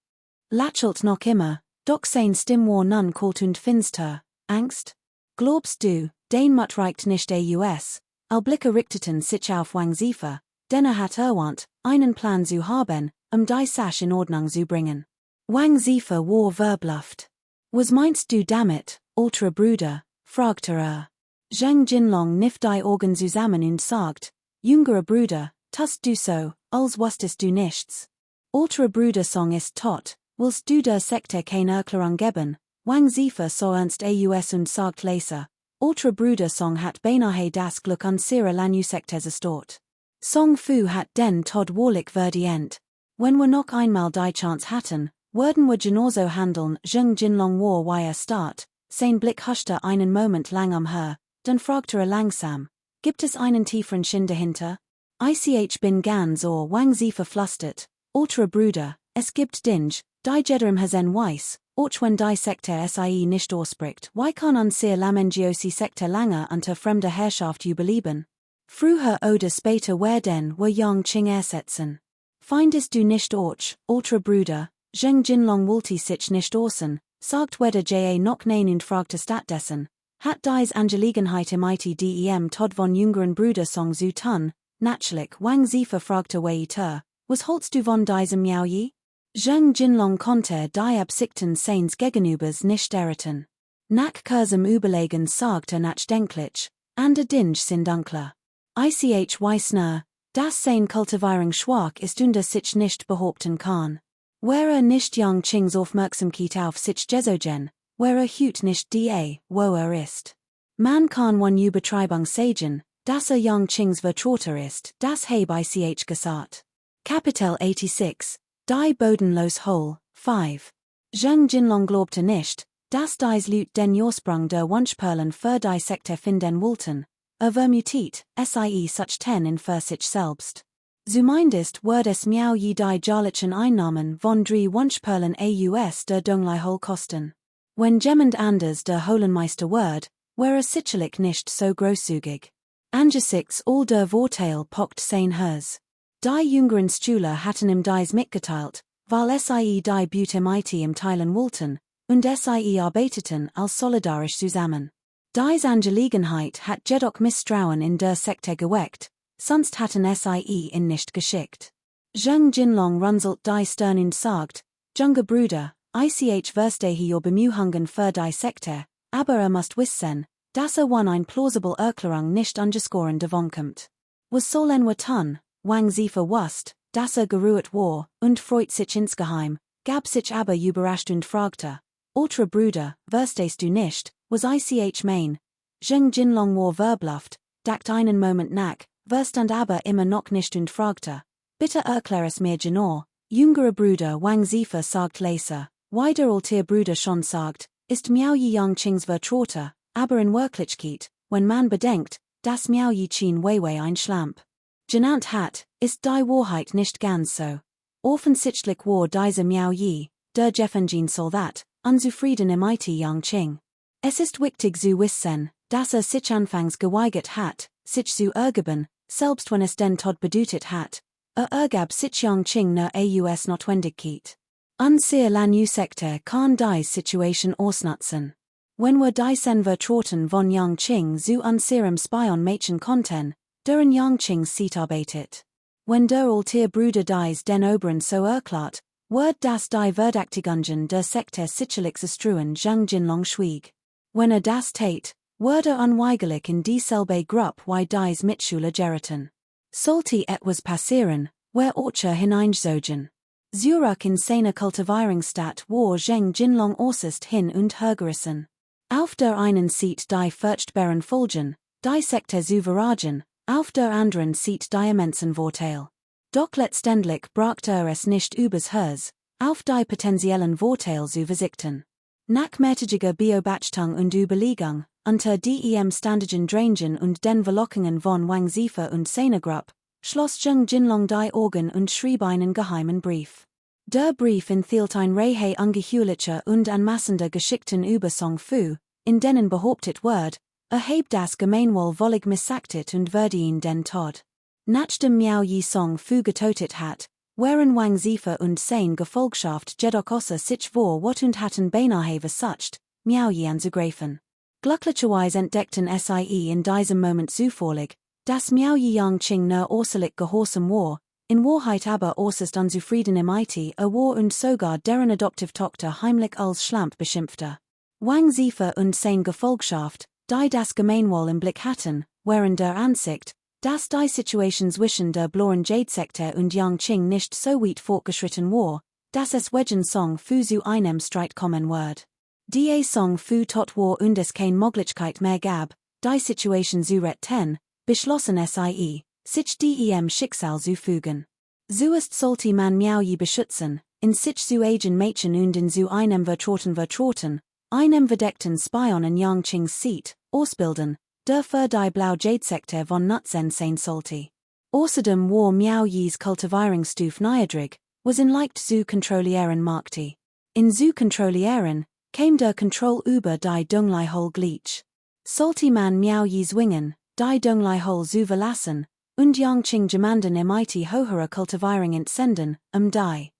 lächelt noch immer, doch sein Stimme war nun kalt und finster. Angst? Glaubst du, den Mut reicht nicht aus? All Blicke richteten sich auf Wang Zifa, denn hat erwandt, einen Plan zu haben, die Sache in Ordnung zu bringen. Wang Zifa war verblüfft. Was meinst du damit, ultra Bruder, Fragter Zheng Jinlong nicht die Organ zusammen und sagt, Jüngerer Bruder, tust du so, als wusstest du nichts. Ultra Bruder Song ist tot, willst du der Sekte keine Erklärung geben, Wang Zifa so ernst aus und sagt leser, Ultra Bruder Song hat beinahe das Glück unserer Lanu-Sekte zerstört. Song Fu hat den Tod wahrlich verdient. Wenn wir noch einmal die Chance hatten, würden wir genauso handeln. Zheng Jinlong war wie Start, sein Blick huschte einen Moment lang dann fragte langsam, gibt es einen tieferen Sinn dahinter? Ich bin ganz ohr, Wang Zifa flüstert, Ultra Bruder, es gibt Dinge, die jeder im Hasen weiß, auch wenn die Sekte sie nicht ausspricht, wie kann unsere Lamengiosi Sekte lange unter fremder Herrschaft überleben? Früher oder später werden wir Yang Qing ersetzen. Findest du nicht auch, Ultra Bruder, Zheng Jinlong wollte sich nicht außen, sagt weder ja noch nein und fragte stattdessen, hat dies Angelegenheit im ITDEM Todd von jüngeren Bruder Song zu tun, natürlich Wang Zifa fragte weiter, was holst du von diesem Miao Yi? Zheng Jinlong konnte die Absichten seines Gegenübers nicht erraten. Nach kurzem Überlegen sagte nachdenklich, ande Dinge sind dunkler. Ich weiß nur, dass sein Kultivierung schwach ist und sich nicht behaupten kann. Wäre nicht Yang Qings Aufmerksamkeit auf sich gezogen, wäre hüt nicht die, wo ist. Man kann one Übertreibung sagen, dass Yang Qings Vertrauter ist, das habe ich gesagt. Kapitel 86, die bodenlos Hole, 5. Zheng Jinlong glaubte nicht, dass dies Lüt den Ursprung der Wunschperlen für die Sekte finden wollten, vermutet, sie such ten in für sich selbst. Zumindest wird es Miao Yi die jährlichen Einnahmen von 3 Wunschperlen aus der Donglai Hole kosten. Wenn jemand anders der Holenmeister wird, wäre sicherlich nicht so großzügig. Angesichts all der Vorteil pocht sein Herz. Die jüngeren Stühle hatten ihm dies mitgeteilt, weil sie die Beauty mighty im Teilen wollten, und sie arbeiteten als solidarisch zusammen. Dies Angelegenheit hat jedoch Misstrauen in der Sekte geweckt, sonst hatten sie ihn nicht geschickt. Zheng Jinlong runzelt die Stirn und sagt, Junger Bruder, ich verstehe Ihre Bemühungen für die Sekte, aber musst wissen, dass one ein plausible Erklärung nicht angescoren davonkommt. Was sollen wir tun? Wang Zifa wusste, dass geruht war, und freut sich insgeheim, gab sich aber überrascht und fragte, Ultra Bruder, verstehst du nicht, was ich mein? Zheng Jinlong war verbluft, dacht einen Moment nach, verstand aber immer noch nicht und fragte, bitte erklär es mir genau, jüngerer Bruder Wang Zifa sagt leser, wie der alter Bruder schon sagt, ist Miao Yi Yang Qings Vertrauter, aber in Wirklichkeit, wenn man bedenkt, dass Miao Yi Qin Weiwei ein Schlamp genannt hat, ist die Wahrheit nicht ganz so. Offensichtlich war dieser Miao Yi, der Jeffengin Soldat, unzufrieden im IT Yang Qing. Es ist wichtig zu wissen, dass sich anfangs geweigert hat, sich zu ergeben, selbst wenn es den Tod bedeutet hat. Ergab sich Yang Qing nur aus Notwendigkeit. Unsere Lanu-Sekte kann die Situation ausnutzen. Wenn wir diesen Vertrauten von Yang Qing zu unserem Spion machen konnten, deren Yang Qing Seat arbeitet. Wenn der alte Bruder dies den Oberen so erklärt, wird das die Verdächtigungen der Sekte sicherlich zerstreuen. Zheng Jinlong schwieg. Wenn das tat, würde unweigerlich in dieselbe Gruppe wie dies Mitschüler geraten. Sollte etwas passieren, wer Orcher hineinzogen. Zurück in seiner Kultivierungsstadt war Zheng Jinlong äußerst hin und hergerissen. Auf der einen Seite die furchtbaren Folgen, die Sekte zu verragen, auf der anderen Seite die immensen Vorteil. Doch letztendlich brachte es nicht übers Herz, auf die potenziellen Vorteil zu verzichten. Nach mehrtägiger Beobachtung und Überlegung, unter dem ständigen Drängen und den Verlockungen von Wang Zifa und seiner Gruppe, schloss Zheng Jinlong die Augen und schrieb einen geheimen Brief. Der Brief enthielt ein Reihe ungeheuerlicher und anmaßender Geschichten über Song Fu, in denen behauptet wird, hebt das Gemeinwohl wollig missachtet und würde ihn den Tod. Nachdem Miao Yi Song Fu getötet hat, waren Wang Zifa und sein Gefolgschaft jedoch außer sich vor Ort und hatten beinahe versucht, Miao Yi anzugreifen. Glücklicherweise entdeckten sie in diesem Moment zufällig, dass Miao Yi Yang Qing nur äußerlich gehorsam war, in Wahrheit aber äußerst unzufrieden im IT war und sogar deren Adoptivtochter heimlich als Schlamp beschimpfte. Wang Ziefer und seine Gefolgschaft, die das Gemeinwohl im Blick hatten, während der Ansicht, dass die Situation zwischen der blauen Jade-Sekte und Yangqing nicht so weit fortgeschritten war, dass es wegen Song für zu einem Streit kommen wird. Die Song für tot war und es keine Möglichkeit mehr gab, die Situation zu retten, beschlossen sie, sich dem Schicksal zu fügen. Zuerst sollte man Miaoyi beschützen, in sich zu eigen Mädchen und in zu einem vertrauten, einem verdeckten Spion in Yangqings Seat, ausbilden, der für die blaue Jade-Sekte von Nutzen sein sollte. Außerdem war Miaoyis Kultivierungsstufe niedrig, was in leicht zu kontrollieren machte. In zu kontrollieren, kam der Kontroll über die Dunglai-Hole gleich. Sollte man Miaoyi zwingen, die Dunglai-Hole zu verlassen, und Yangqing jemanden mit höherer Kultivierung entsenden, die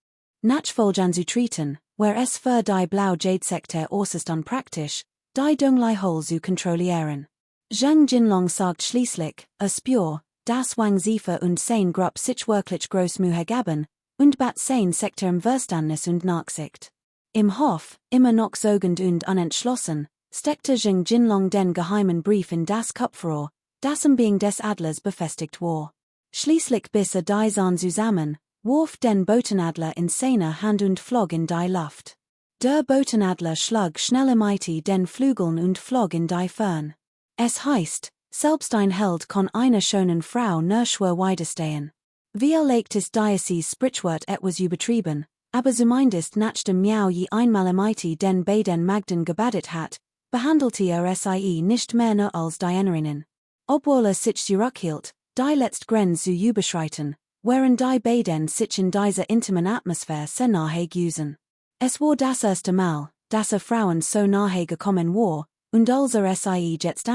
Nachfolge zu treten, where es für die blaue Jade-Sekte äußerst unpraktisch, die Dunglai-Hole zu kontrollieren. Zhang Jinlong sagt schließlich, spür, dass Wang Ziefer und sein Gruppe sich wirklich groß Mühe gaben, und bat sein Sektor im Verständnis und Nachsicht. Im Hof, immer noch sogend und unentschlossen, steckte Zhang Jinlong den geheimen Brief in das Kupferrohr, das im Being des Adlers befestigt war. Schließlich biss die Zahn zusammen, warf den Botenadler in seine Hand und flog in die Luft. Der Botenadler schlug schnell mit den Flügeln und flog in die Fern. Es heißt, selbst ein Held kann einer schönen Frau nur schwer widerstehen. Vielleicht ist dieses Sprichwort etwas übertrieben, aber zumindest nachdem Miaoyi einmal mit den beiden Magden gebadet hat, behandelte sie nicht mehr nur als Dienerinnen. Obwohl sich zurückhielt, die letzte Grenze zu überschreiten, während die beiden sich in dieser intimen Atmosphäre sehr nahe güsen. Es war das erste Mal, dass Frauen so nahe gekommen war, und als sie jetzt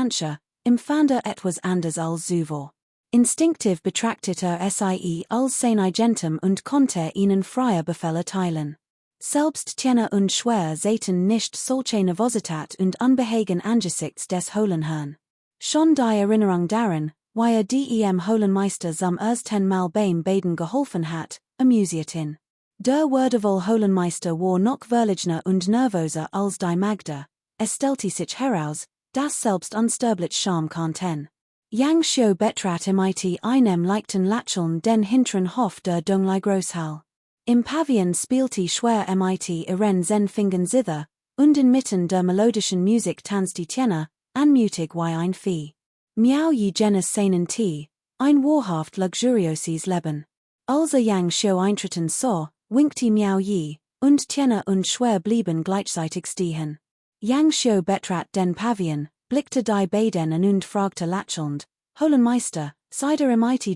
empfand etwas anders als zuvor. Instinktiv betrachtete sie als sein Agentem und konnte ihnen freie Befehle teilen. Selbst Tjener und Schwer sehten nicht solche Nervosität und Unbehagen angesichts des Hohlenherrn. Schon die Erinnerung daran, wie dem Hohlenmeister zum ersten Mal beim Baden geholfen hat, amüsiert ihn. Der würdevolle Hohlenmeister war noch verlegener und nervöser als die Magda. Es stellte sich heraus, dass selbst unsterblich Charme konnten. Yang Xiu betrat mit einem leichten Lächeln den hinteren Hof der Dunglai Großhall. Im Pavillon spielte Schwer mit ihren Zen-Fingern zither, und inmitten der melodischen Musik tanzte Tjener, anmutig wie ein Vieh. Miaoyi genes seinen Tee, ein wahrhaft luxuriöses Leben. Als Yang Xiu eintreten sah, winkte Miaoyi, und Tjener und Schwer blieben gleichzeitig stehen. Yang Xiu betrat den Pavillon, blickte die beiden an und fragte lächelnd, Hohlenmeister, seid mit die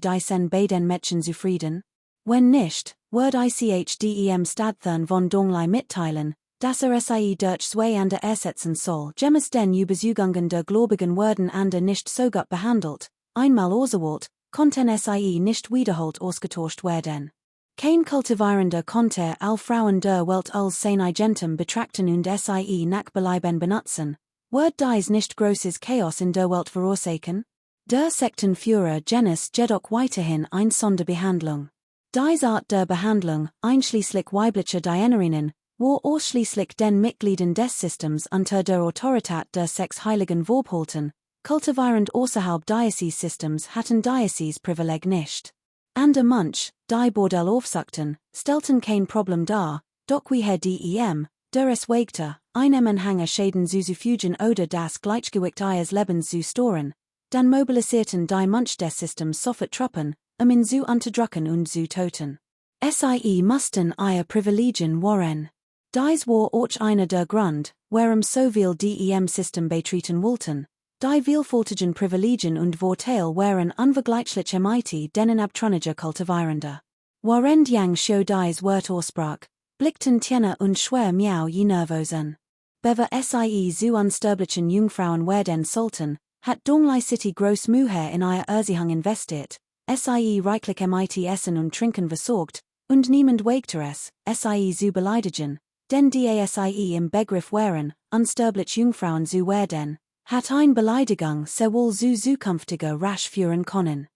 beiden Mädchen zufrieden? Wenn nicht, wird ich dem Stadtherrn von Donglai mitteilen, dass sie durch zwei an der ersetzen soll, gemäß den Überzeugung der Gläubigen werden ander nicht so gut behandelt, einmal ausgewählt, konnten sie nicht wiederholt ausgetauscht werden. Kein Kultivierender konnte all Frauen der Welt als sein Agentem betrachten und sie nach Belieben benutzen, wird dies nicht großes Chaos in der Welt verursachen? Der Sektenführer genießt jedoch weiterhin eine Sonderbehandlung. Diese Art der Behandlung, einschließlich weiblicher Dienerinnen, war ausschließlich den Mitgliedern des Systems unter der Autorität der sechs Heiligen vorbehalten, kultivierend außerhalb dieses Systems hatten dieses Privileg nicht. Ander Munch, die Bordell aufsuchten, stellten kein Problem dar, doch wie dem, der es wagte, einem Anhänger Schäden zu zufügen oder das Gleichgewicht ihres Lebens zu storen, dann mobilisierten die Munch des Systems sofort Truppen, ihn zu unterdrücken und zu töten. Sie mussten ihr Privilegien wahren. Dies war auch einer der Grund, warum so viel dem System beitreten wollten. Die vielfältigen Privilegien und Vorteile waren unvergleichlich mit denen abtrünniger Kultivierender. Während Yang Xiu dies Wort aussprach, blickten Tjener und Schwer Miaoyi nervös an. Bever sie zu unsterblichen Jungfrauen werden sollten, hat Donglai City groß Mühe in ihr Erziehung investiert, sie reichlich mit Essen und Trinken versorgt, und niemand wagte es, sie zu beleidigen, denn die sie im Begriff wären, unsterblich Jungfrauen zu werden, hat ein Beleidigung sowohl zu zukünftiger rasch führen können.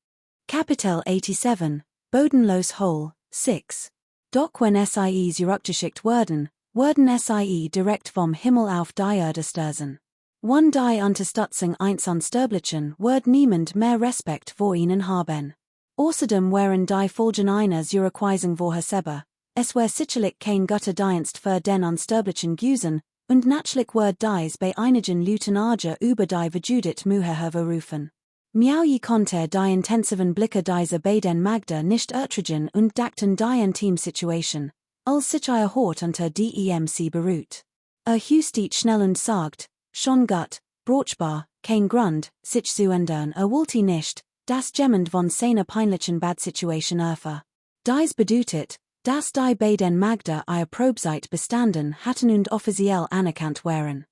Kapitel 87, Bodenlos Hole, 6. Doch wenn sie zurückgeschickt wurden, Werden sie direkt vom Himmel auf die Erde stürzen. One die Unterstützung eins unsterblichen wird niemand mehr Respekt vor ihnen haben. Außerdem wären die Folgen einer Zurückweisung vorhersehbar, es wär sicherlich kein guter Dienst für den unsterblichen Güsen, und natürlich wird dies bei einigen Leuten Arger über die Verjudit Mühe hervorrufen. Miauji konnte die intensiven Blicke dieser beiden Magda nicht ertragen und dachten die Intimsituation, als sich ihr Hort unter DEMC beruht. Hustit schnell und sagt, schon gut, brauchbar, kein Grund, sich zu ändern, wollte nicht, das jemand von seiner peinlichen Badsituation erfahr. Dies bedeutet, dass die beiden Magda ihr Probezeit bestanden hatten und offiziell anerkannt wären.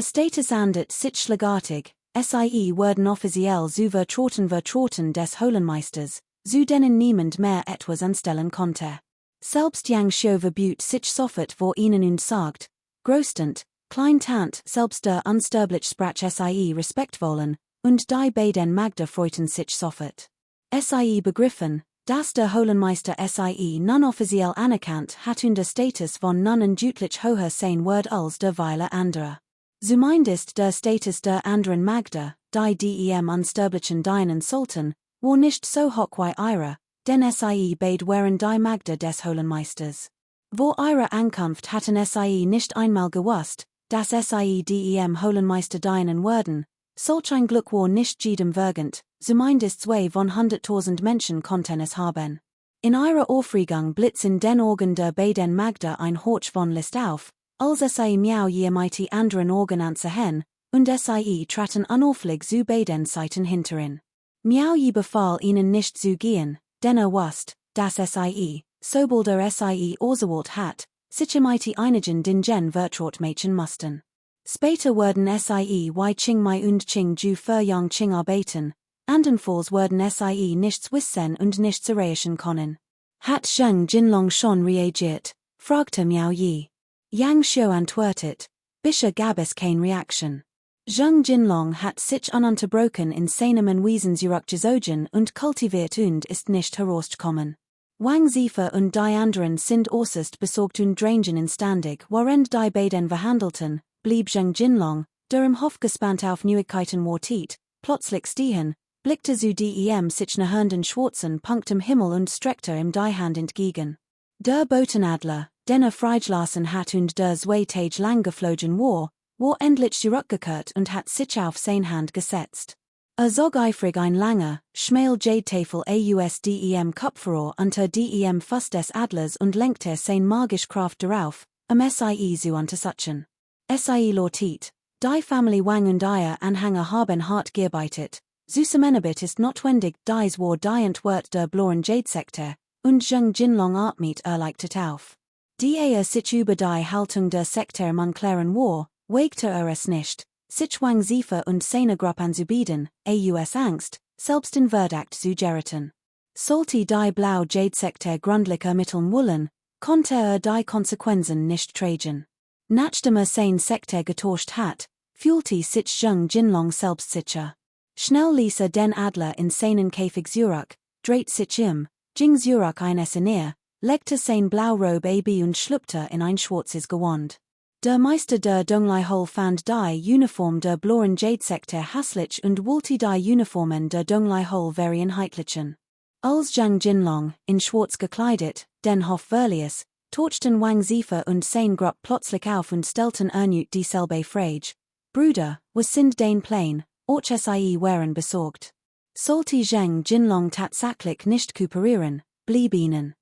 Status ändert sich schlagartig, sie werden offiziell zu Vertrauten des Holenmeisters, zu denen niemand mehr etwas anstellen konnte. Selbst Yang Xiu verbüht sich sofort vor ihnen und sagt, größtend, Kleintant, selbst der unsterblich sprach sie Respekt wollen, und die beiden Magda freuten sich sofort. Sie begriffen, dass der Holenmeister sie nun offiziell anerkannt hat und der Status von nun deutlich höher sein wird als der Weile anderer. Zumindest der Status der anderen Magda, die dem unsterblichen dienen sollten, war nicht so hoch wie ihre, denn sie beid wären die Magda des Holenmeisters. Vor ihrer Ankunft hatten sie nicht einmal gewusst, dass sie dem Holenmeister dienen würden. Solch ein Glück war nicht jedem vergönnt, zumindest 200.000 Menschen konnten es haben. In ihrer Aufregung blitzen den Augen der beiden Magda ein Horch von List auf, als sie Miao jemite anderen Augen ansehen, und sie traten unauffällig zu beiden Seiten hinterin. Miao befahl ihnen nicht zu gehen, denn wusste, dass sie, sobald sie ausgewählt hat, sich imite einigen dingen Vertraut machen mussten. Später werden sie wie Qing Mai und Qing Ju für Yang Qing arbeiten, andernfalls werden sie nichts wissen und nichts erreichen können. Hat Zheng Jinlong schon reagiert? Fragte Miao Yi. Yang Xiu antwortet, bisher gab es kein Reaction. Zheng Jinlong hat sich ununterbrochen in seinem Wesen zurückgezogen und kultiviert und ist nicht herausgekommen. Wang Zifa und die anderen sind äußerst besorgt und drängen inständig, während die beiden verhandelten, blieb Zheng Jinlong, der im Hof gespannt auf Neuigkeiten wartet, plötzlich stehen, blickte zu dem sich nahenden schwarzen Punkt im Himmel und streckte ihm die Hand entgegen. Der Botenadler, den freigelassen hat und der 2 Tage lang geflogen war endlich zurückgekehrt und hat sich auf sein Hand gesetzt. Zog eifrig ein langer, schmal Jade-Tafel ausdem Kopfrohr unter dem Fuß des Adlers und lenkte sein magisch Kraft darauf, sie zu untersuchen. Sie lautet, die Family Wang und ihr Anhänger haben hart gearbeitet, Zusammenarbeit ist notwendig, dies war die Antwort der blauen Jade-Sekte, und Zheng Jinlong atmet erleichtert auf. Die sich über die Haltung der Sekte im Unklären war, wagte es nicht, sich Wang Zifa und seine Gruppe anzubieten, aus Angst, selbst in Verdacht zu geraten. Sollte die blaue Jade-Sekte gründlich ermitteln wollen, konnte die Konsequenzen nicht tragen. Nachdem sein Sekte getauscht hat, fühlte sich Zheng Jinlong selbstsicher. Schnell ließ den Adler in seinen Käfig zurück, drehte sich ging zurück eines näher, legte sein Blaurobe ab und schlüpfte in ein schwarzes Gewand. Der Meister der Donglai Hole fand die Uniform der blauen Jade-Sekte hässlich und wollte die Uniformen der Donglai Hole vereinheitlichen. Als Zheng Jinlong, in schwarz gekleidet, den Hof verließ, tauchten Wang Zifa und sein Gruppe plötzlich auf und stellten erneut dieselbe Frage. Bruder, was sind den Pläne, sie wären besorgt. Sollte Zheng Jinlong tatsächlich nicht kooperieren, blieb ihnen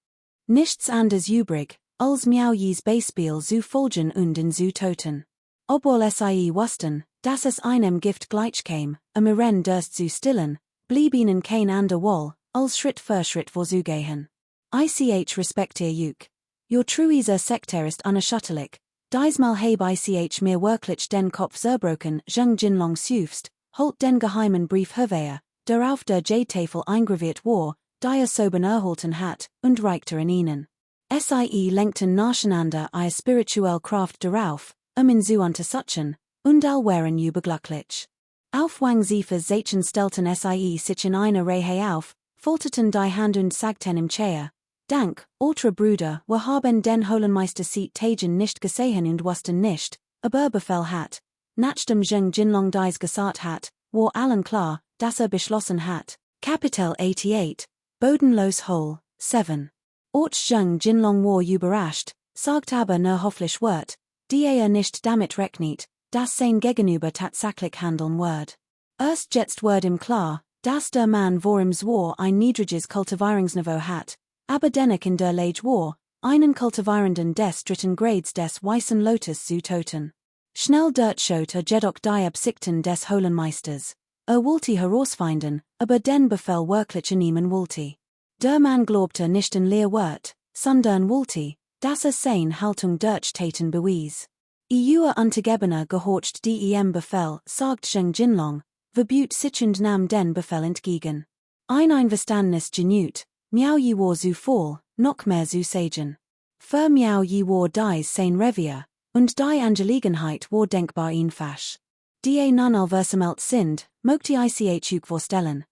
nichts anderes übrig, als Miao Yis Beispiel zu folgen und ihn zu töten. Obwohl sie wussten, dass es einem Gift gleichkam, ihren Durst zu stillen, blieb ihnen kein ander Wahl, als Schritt für Schritt vorzugehen. Ich respektiere juk. Your truiser Sekte ist unerschütterlich, diesmal habe ich mir wirklich den Kopf zerbrochen, Zheng Jinlong seufzt, holt den geheimen Brief hervor, der auf der Jade-Tafel eingraviert war, die soben erhalten hat, und reichte in ihnen. Sie lenkten nacheinander ihr spirituell Kraft darauf, ihn zu untersuchen, und all waren überglücklich. Auf Wang Zifas Zeichen stellten sie sich in einer Reihe auf, falteten die Hand und sagten im Chair, Dank, Ultra Bruder, wir haben den Holenmeister Seat Tagen nicht gesehen und wussten nicht, aber Befehl hat, nach dem Zheng Jinlong dies gesagt hat, war allen klar, dass beschlossen hat. Kapitel 88, Bodenlos Hole, 7. Ort Zheng Jinlong war überrascht, sagt aber nur hoffentlich wird, die nicht damit rechnet, dass sein Gegenüber tatsächlich handeln wird. Erst jetzt wird ihm klar, dass der Mann vor ihm zwar ein niedriges Kultivierungsniveau hat, aber dennoch in der Lage war, einen Kultivierenden des dritten Grades des Weißen Lotus zu töten. Schnell schaut jedoch die Absichten des Holenmeisters. Wollte herausfinden, aber den Befehl wirklich nehmen wollte. Der Mann glaubte nicht in leer Wort, sondern wollte, dass seine Haltung durch Taten bewies. Ihr Untergebener gehorcht dem Befehl, sagt Zheng Jinlong, verbot sich und nahm den Befehl entgegen. Ein Einverstandnis genügt, Miao Yi war zu voll, noch mehr zu sagen. Für Miao Yi war dies sein Revier, und die Angelegenheit war denkbar einfach. Die nun allversemelt sind, möchte ich auch vorstellen.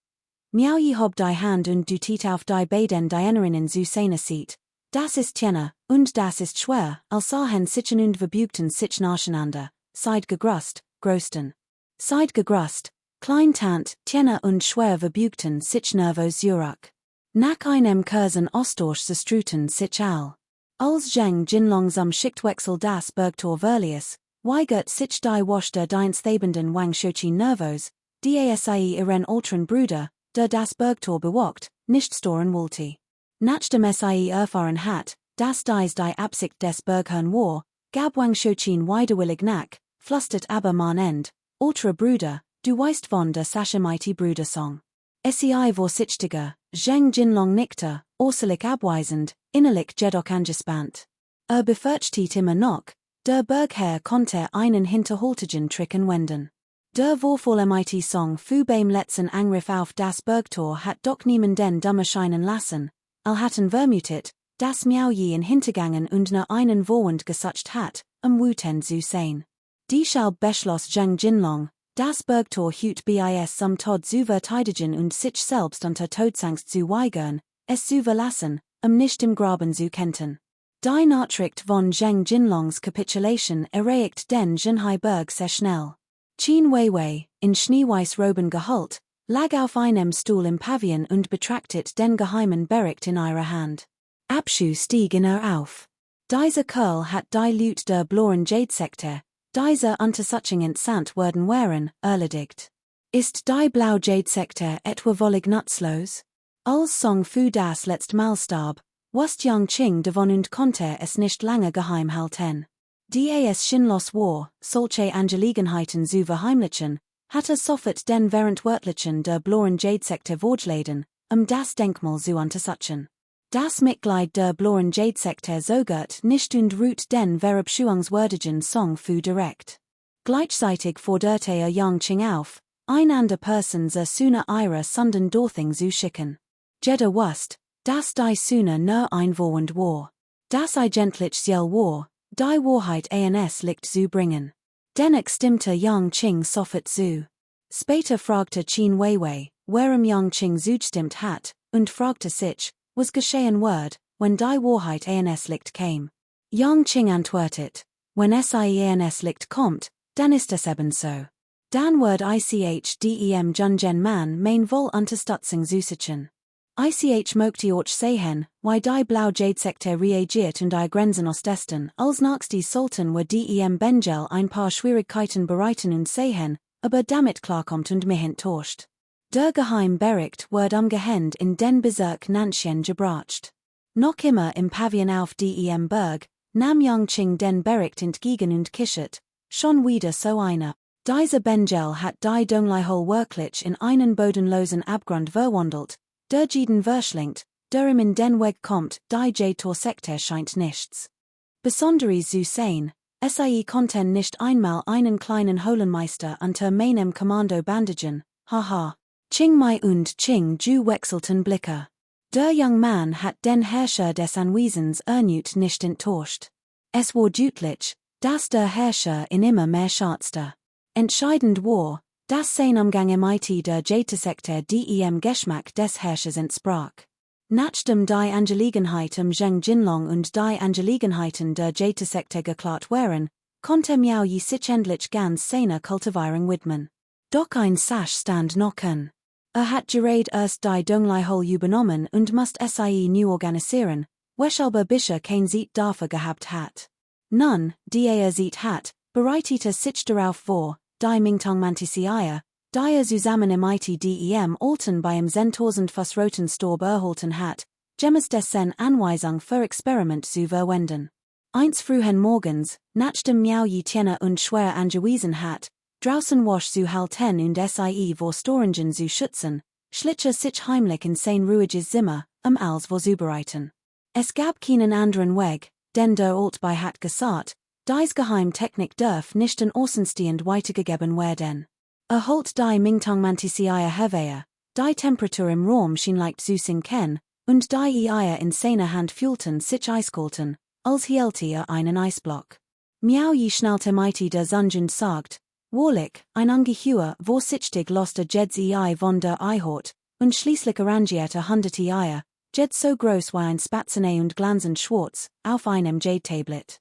Miao Yi hob die Hand und dutit auf die beiden Dienerinnen zu seiner Seat. Das ist tjener, und das ist schwer, als sahen sichen und verbugten sich nacheinander, seid gegrust, größten. Seid gegrust, Kleintant, tjener und schwer verbugten sich nervos zurück. Nach einem kurzen Austausch zerstruten sich all. Als Zheng Jinlong zum Schichtwechsel das Bergtor Verlius, weigert sich die Wasch der Diensthabenden Wang Shoqin nervos, die ihren Ultran Bruder, der das Bergtor bewacht, nicht storen wollte. Nach dem erfahren hat, dass dies die Absicht des Bergherrn war, gab Wang Shoqin widerwillig nach, flüstert aber man end, Ultra Bruder, du weißt von der Sashemite Brudersong. Sei vorsichtiger, Zheng Jinlong nickte, äußerlich abweisend, innerlich jedoch angespannt. Befürchtet immer noch, der Bergherr konnte einen hinterholtigen Trick anwenden. Der vorvolle Song für beim letzten Angriff auf das Bergtor hat doch niemanden dummer scheinen lassen, hatten vermutet, dass Miao Yi in Hintergangen und nur einen Vorwand gesucht hat, Wuten zu sein. Deshalb beschloss Zheng Jinlong, das Bergtor hüt bis zum Tod zu verteidigen und sich selbst unter Todesangst zu weigern, es zu verlassen, nicht im Graben zu kämpfen. Die Nachricht von Zheng Jinlongs Kapitulation erreicht den Zhenhai Berg sehr schnell. Qin Weiwei, in schneeweiß Roben gehüllt, lag auf einem Stuhl im Pavillon und betrachtet den geheimen Bericht in ihrer Hand. Abschu stieg in auf. Dieser Kerl hat die Lüt der blauen Jade-Sekte, dieser unter solchen interessant werden wären, erledigt. Ist die blaue Jade-Sekte etwa völlig nutzlos? Als Song für das letzte Mal starb, wusst Yang Qing davon und konnte es nicht lange geheim halten. Die es sinnlos war, solche Angelegenheiten zu verheimlichen, hatte sofort den Verantwortlichen der blauen Jade-Sekte vorgelesen, das Denkmal zu untersuchen. Das Mitglied der blauen Jade-Sekte sogert nicht und ruht den verabscheuungswürdigen Song für direkt. Gleichzeitig forderte Yang Qing auf, ein ander Person Suna ihre Sunden Dorthing zu schicken. Jeder wusst, dass die Suna nur ein Vorwand war. Das eigentlich Ziel war, die Wahrheit ans Licht zu bringen. Dennoch stimmte Yang Qing sofort zu. Später fragte Qin Weiwei, warum Yang Qing zugestimmt hat, und fragte sich, was geschehen wird, wenn die Wahrheit ans Licht kam. Yang Qing antwortet, wenn ans Licht kommt, dann ist es ebenso. Dann wird dem Jungen Man mein wohl unterstützung zusichern. Möchte auch sehen, wie die blaue Jade-Sekte reagiert und die Grenzen ostesten, als nächstes sollten wir dem Benjel ein paar Schwierigkeiten bereiten und sehen, aber damit klarkommt und mich enttäuscht. Der Geheimbericht wird Gehend in den Bezirk Nanxian gebracht. Noch immer im Pavillon auf dem Berg, nahm Yang Qing den Bericht entgegen und kichert, schon wieder so einer. Dieser Benjel hat die Donglihol wirklich in einen bodenlosen Abgrund verwandelt, der jeden verschlingt, der ihm in den Weg kommt, die Jade-Sekte scheint nichts Besonderes zu sein, konnte nicht einmal einen kleinen Holenmeister unter meinem Kommando bandagen, haha. Qing Mai und Qing Ju wechselten Blicke. Der junge Mann hat den Herrscher des Anwesens erneut nicht enttäuscht. Es war deutlich, dass der Herrscher in immer mehr scherzte. Entscheidend war, dass sein Umgang mit der Jade-Sekte dem Geschmack des Herrschers entsprach. Nach dem die Angelegenheit Zheng Jinlong und die Angelegenheiten der Jatasekte geklärt waren, konnte Miao Yi sich endlich ganz seine Kultivierung widmen. Doch ein Sachstand noch. Hat gerade erst die Donglihol übernommen und musst sie neu organisieren, weshalb bisher kein Zeit dafür gehabt hat. Nun, die Zeit hat, bereitete sich darauf vor, die Mingtong-Mantissier, die zusammen im dem Alten beim 10.000 Fassroten Storb erholten hat, gemäß dessen Anweisung für Experiment zu verwenden. Eins frühen Morgens, nachdem Miao Yi Tiene und schwer angewiesen hat, draußen wasch zu halten und sie vor Storingen zu schützen, schliche sich heimlich in sein ruhiges Zimmer, alles vorzubereiten. Es gab keinen anderen Weg, denn der Alt bei hat gesagt, dies Geheimtechnik darf nicht in Außenstehend weitergegeben werden. Holt die Mingtong-Mantissier Heveia, die Temperatur im Raum schien leicht zu sinken, und die Eier in seiner Hand fühlten sich eiskalten, als hielte einen Eisblock. Miao Yi schnallte mighty der Sonne und sagt, wahrlich, ein Ungeheuer, wo sich die loste Jeds von der Eihort, und schließlich arrangierte hunderte Eier, Jed so groß wie ein Spatzene und glanzend schwarz, auf einem Jade-Tablet.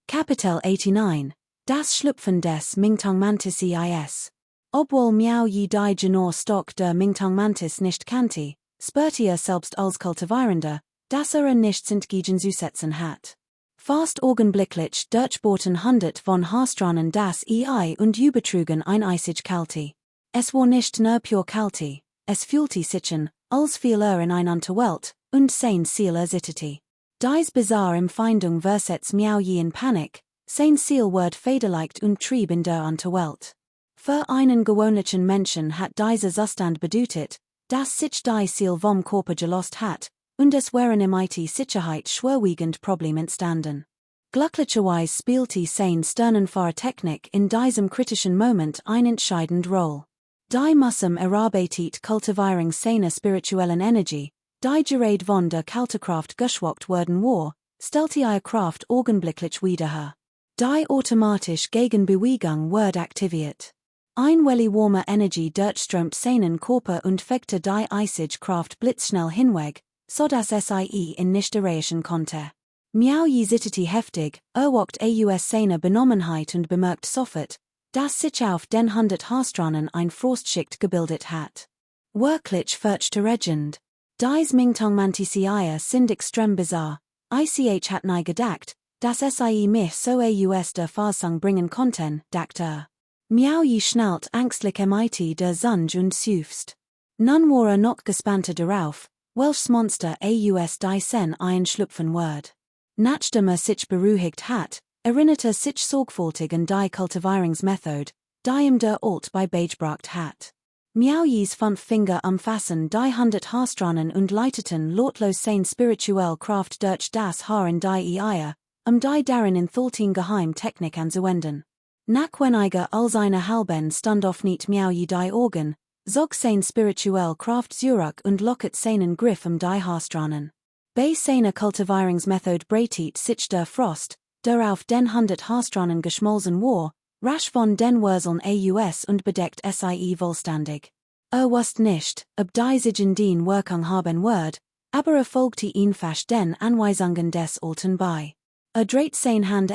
Kapitel 89, das Schlüpfen des Mingtong-Mantissiers. Obwohl Miao Yi die Genor Stock der Mingtong-Mantis nicht kannte, spürte selbst als Kultivierender, dass nichts entgegenzusetzen hat. Fast augenblicklich durchbohrten hundert von Haarstranen das Ei und übertrugen ein eisig Kalte. Es war nicht nur pure Kalte, es fühlte sich als fiel in ein Unterwelt, und sein Ziel erzitterte. Dies bizarre Empfindung versetzt Miao Yi in Panik, sein Ziel wird federleicht und trieb in der Unterwelt. Für einen gewöhnlichen Menschen hat dieser Zustand bedeutet, dass sich die Ziel vom Körper gelost hat, und es wären im IT-Sicherheit schwerwiegend Probleme entstanden. Glücklicherweise spielte sein Sternenfahrtechnik in diesem kritischen Moment eine entscheidende Rolle. Die Mussum erarbeitet Kultivierung seiner spirituellen Energie, die gerade von der Kaltekraft geschwockt worden war, stellte ihre Kraft augenblicklich wieder her. Die automatisch Gegenbewegung wird aktiviert. Ein welli warme Energie durchströmt seinen Körper und fegte die eisige Kraft blitzschnell hinweg, sodass sie in nicht erreichen konnte. Miao Yi zitterte heftig, erwockt seine Benommenheit und bemerkt sofort, dass sich auf den 100 Haarstranen ein Frostschicht gebildet hat. Wirklich furchterregend. Dies Mingtong-Mantissier sind extrem bizarr, ich hat nie gedacht, dass mich so der Fassung bringen konnten, dachte Miao Yi schnallt ängstlich mit der Sonne und seufzt. Nun war noch gespannter darauf, welches Monster die Sen einschlüpfen wird. Nachdem sich beruhigt hat, erinnerte sich sorgfältig an die Kultivierungsmethode, die ihm der Alt beigebracht hat. Miao Yis 5 Finger umfassen die 100 Haarstranen und leiteten lautlos sein spirituell Kraft durch das Haar in die Eier, die darin enthalten Geheimtechnik anzuwenden. Nach weniger als eine halben Stunde öffnet Miao Yi die Augen, zog sein spirituell Kraft zurück und lockert seinen Griff die Haarstranen. Bei seiner Kultivierungsmethode breitet sich der Frost, der auf den 100 Haarstranen geschmolzen war, rasch von den Wurzeln und bedeckt sie vollständig. Wusste nicht, ob die sich in den Wirkung haben wird, aber folgte ihn fast den Anweisungen des Alten bei. Dreht sein Hand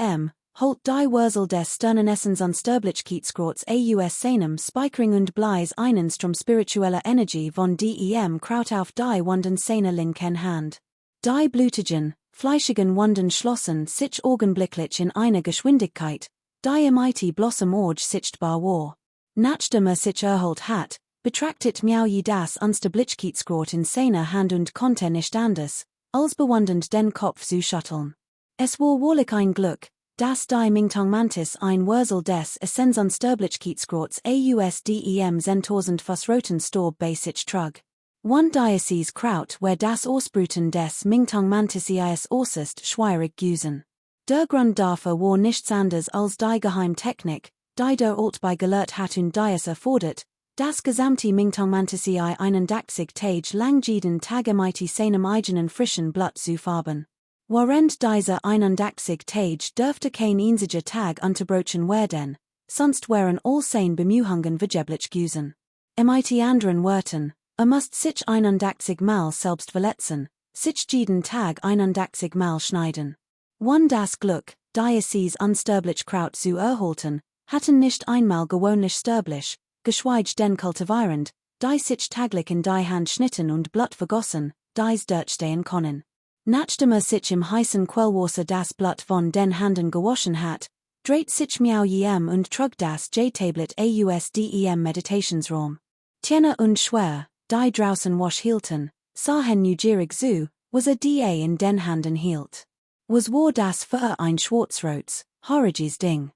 holt die Wurzel des Sternenessens Unsterblichkeitsgrats seinem Spikering und Bleis einen Strom spiritueller Energie von dem Kraut auf die Wunden seiner linken Hand. Die blutigen, fleischigen Wunden schlossen sich augenblicklich in einer Geschwindigkeit, die im Blossem Orge sichtbar war. Nachdem sich erholt hat, betrachtet Miao Yi das Unsterblichkeitsgrat in seiner Hand und konnte nicht anders, als bewundernd den Kopf zu schütteln. Es war wahrlich ein Glück, dass die Mingtong-Mantis ein Wurzel des Essens Unsterblichkeitsgrats dem 10.000 Fassroten Storb bei sich trug. One Diocese Kraut where das Ausbrüten des Mingtong-Mantissiers äußerst schwierig gewesen. Der Grund dafür war nichts anderes als die Geheimtechnik, die der Alt bei gelehrt hat und die es erfordert, das gesamte Mingtong-Mantissier 81 Tage lang jeden Tag mit seinem eigenen frischen Blut zu farben. Während dieser 81 Tage dürfte kein einziger Tag unterbrochen werden, sonst wären all seine Bemühungen vergeblich gewesen. Mit anderen Worten, must sich einundachtzig Mal selbst verletzen, sich jeden Tag einundachtzig Mal schneiden. One das Glück, Diocese unsterblich Kraut zu erhalten, hatten nicht einmal gewöhnlich sterblich, geschweige denn kultivierend, die sich taglich in die Hand schnitten und Blut vergossen, dies durchstehen können. Nachdem sich im heißen Quellwasser das Blut von den Handen gewaschen hat, dreht sich miau jem und trug das J-Tablet ausdem Meditationsraum. Tjena und schwer, die draußen wasch hielten, sahen neugierig zu, was da in den Handen hielt. Was war das für ein schwarzrotes, haariges Ding?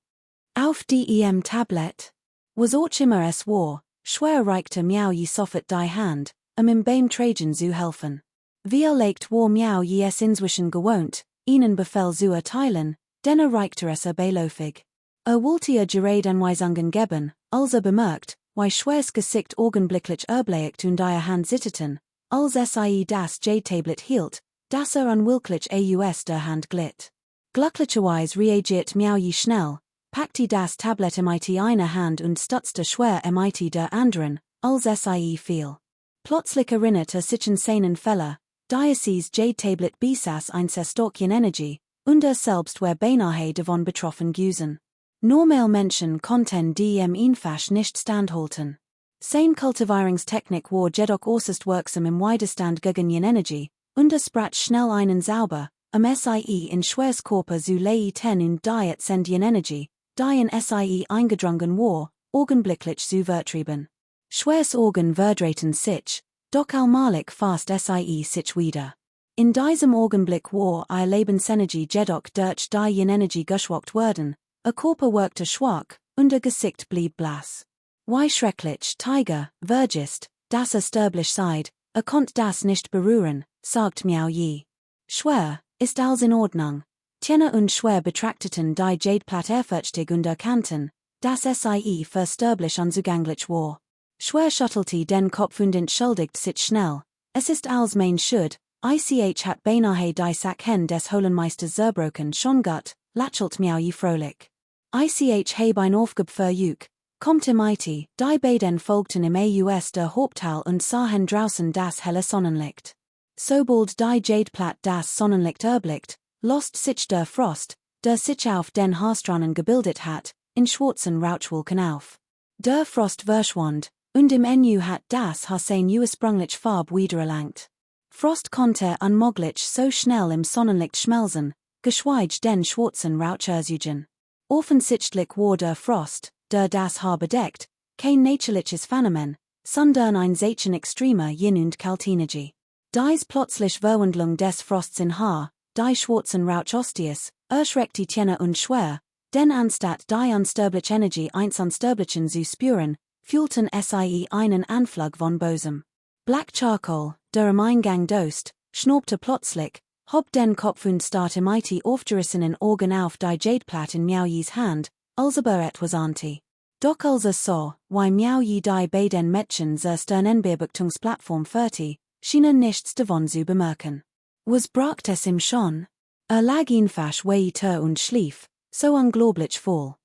Auf dem Tablet? Was auch immer es war, schwer reichte miau je sofort die Hand, im beim Tragen zu helfen. Wie leicht war miau je es inzwischen gewohnt, ihnen Befehl zu erteilen, denn reichte es beiläufig. Wollte gerade Anweisungen geben, als bemerkt, wie schweres Gesicht augenblicklich erbleicht und die Hand zitterte, als sie das J-Tablet hielt, das unwillkürlich aus der Hand glitt. Glücklicherweise reagiert miau je schnell, packte das Tablet mit einer Hand und stutzte schwer mit der anderen, als sie fiel. Plötzlich erinnerte sich an seinen Fehler, Diocese J-Tablet besaß ein Zerstockchen Energie, und selbst war beinahe davon betroffen gewesen. Normal Menschen konnten dem einfach nicht standhalten. Seine Kultivierungstechnik war jedoch äußerst wirksam im Widerstand gegen Energie, und sprach schnell einen sauber, sie in schweres Körper zu leiten und die Sendien Energie, die in sie eingedrungen war, augenblicklich zu vertrieben. Schweres Organ verdrehten sich, doch allmalig fast sie sich wieder. In diesem Augenblick war Lebensenergie jedoch durch die Energie geschwackt worden, Körper wirkte schwach, und Gesicht blieb blass. Wie schrecklich, Tiger, vergisst, dass sterblich seid, konnt das nicht berühren, sagt miau je. Schwer, ist alles in Ordnung. Tjena und schwer betrachteten die Jadeplat ehrfürchtig und erkannten, dass sie versterblich unzugänglich war. Schwer schüttelte den Kopf und entschuldigt sich schnell, es ist als mein Schuld, ich hat beinahe die Sachen des Holenmeisters zerbrochen schon gut, lächelt miau je fröhlich. Ich habe ein Aufgabe kommt die beiden folgten im Aus der Haupttal und sahen draußen das helle Sonnenlicht. Sobald die Jadeplat das Sonnenlicht erblickt, lost sich der Frost, der sich auf den Haarstranen gebildet hat, in schwarzen Rauchwolken auf. Der Frost verschwand, und im Nu hat das Haar seine ursprüngliche Farbe wiedererlangt. Frost konnte unmöglich so schnell im Sonnenlicht schmelzen, geschweige den schwarzen Rauch ersuchen. Offensichtlich war der Frost, der das Haar bedeckt, kein natürliches Phänomen, sondern ein Zeichen extremer Yin- und Kaltenergie. Dies plötzlich Verwandlung des Frosts in Haar, die schwarzen Rauchostius, erschreckte Tjena und schwer, denn anstatt die unsterbliche Energie eins unsterblichen zu spüren, fühlten sie einen Anflug von Bösem. Black Charcoal, der im Eingang dost, schnaubte plötzlich, hob den Kopf und starrte mit aufgerissenen Augen auf die Jadeplat in miau jes Hand, als etwas ahnte. Doch als sah, wie miau je die beiden Mädchen Sternenbeobachtungsplattform führte, schienen nichts davon zu bemerken. Was bracht es ihm schon? Lag einfach weiter und schlief, so unglaublich voll.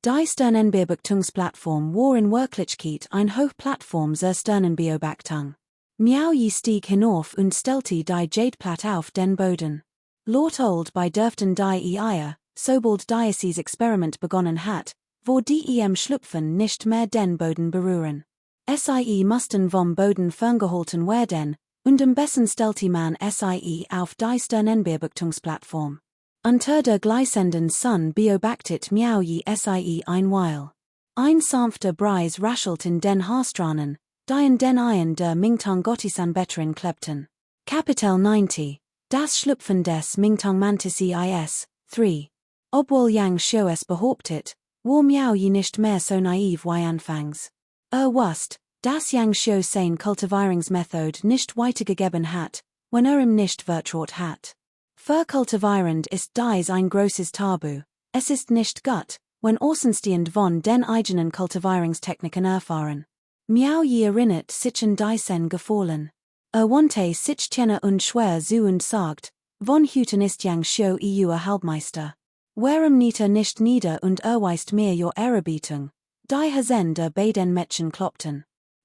Die Sternenbeobachtungsplattform war in Wirklichkeit ein Hochplattform zur Sternenbeobachtung. Miau je stieg hinauf und stellte die Jadeplat auf den Boden. Laut old bei dürften die Eier, sobald dieses Experiment begonnen hat, wo die Schlüpfen nicht mehr den Boden berühren. Sie mussten vom Boden ferngehalten werden, und am besten stellte man sie auf die Sternenbeobachtungsplattform. Unter der gleißenden Sonne beobachtet miau je sie ein Weile. Ein sanfter Breis raschelt in den Haarstranen, die in den Eiern der Mingtong Gottisanbeterin klebten. Kapitel 90. Das Schlüpfen des Mingtong Mantis is. 3. Obwohl Yang Xiu es behauptet, war miau je nicht mehr so naiv wie anfangs. Wusst, dass Yang Xiu sein Kultivierungsmethod nicht weitergegeben hat, wenn ihm nicht vertraut hat. Verkultivierend ist dies ein großes Tabu, es ist nicht gut, wenn außenstehend von den eigenen Kultivierungstechniken erfahren. Miau je erinnert sich an diesen Gefallen. Wandte sich Tjena und schwer zu und sagt, von Hüten ist Yang Xiu Halbmeister. Warum nicht nicht nieder und erweist mir jo Ehrerbietung? Die Hasen der beiden Mädchen kloppten.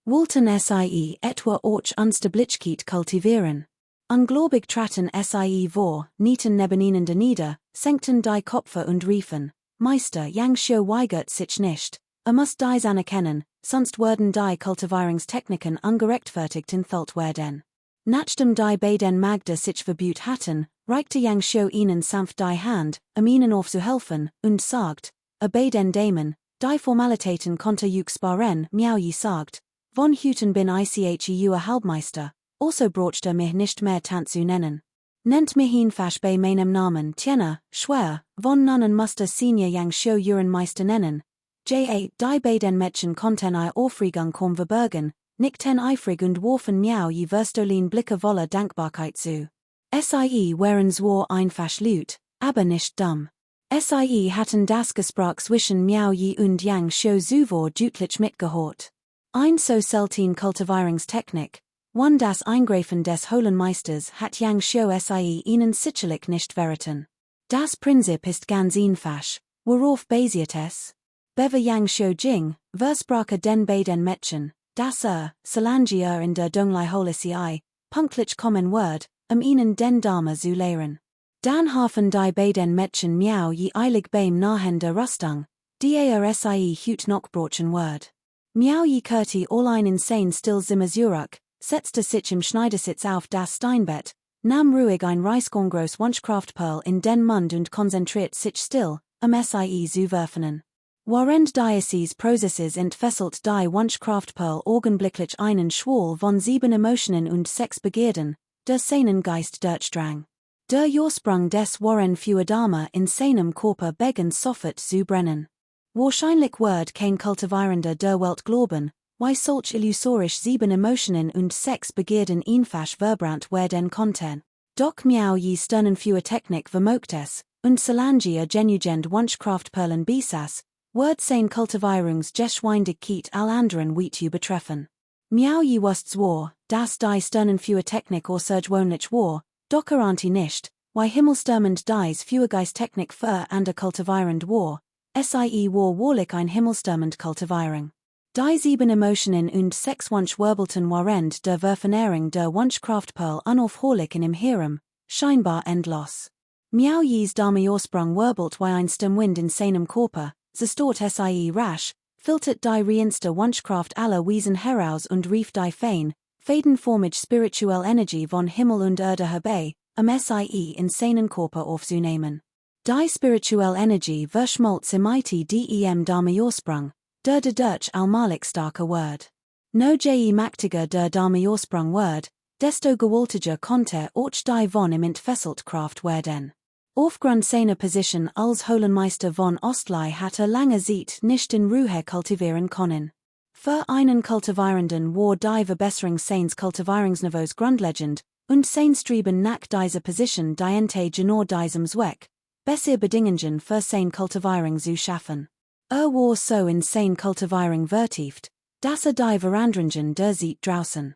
Walton sie etwa auch unstablichkeit kultivieren. Unglaubig traten sie vor, nieten nebeneinende nieder, senkten die Kopfe und riefen, Meister Yang Shio weigert sich nicht, muss dies anerkennen, sonst würden die Kultivierungstechniken ungerechtfertigt inthult werden. Nachdem die beiden Magde sich verbüht hatten, reichte Yang Shio ihnen sanft die Hand, ihnen aufzuhelfen, und sagt, beiden Damen, die Formalitäten konnte ich sparen, Miao sagt, von Hüten bin ich Halbmeister, also brochte mich nicht mehr tant zu nennen. Nennt mich hinfasch bei meinem Namen Tjener, schwer, von nannen musste Senior Yang Shio Uren Meister nennen. Die beiden Mädchen konnten ihr Aufregung kaum verbergen, nickten eifrig und warfen Miao Verstolin Blicke voller Dankbarkeit zu. Sie waren zwar einfach laut, aber nicht dumm. Sie hatten das Gespräch zwischen Miao und Yang Shio zuvor deutlich mitgehört. Ein so selten Kultivierungstechnik, one das Eingreifen des Höhlenmeisters hat Yang Shio sie ihnen sicherlich nicht verraten. Das Prinzip ist ganz einfach, worauf basiert es? Bever Yang Shio Jing, versprache den beiden Mädchen, dass solange in der Dunglei Hole sei, punktlich kommen wird, ihnen den Dame zu lehren. Dan hafen die beiden Mädchen Miao eilig beim Nahen der Rüstung, die sie hüt noch brochen wird. Miao kehrte allein in sein Stillzimmer zurück, setzte sich im Schneidersitz auf das Steinbett, nahm ruhig ein Reiskorngroß Wunschkraftperl in den Mund und konzentriert sich still, sie zu werfen. Während dieses Prozesses entfesselt die Wunschkraftperl augenblicklich einen Schwall von 7 Emotionen und 6 Begierden, der seinen Geist durchdrang. Der Ursprung des Waren für Dame in seinem Körper begann sofort zu brennen. Wahrscheinlich wird kein Kultivierender der Welt glauben, why solch illusorisch 7 Emotionen und 6 Begierden einfach verbrannt werden konnten. Doch Miao sternen für Technik vermogt es, und solange genugend Wunschkraftperlen besaß, wird sein Kultivierungsgeschwindigkeit all anderen Wheat betreffen. Miao wusste zwar, dass die sternen für Technik außergewöhnlich war, doch nicht, why himmelstürmend dies für Geisttechnik für ander kultivierend war, war wahrlich ein himmelstürmend Kultivierung. Die 7 Emotionen und 6 Wunschwirbelten während der Verfernährung der Wunschkraftperl unaufhörlich in im Hirn, scheinbar endlos. Miao Dame Ursprung wirbelt wie ein Sturmwind in seinem Körper, zerstört sie rasch, filtert die reinste Wunschkraft aller Wesen heraus und rief die fein, fadenformig spirituelle Energie von Himmel und Erde herbei, sie in seinen Körper aufzunehmen. Die spirituelle Energie verschmolz imite dem Dame Ursprung, der dadurch allmalig starker wird. No je mächtiger der Dame Ursprung wird, desto gewaltiger konnte auch die von ihm entfesselt Kraft werden. Aufgrund seiner Position als Höhlenmeister von Ostlei hatte lange Zeit nicht in Ruhe kultivieren können. Für einen Kultivierenden war die Verbesserung seines Kultivierungsniveaus grundlegend, und sein Streben nach dieser Position diente genau diesem Zweck, bessere Bedingungen für sein Kultivierung zu schaffen. War so in sein Kultivierung vertieft, dass die Veränderungen der Zeit draußen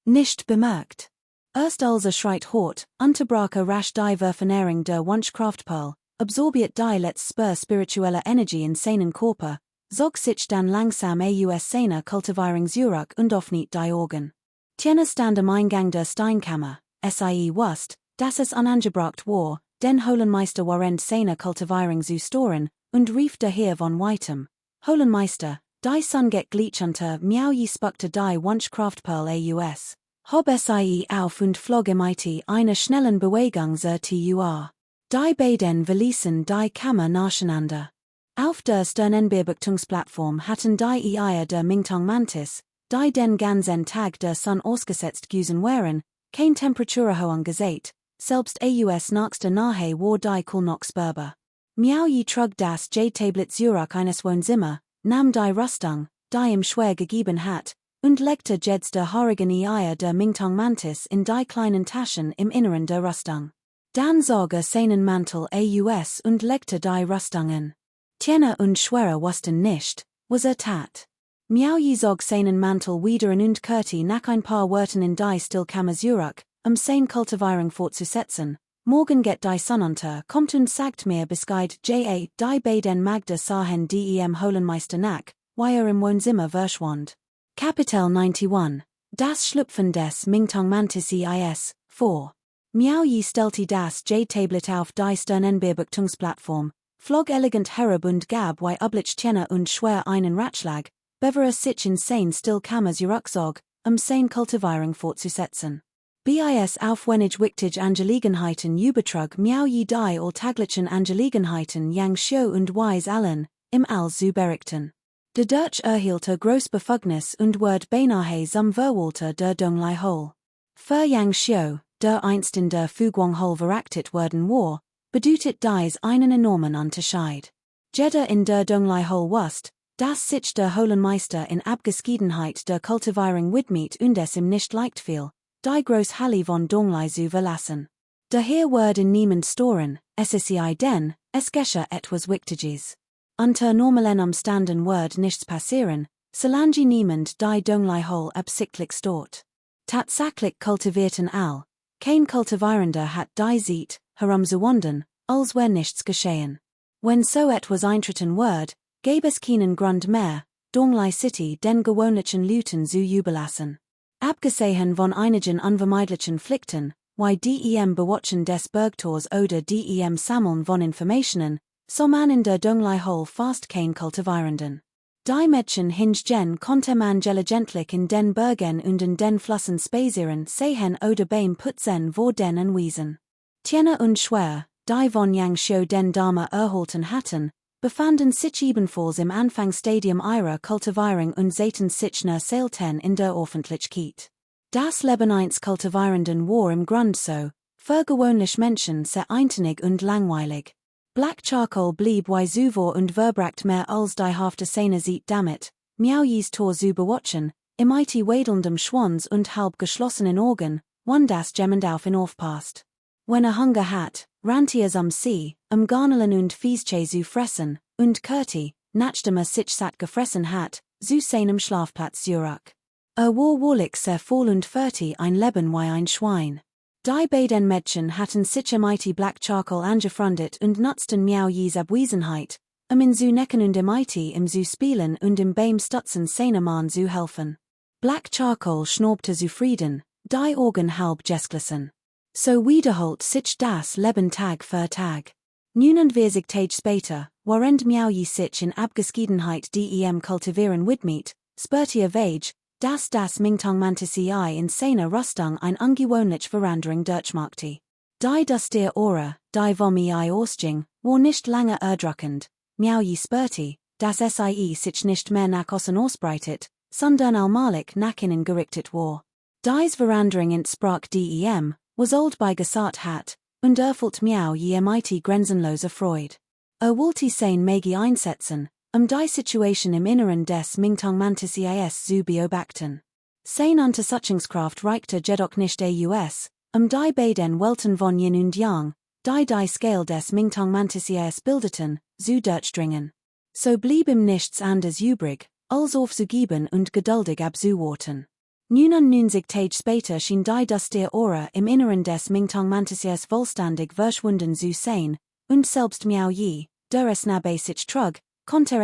nicht bemerkt. Erst als schreit hort, unterbrach rasch die Verfernährung der Wunschkraftperl, absorbiert die letzte spirituelle Energie in seinen Körper, zog sich dann langsam aus seiner Kultivierung zurück und öffnet die Augen. Tjener stand am Eingang der Steinkammer, sie wusste, dass es unangebracht war, den Höhlenmeister während seiner Kultivierung zu stören, und rief daher von weitem, Höhlenmeister, die Sonne geht gleich unter, Miao spuckte die Wunschkraftperl aus. Hob sie auf und flog imite eine schnellen Bewegung zur Tür. Die beiden verließen die Kammer nacheinander. Auf der Sternenbeobachtungsplattform hatten die Eier der Mingtong Mantis, die den ganzen Tag der Sonne ausgesetzt gewesen waren, kein Temperaturerhöhung gesät, selbst aus nächster Nahe war die Kulnoxberber. Miao trug das J-Tablet zurück eines Wohnzimmer, nahm die Rüstung, die ihm schwer gegeben hat, und legte jetzt der haarigen Eier der Mingtong Mantis in die kleinen Taschen im Inneren der Rüstung. Dann zog seinen Mantel aus und legte die Rüstung an. Tjener und Schwerer wussten nicht, was tat. Miao zog seinen Mantel wieder an und kehrte nach ein paar Wörtern in die Stillkammer zurück, sein Kultivierung fortzusetzen. Morgen geht die Sonne unter, kommt und sagt mir Bescheid, die beiden Magde sahen dem Höhlenmeister nach, wie im Wohnzimmer verschwand. Kapitel 91. Das Schlüpfen des Mingtong-Mantis 4. Miao Yi stelti das Jade-Tablet auf die Sternenbearbeitungsplattform, flog elegant herab und gab wie üblich Tjener und schwer einen Ratschlag, beverer sich in sein still Kammers Ruckzog, sein Kultivierung fortzusetzen. Bis auf wenig wichtig Angelegenheiten übertrug Miao Yi die alltäglichen Angelegenheiten yang Xiu und Wise allen, im All zu berichten. De Dutch erhielte groß Befugnis und word beinahe zum Verwalter der Donglai Hole. Für yang Xiu, der einst in der Fuguang Hole verachtet worden war, bedeutet dies einen enormen Unterschied. Jeder in der Donglai Hole wusste, dass sich der Holenmeister in Abgeschiedenheit der Kultivierung widmet und es ihm nicht leicht fiel, die groß Halle von Donglai zu verlassen. Daher word in niemand storen, SSI denn, es gesche etwas Wichtiges. Unter normalen Umständen word nichts passieren, solange niemand die Donglai Hole absichtlich stört. Tatsächlich kultivierten all, kein Kultivierender hat die Zeit, herumzuwandern, als wär nichts geschehen. Wenn so etwas eintreten word, gäbe es keinen Grund mehr, Donglai City den gewöhnlichen Leuten zu überlassen. Abgesehen von einigen unvermeidlichen Pflichten, wie dem Bewachen des Bergtors oder dem Sammeln von Informationen, so man in der Donglai Hole fast kein Kultivierenden. Die Mädchen hingegen konnte man gelegentlich in den Bergen und in den Flüssen spazieren sehen oder beim Putzen vor den Wiesen. Tjener und schwer, die von yang Xiu den Dame erhalten hatten, befanden sich ebenfalls im Anfangsstadium ihrer Kultivierung und sahen sich nur selten in der Öffentlichkeit. Das Leben eines Kultivierenden war im Grund so, für gewöhnlich Menschen sehr eintönig und langweilig. Black Charcoal blieb wie zuvor und verbracht mehr als die Hälfte seiner Zeit damit, Miao Yis Tor zu bewachen, im IT wedelndem Schwanz und halb geschlossenen Augen, wann das jemand auf ihn aufpasst. Wenn Hunger hat, rannt am See, Garnelen und Fiesche zu fressen, und Kurti, nachdem sich satt gefressen hat, zu seinem Schlafplatz zurück. War wahrlich sehr voll und fertig ein Leben wie ein Schwein. Die beiden Mädchen hatten sich im IT Black Charcoal angefreundet und nutzten Miao Yis Abwesenheit, in zu necken und im IT im zu spielen und im beim Stutzen seiner Mann zu helfen. Black Charcoal schnaubte zufrieden, die Augen halb geschlossen. So wiederholt sich das Leben Tag für Tag. 49 Tage später, während Miao Yi sich in Abgeschiedenheit dem Kultivieren widmet, spürte Wage, dass das Mingtong-Mantis in seiner Rüstung ein ungewöhnlich Veränderung durchmachte. Die das der Aura, die vom ausging, war nicht lange erdrückend. Miao Yi spürte, dass sich nicht mehr nach außen ausbreitet, sondern allmählich nach innen gerichtet war. Dies Veränderung entsprach dem, was old bei gesagt hat, und erfüllt Miao Yi mit grenzenloser Freude. Wollte sein Magi einsetzen, die Situation im Inneren des Mingtong-Mantis zu beobachten. Sein Untersuchungskraft reichte jedoch nicht aus, die beiden Welten von Yin und Yang, die Scale des Mingtong-Mantis bildeten, zu durchdringen. So blieb ihm nichts anderes übrig, als aufzugeben und geduldig abzuwarten. 99 Tage später schien die das der Aura im Inneren des Mingtong-Mantis vollständig verschwunden zu sein, und selbst Miao Yi, der es nahe sich trug, konnte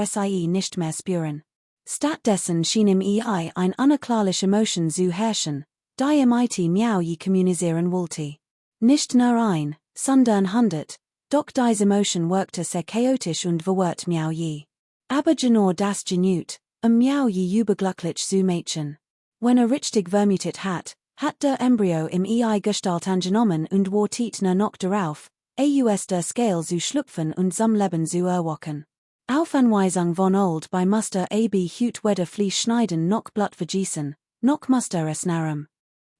nicht mehr spüren. Stattdessen schien im ein unerklärliche Emotion zu herrschen, die mit Miao Yi kommunizieren wollte. Nicht nur ein, sondern 100, doch diese Emotion wirkte sehr chaotisch und verwirrt Miao Yi. Aber genau das genügt, Miao Yi überglücklich zu machen. Wenn richtig vermutet hat der Embryo im Gestalt angenommen und wartet nur noch darauf, aus der Scale zu schlüpfen und zum Leben zu erwachen. Auf Anweisung von old bei Muster hut weder Fleisch schneiden noch Blut vergießen, noch Muster es narren.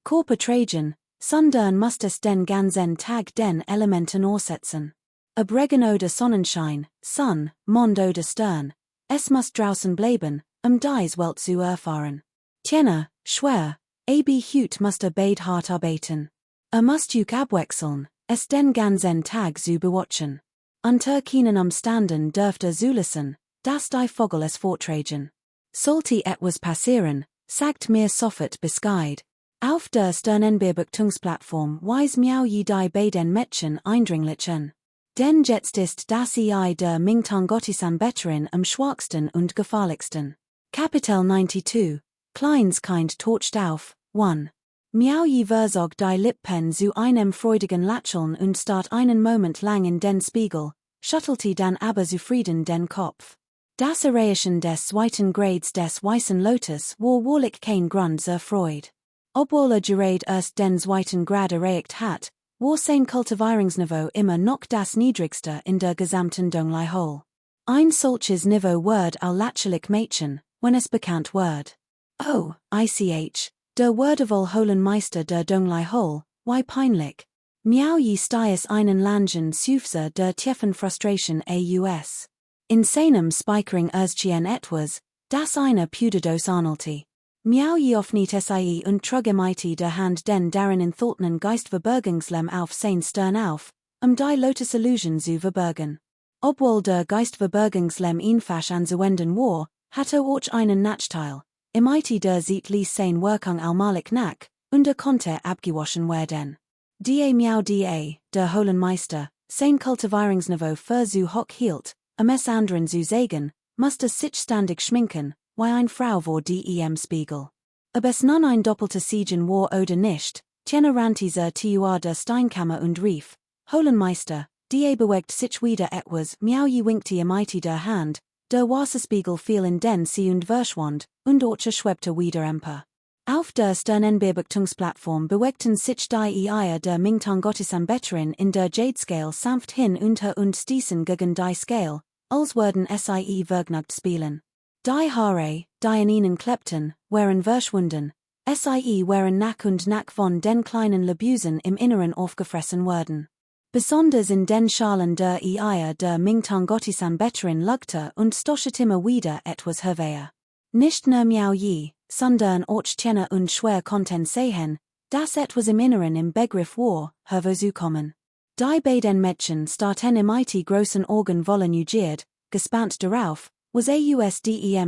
Körper tragen, sondern muss es den ganzen Tag den Elementen aussetzen. Ob Regen oder Sonnenschein, Sonn, Mond oder Stern, es muss draußen bleiben, dies Welt zu erfahren. Tjener, schwer, hut Muster beid hart arbeiten. Muss juk abwechseln, es den ganzen Tag zu bewachen. Unter keinen Umständen dürfte zulassen, dass die Vogel es vortragen. Sollte etwas passieren, sagt mir sofort Bescheid. Auf der Sternenbearbeitungsplattform weis Miao Yi die beiden Mädchen eindringlich an. Denn jetzt ist das der Mingtong-Gottisanbeterin am schwachsten und gefährlichsten. Kapitel 92. Kleins kind torcht auf, 1. Miau je Verzog die Lippen zu einem freudigen Lächeln und start einen Moment lang in den Spiegel, schüttelte dann aber zufrieden den Kopf. Das Erreichen des zweiten Grades des weißen Lotus war wahrlich kein Grund zur Freude. Obwohl gerade erst den zweiten Grad erreicht hat, war sein Kultivierungsniveau immer noch das niedrigste in der gesamten Donglei Hole. Ein solches Niveau wird alllächerlich Mädchen, wenn es bekannt wird. Oh, ich, der Wordevol Holenmeister der Donglei Hole, wie peinlich. Miau je stiess einen langen Sufse der tiefen Frustration aus. In seinem Spikering Erzchen etwas, das eine Pudedos Arnolti. Miau je offnet sie und trug mit der Hand den darin enthaltenen Geistverbergungslem auf sein Stern auf, die Lotus Illusion zu verbergen. Obwohl der Geistverbergungslem einfach anzuwenden war, hatte auch einen Nachteil. Der sieht ließ sein Wirkung allmalig nach, und konnte abgewaschen werden. Miau der Holenmeister, sein Kultivierungsniveau für zu hoch hielt, es anderen zu sagen, musste sich ständig schminken, wie ein Frau vor dem Spiegel. Ob es nun ein doppelter Siegen war oder nicht, rannte zur der Steinkammer und rief, Holenmeister, bewegt sich wieder etwas, Miau je winkte der Hand, der Wasserspiegel fiel in den See und verschwand, und Orche schwebte wieder empor. Auf der Sternenbeobachtungsplattform bewegten sich die Eier der Mingtang-Gottisanbeterin in der Jade-Scale sanft hin und her und stießen gegen die Scale, als würden sie vergnügt spielen. Die Haare, die in ihnen klebten, waren verschwunden, sie waren nach und nach von den kleinen Lebusen im Inneren aufgefressen worden. Besonders in den Schalen der Eier der Mingtang-Gottisanbeterin lugte und stochete immer wieder etwas hervor. Nicht nur Miau je, sondern auch Tjener und schwer konnten sehen, dass etwas im Inneren im Begriff war, hervorzukommen. Die beiden Mädchen starrten mit großen Augen vollenügiert, gespannt darauf, was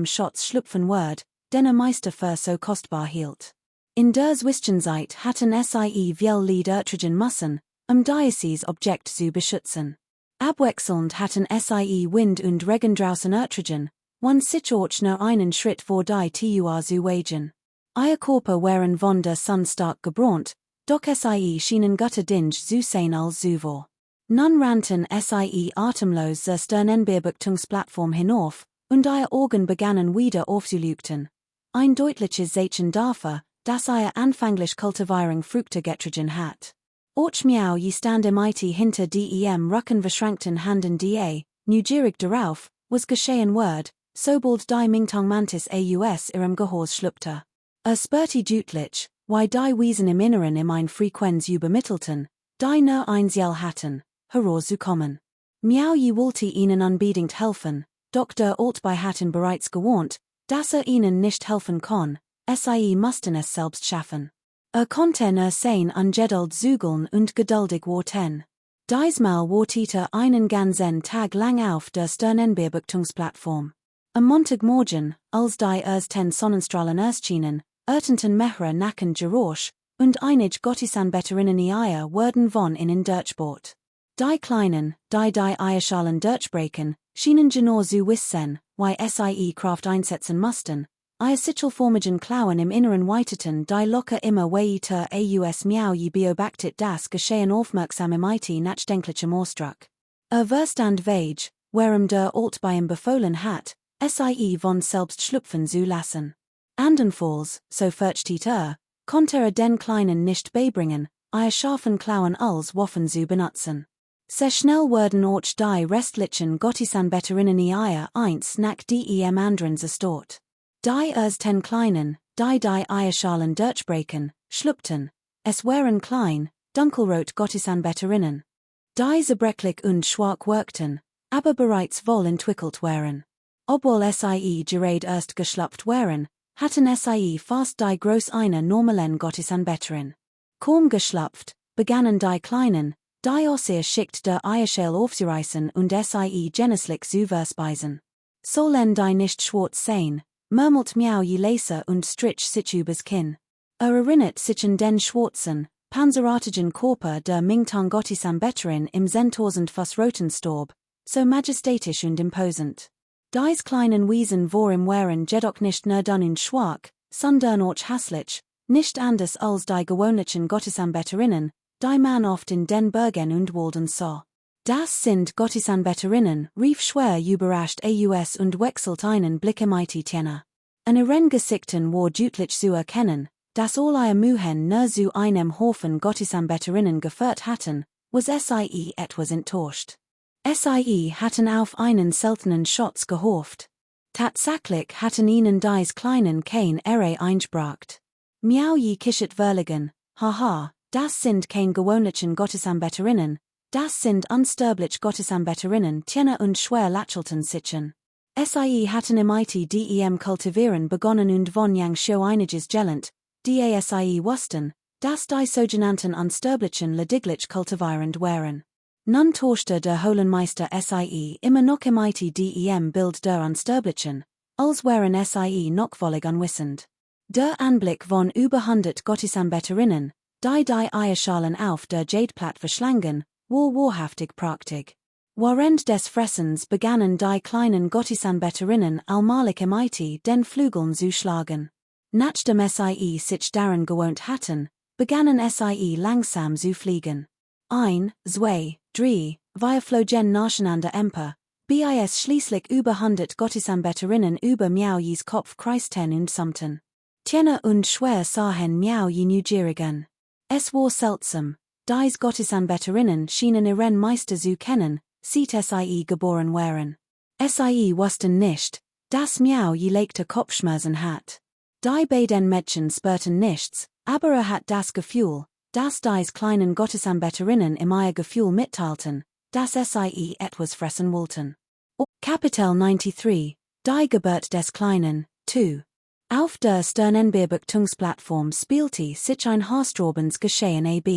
Schotz schlüpfen wird, den Meister für so kostbar hielt. In der Zwischenzeit hatten sie viel Lied ertragen müssen, dieses Objekt zu beschützen. Abwechselnd hatten sie Wind und Regen draußen ertragen, sich auch nur einen Schritt vor die Tür zu wagen. Ihr Körper waren von der Sonne stark gebrannt, doch sie schienen guter Dinge zu sein als zuvor. Nun rannten sie atemlos zur Sternenbeobachtungsplattform hinauf, und ihre Augen begannen wieder aufzuleuchten. Ein deutliches Zeichen dafür, dass ihre anfänglich Kultivierung Früchte getragen hat. Auch Miau je stand mit hinter dem Rücken verschränkten Handen neugierig darauf, was geschehen wird, sobald die Mingtang Mantis aus ihrem Gehors schlüpfte. Spürte deutlich, wie die Wiesen im Inneren ein Frequenz übermittelten, die nur einziel hatten, herauszukommen. Miau je wollte ihnen unbedingt helfen, doch der Altbei hatten bereits gewarnt, dass ihnen nicht helfen kann, sie mussten es selbst schaffen. Konnte nur sein ungeduld zügeln und geduldig warten. Diesmal wartete einen ganzen Tag lang auf der Sternenbeobachtungsplattform. Am Montagmorgen, als die ersten Sonnenstrahlen erschienen, ertönten mehrere Nacken Geräusch, und einige Gottisanbeterinnen Eier wurden von innen durchbohrt. Die kleinen, die Eierschalen durchbrechen, schienen genau zu wissen, wie sie Kraft einsetzen mussten. Ihr sichelformigen Klauen im Inneren weiteten die locker immer weiter Miau je beobachtet das Geschehen aufmerksam mit nachdenklichem Ausdruck. Verstand Wage, warum der Alt bei ihm befohlen hat, sie von selbst schlüpfen zu lassen. Andernfalls, so fürchtet konnte den Kleinen nicht beibringen, ihr scharfen Klauen als Waffen zu benutzen. Sehr schnell wurden auch die restlichen Gottisanbeterinnen Eier eins nach dem anderen zerstört. Die ersten Kleinen, die Eierschalen durchbrechen, schlüpften. Es waren klein, dunkelrot Gottisanbeterinnen. Die zerbrechlich und schwach wirkten, aber bereits wohl entwickelt waren. Obwohl sie gerade erst geschlüpft waren, hatten sie fast die groß eine normalen Gottisanbeterin. Kaum geschlüpft, begannen die Kleinen, die sehr schickt der Eierschale aufzureißen und sie genüsslich zu verspeisen. Sollen die nicht schwarz sein, murmelt Miau je leise und strich sich übers Kinn. Erinnert sich an den schwarzen, panzerartigen Körper der Mingtang Gottisanbeterin im 10.000 Fuß roten Staub, so majestätisch und imposant. Dies kleinen Wiesen vor im waren jedoch nicht nur dun und schwach, Sundern Haslich, nicht anders als die gewöhnlichen Gottesanbeterinnen, die man oft in den Bergen und Walden sah. Das sind Gottesanbeterinnen, rief schwer überrascht aus und wechselt einen Blick mighty tjener. An ihren Gesichten war deutlich zu erkennen, dass all ihr Mühen nur zu einem Haufen Gottesanbeterinnen geführt hatten, was sie etwas enttäuscht. Sie hatten auf einen seltenen Schatz gehofft. Tatsächlich hatten ihnen dies kleinen kein Ehre eingebracht. Miau je kischet verlegen, haha, das sind kein gewöhnlichen Gottesanbeterinnen, das sind unsterblich Gottesanbeterinnen tjener und schwer lachelten sichen. Sie hatten imiti dem kultivieren begonnen und von yang show einiges gelent, sie wussten, dass die sogenannten unsterblichen lediglich kultivierend wären. Nun tauschte der Holenmeister sie immer noch imiti dem Bild der unsterblichen, als wären sie noch völlig unwissend. Der Anblick von über 100 Gottesanbeterinnen, die Eierschalen auf der Jadeplatte verschlangen, war wahrhaftig praktisch. Während des Fressens begannen die kleinen Gottesanbeterinnen allmählich imiti den Flügeln zu schlagen. Nachdem sie sich daran gewohnt hatten, begannen sie langsam zu fliegen. 1, 2, 3, wir flogen nacheinander emper, bis schließlich über 100 Gottesanbeterinnen über Miaujis Kopf kreisten und summten. Tjener und schwer sahen Miauji neugierigen. Es war seltsam, dies Gottesanbeterinnen schienen ihren Meister zu kennen, seit sie geboren wären. Sie wussten nicht, dass Miauji leichte Kopfschmerzen hat. Die beiden Mädchen spürten nichts, aber hat das Gefühl, dass dies kleinen Gottesanbeterinnen im ihr Gefühl mitteilten, dass sie etwas fressen wollten. Kapitel 93, die Geburt des Kleinen, 2. Auf der Sternenbeobachtungsplattform spielte sich ein haarsträubendes Geschehen ab.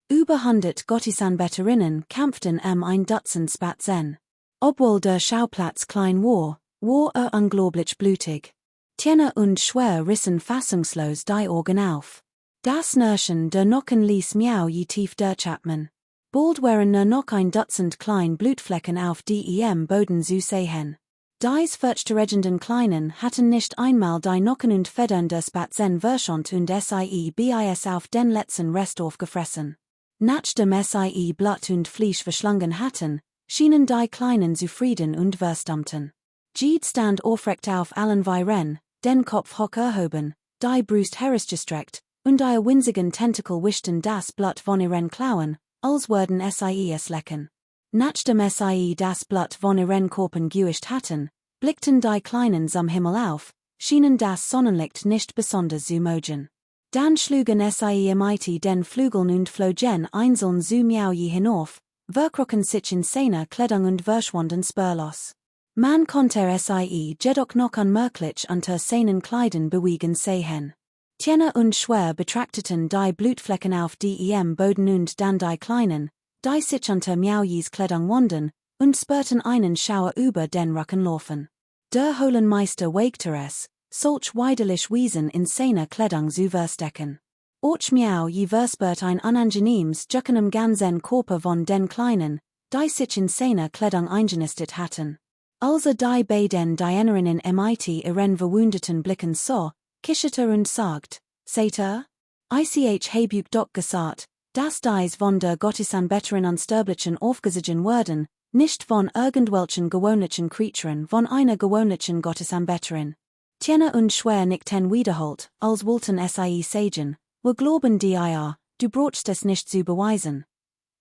Über 100 Gottesanbeterinnen kämpften ein Dutzend Spatzen. Obwohl der Schauplatz klein war unglaublich blutig. Tjener und schwer rissen fassungslos die Augen auf. Das Knirschen der Nocken ließ Miauji tief durchatmen. Bald waren nur noch ein Dutzend klein Blutflecken auf dem Boden zu sehen. Dies furchterregenden Kleinen hatten nicht einmal die Nocken und Federn der Spatzen verschont und bis auf den letzten Rest aufgefressen. Nachdem sie Blatt und Fleisch verschlungen hatten, schienen die Kleinen zufrieden und verstammten. Jede stand aufrecht auf allen Viren, den Kopf hoch erhoben, die Brust herausgestreckt, und ihre winzigen Tentakel wischten das Blatt von ihren Klauen, als würden sie es lecken. Nachdem sie das Blatt von ihren Korpen gewischt hatten, blickten die Kleinen zum Himmel auf, schienen das Sonnenlicht nicht besonders zu mögen. Dann schlugen sie imiti den Flügeln und flogen einzeln zu Miauji hinauf, verkrochen sich in seiner Kleidung und verschwanden spurlos. Man konnte sie jedoch noch unmerklich unter seinen Kleidern bewegen sehen. Tjener und schwer betrachteten die Blutflecken auf dem Boden und dann die Kleinen, die sich unter Miaujis Kleidung wanden, und spürten einen Schauer über den Rücken laufen. Der Holenmeister wagte es, solch widerlich Wesen in seiner Kleidung zu verstecken. Och Miauji verspürt ein unangenehmes Jucken im ganzen Körper von den Kleinen, die sich in seiner Kleidung eingenistet hatten. Als die beiden Dienerinnen mit ihren verwundeten Blicken sah, kicherte und sagt, seht ich habe doch gesagt, dass dies von der Gottesanbeterin unsterblichen aufgesiegen werden, nicht von irgendwelchen gewöhnlichen Creaturen von einer gewöhnlichen Gottesanbeterin. Tjener und schwer nickten wiederholt, als wollten sie sagen, wir glauben dir, du brauchst es nicht zu beweisen.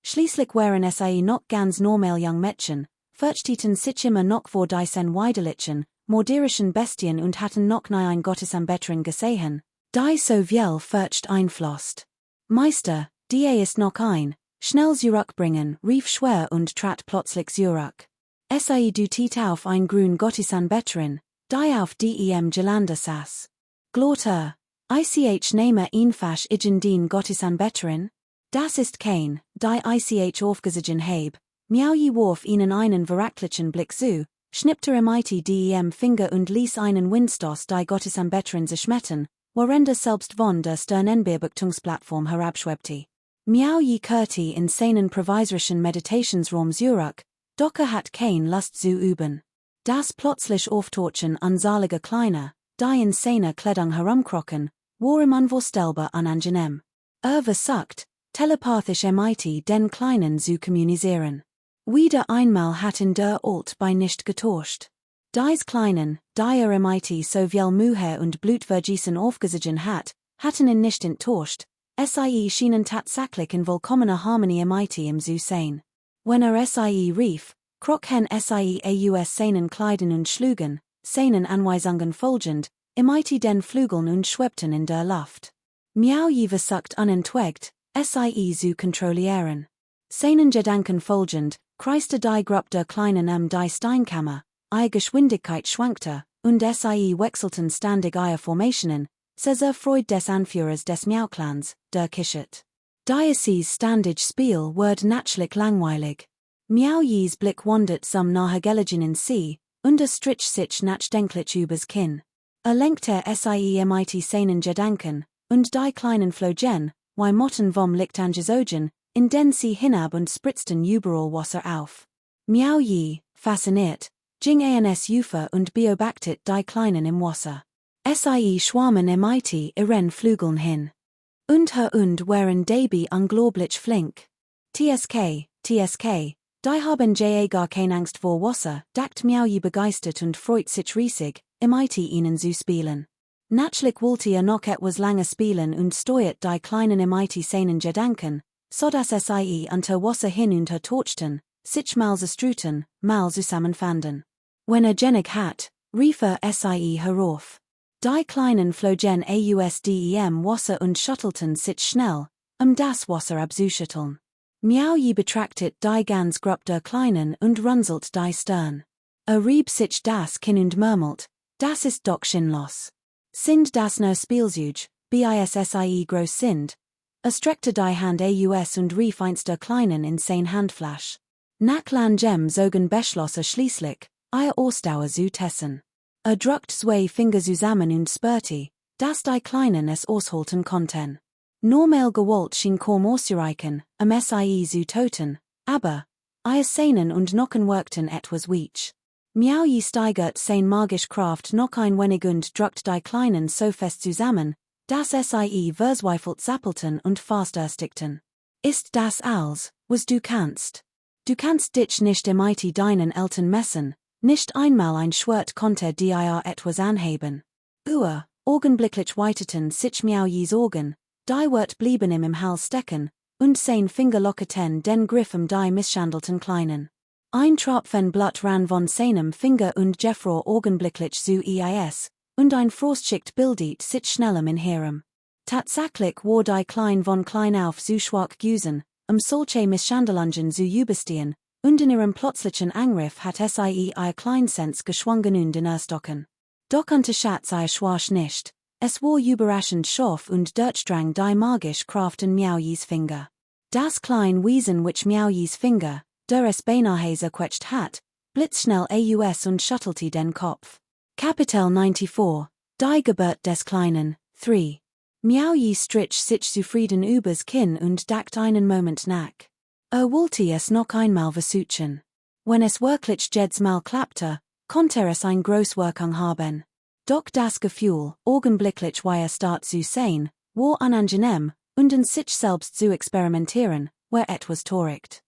Schließlich waren sie noch ganz normal Young Mädchen, fürchteten sich immer noch vor diesen widerlichen, mörderischen Bestien und hatten noch nie ein Gottesanbeterin gesehen, die so viel Furcht einflosst. Meister, die ist noch ein, schnell zurückbringen, rief schwer und trat plötzlich zurück. Sie dutit auf ein grün Gottesanbeterin, die auf dem Gelände saß. Glotter, ich nehme einfach igen den Gottesanbeterin? Das ist kein, die ich aufgesiegen heb. Miauji warf ihnen einen verächtlichen Blick zu, schnippte mit dem Finger und ließ einen Windstoß die Gottesanbeterin zerschmettern, während selbst von der Sternenbeobachtungsplattform herabschwebte. Miauji kehrte in seinen provisorischen Meditationsraum zurück, doch hat kein Lust zu üben. Das plötzlich Auftauchen unzahliger kleiner, die in seiner Kleidung herumkrochen, war im Unvorstelbar unangenehm. Versucht, telepathisch mit den Kleinen zu kommunizieren. Wieder einmal hatten der Alt bei nicht getauscht. Dies Kleinen, die mit so viel Mühe und Blutvergießen aufgesogen hatten ihn nicht enttäuscht, sie schienen tatsächlich in vollkommener Harmonie mit ihm zu sein. Wenn sie rief, krochen sie aus seinen Kleidern und schlugen, seinen Anweisungen folgend, mit den Flügeln und schwebten in der Luft. Miaoji versucht unentwegt, sie zu kontrollieren. Seinen Gedanken folgend, kreiste die Gruppe der Kleinen die Steinkammer, ihre Geschwindigkeit schwankte, und sie wechselten ständig ihre Formationen, sehr Freud des Anführers des Miauclans, der Kischet. Dieses ständig Spiel wird natürlich langweilig. Miaojis Blick wandert zum nahegelegenen See, und strich sich nachdenklich übers Kinn. Lenkte sie mit seinen Gedanken, und die kleinen Flogen, wie Motten vom Licht angezogen, in den sie hinab und spritzten überall Wasser auf. Miaoji, fasziniert, ging ans Ufer und beobachtet die Kleinen im Wasser. Sie schwammen mit ihren Flügeln hin. Und waren dabei unglaublich flink. TSK, die haben gar keine Angst vor Wasser, dacht Miaoji begeistert und freut sich riesig, mit ihnen zu spielen. Natürlich wollte noch etwas lange spielen und steuert die Kleinen mit seinen Gedanken, so dass sie unter Wasser hin und her torchten, sich mal zerstruten, mal zusammenfanden. Wenn genig hat, rief sie herauf. Die Kleinen flogen aus dem Wasser und schüttelten sich schnell, das Wasser abzuschütteln. Miaoji betrachtet die ganz Gruppe der Kleinen und runzelt die Stirn. Rieb sich das Kinn und murmelt, das ist doch sinnlos. Sind das nur Spielzeug, bis sie groß sind? Streckte die Hand aus und rief eins der Kleinen in sein Handflash. Nach langem Sogen beschloss schließlich, ihr Ausdauer zu testen. Druckt zwei Finger zusammen und spürte, dass die Kleinen es aushalten konnten. Normal Gewalt schien kaum auszureichen, sie zu töten, aber, ihre Sehnen und Knochen wirkten etwas weich. Miaoji steigert sein magische Kraft noch ein wenig und drückt die Kleinen so fest zusammen, dass sie verzweifelt zappelten und fast erstigten. Ist das alles, was du kannst? Du kannst dich nicht mit deinen Eltern messen, nicht einmal ein Schwert konnte dir etwas anheben. Augenblicklich weiteten sich Miaojis Augen, die Wort blieben ihm im Hals stecken, und sein Finger locketen den Griff die misshandelten Kleinen. Ein Tropfen Blut ran von seinem Finger und Jeffro augenblicklich zu Eis, und ein Frostschicht bildet sich schnellem in Herem. Tatsächlich war die Klein von klein auf zu schwach gewesen, solche Misshandlungen zu überstehen, und in ihrem plötzlichen Angriff hat sie ihr Kleinsens geschwungen und in erstocken. Doch unterschätzt ihr Schwarz nicht, es war überraschend scharf und durchdrang die magische Kraft in Miaojis Finger. Das klein Wesen which Miaojis Finger, der es beinahe zerquetscht hat, blitzschnell aus und schüttelte den Kopf. Kapitel 94, die Geburt des Kleinen, 3. Miaoji strich sich zufrieden übers Kinn und dacht einen Moment nach. Wollte es noch einmal versuchen. Wenn es wirklich jedes Mal klappte, konnte es ein Großwirkung haben. Doch das Gefühl, augenblicklich wie Start zu sein, war unangenehm, und in sich selbst zu experimentieren, war etwas töricht.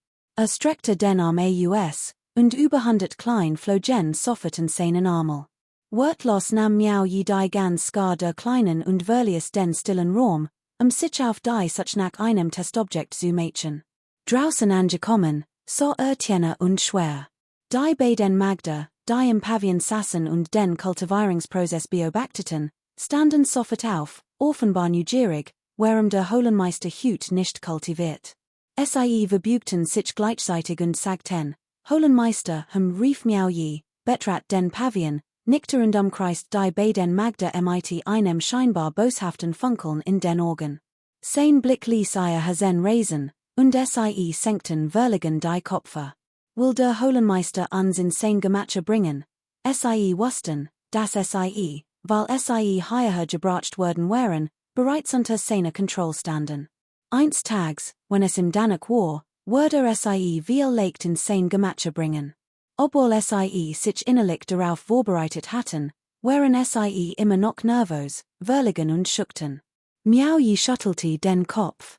Streckte den Arm aus, und überhandet klein flogen sofort in seinen Armel. Wortlos nahm Miaoji die ganz Skar der Kleinen und verließ den stillen Raum, sich auf die such nach einem Testobjekt zu machen. Draußen angekommen, so Tjener und schwer. Die beiden Magda, die im Pavillon saßen und den Kultivierungsprozess beobachteten, standen sofort auf, offenbar neugierig, warum der Holenmeister Hut nicht kultiviert. Sie verbugten sich gleichzeitig und sagten, Holenmeister, rief Miaoji, betrat den Pavillon, nickte und umkreist die beiden Magda mit einem scheinbar boshaften Funkeln in den Augen. Sein Blick ließ ihr Hasen raisen, und sie senkten verlegen die Köpfe. Will der Holenmeister uns in sein Gemache bringen? Sie wussten, dass sie, weil sie hierher gebracht worden wären, bereits unter seiner Kontrolle standen. Eins Tags, wenn es im Danach war, würde sie viel leicht in sein Gemache bringen. Obwohl sie sich innerlich darauf vorbereitet hatten, wherein sie immer noch nervos, verligen und schüchtern. Miau je schüttelte den Kopf.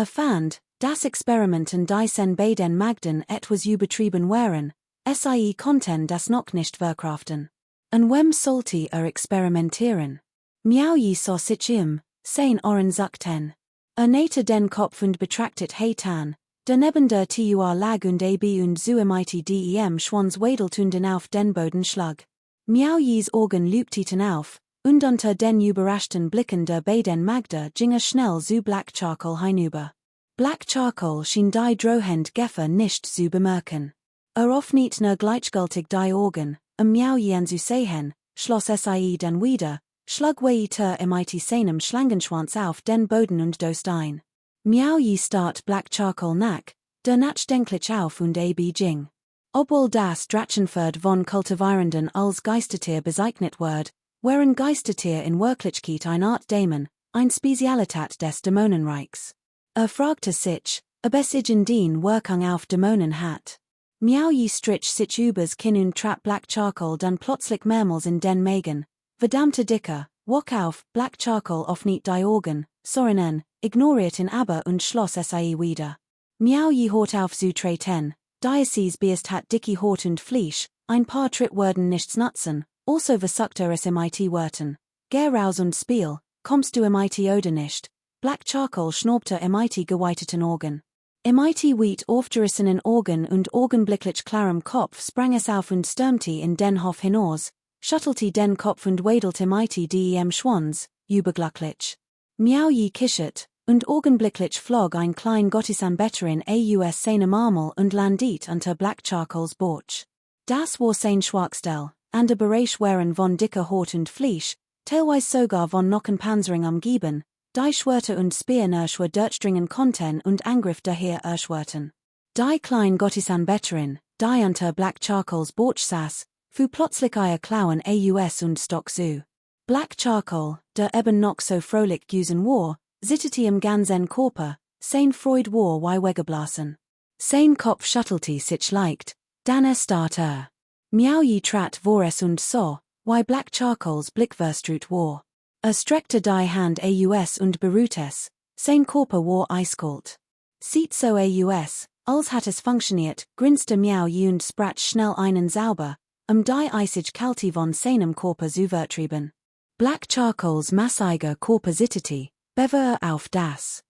Fand, das Experimenten die sen bei den Magden etwas übertrieben wären, sie konnten das noch nicht verkraften. An wem sollte experimentieren? Miau je so sich sein oren zuckten. Nate den Kopf und betrachtet heitan, daneben der Tur lag und ab und zu mit dem Schwanz wedelt und auf den Boden schlag. Miau jes Augen lüpteten auf, und unter den überraschten Blicken der beiden Magda ging schnell zu Black Charcoal hinüber. Black Charcoal schien die drohend Geffer nicht zu bemerken. Offnet nur gleichgültig die Augen, Miau jen zu sehen, schloss sie dann wieder, schlag weiter mit seinem Schlangenschwanz auf den Boden und dost ein. Miau je start Black Charcoal nach, der nachdenklich auf und ab ging. Obwohl das Drachenford von Kultivierenden als Geistertier bezeichnet wird, wären Geistertier in Wirklichkeit eine Art Dämon, ein Spezialität des Dämonenreichs. Fragte sich, ob es in den Wirkung auf Dämonen hat. Miau je strich sich übers Kinn und trap Black Charcoal dann plötzlich mehrmals in den Magen. Verdammte Dicker, wach auf, Black Charcoal offnet die Augen, sorinen, ignorierten aber und schloss sie wieder. Miau je hort auf zu treten, Diocese beest hat dicky Hort und Fleisch, ein paar Tritt werden nichts nutzen, also versucht es mit Wörtern. Geh raus und spiel, kommst du mit oder nicht? Black Charcoal schnaubte mit geweiteten Augen. Mit weit aufgerissenen Augen und augenblicklich klarem Kopf sprang es auf und stürmte in den Hof hinaus, schüttelte den Kopf und wedelte mit dem Schwanz, überglücklich. Miau je kichert, und augenblicklich flog ein klein Gottisanbeterin aus seinem Armel und landet unter Black Charcoals Bauch. Das war sein Schwachstell, an der Bereich waren von dicker Haut und Fleisch, teilweise sogar von Nockenpanzering umgeben, die Schwerter und Speernerschwer durchdringen konnten und Angriff daher erschwerten. Die klein Gottisanbeterin, die unter Black Charcoals Bauch saß, fu plötzlich ihr Klauen aus und stock zu. Black Charcoal, der eben noch so fröhlich güsen war, zitterte im ganzen Körper, sein Freud war wie weggeblasen. Sein Kopf schüttelte sich leicht, dann starrte. Miau je trat vor es und so, wie Black Charcoals Blick verstrut war. Streckte die Hand aus und beruhte es, sein Körper war eiskalt. Sieht so aus, als hat es funktioniert, grinste Miau je und sprach schnell einen sauber, die eisig Kälte von seinem Körper zu vertrieben. Black Charcoals massiger Körper zitterte, bever auf das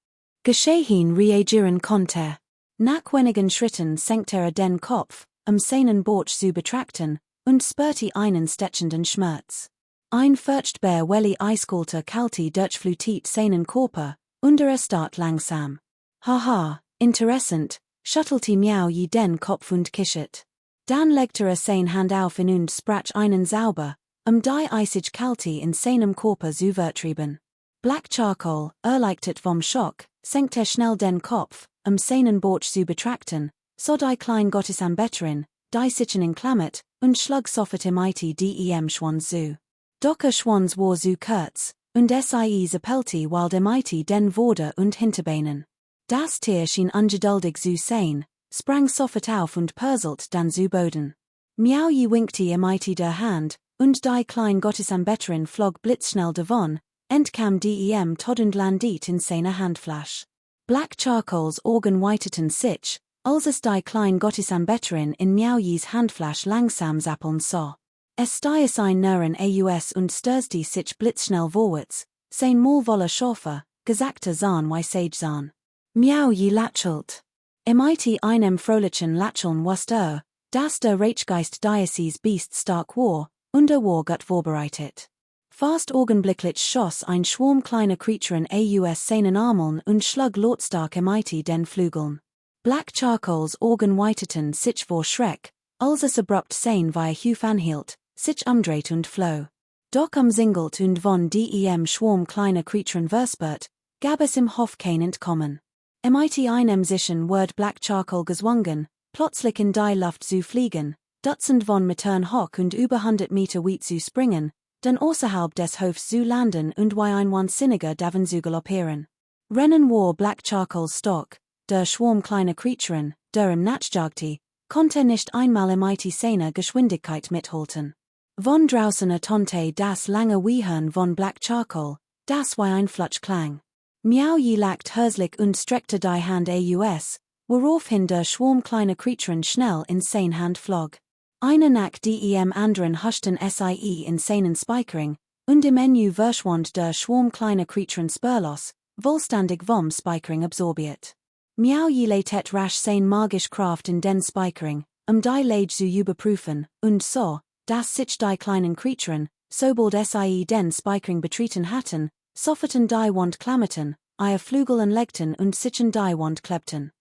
Geschehen reagieren konnte. Nach wenigen Schritten senkte den Kopf, seinen Bauch zu betrachten, und spürte einen stechenden Schmerz. Ein furchtbar welli eiskalter Kälte durchflutet seinen Körper, und start langsam. Haha, interessant, schüttelte Miau je den Kopf und kichert. Dann legte sein Hand auf ihn und sprach einen sauber, die eisig Kälte in seinem Körper zu vertrieben. Black Charcoal, erleichtert vom Schock, senkte schnell den Kopf, seinen Bauch zu betrachten, so die klein Gottisanbeterin, die sich klammert, und schlag sofort mit dem Schwanz zu. Doch Schwanz war zu kurz, und sie zappelte weil mit den Vorder- und Hinterbeinen. Das Tier schien ungeduldig zu sein, sprang sofort auf und purselt dann zu Boden. Miau je winkte mit der Hand, und die klein Gottisanbeterin flog blitzschnell davon, entkam dem Todd und landet in seiner Handfläche. Black Charcoals Augen weiteten sich, als es die klein Gottisanbeterin in Miaujes Handfläche langsam zappeln sah. Es stehe sein Nerven aus und stürzte sich blitzschnell vorwärts, sein Maul voller Schorfe, gesagte Zahn wie Sage Zahn. Miau je lächelt. Mit einem fröhlichen Lächeln wusste dass der Rachgeist Diocese Beast stark war, und war gut vorbereitet. Fast augenblicklich schoss ein Schwarm kleiner Creaturen aus seinen Armeln und schlag lautstark mit den Flügeln. Black Charcoals Augen weiteten sich vor Schreck, als es abrupt sein wie Huf anhielt, sich umdreht und floh. Doch umsingelt und von dem Schwarm kleiner Creaturen verspürt, gab es im Hof kein Entkommen. Mit einem sichern Word Black Charcoal gezwungen, plötzlich in die Luft zu fliegen, Dutzend von Metern hoch und über 100 Meter weit zu springen, dann außerhalb des Hofs zu landen und wie ein wahnsinniger davon zu galoppieren. Rennen war Black Charcoals Stock, der Schwarm kleiner Creaturen, der im Natsch jagte, konnte nicht einmal mit seiner Geschwindigkeit mithalten. Von draußen ertönte das lange Wiehern von Black Charcoal, das wie ein Flutschklang. Miau je lacht herzlich und streckte die Hand aus, woraufhin der Schwarm kleiner Kreaturen schnell in seine Hand flog. Eine nach dem anderen huschten sie in seinen Speichering, und im Menü verschwand der Schwarm kleiner Kreaturen spurlos, vollständig vom Speichering absorbiert. Miau je leitet rasch sein magisch Kraft in den Speichering, die Lage zu überprüfen, und so, dass sich die kleinen Kreaturen, sobald sie den Speichering betreten hatten, sofort die Wand klammerten, ihr Flügel anlegten und sich an die Wand klebten.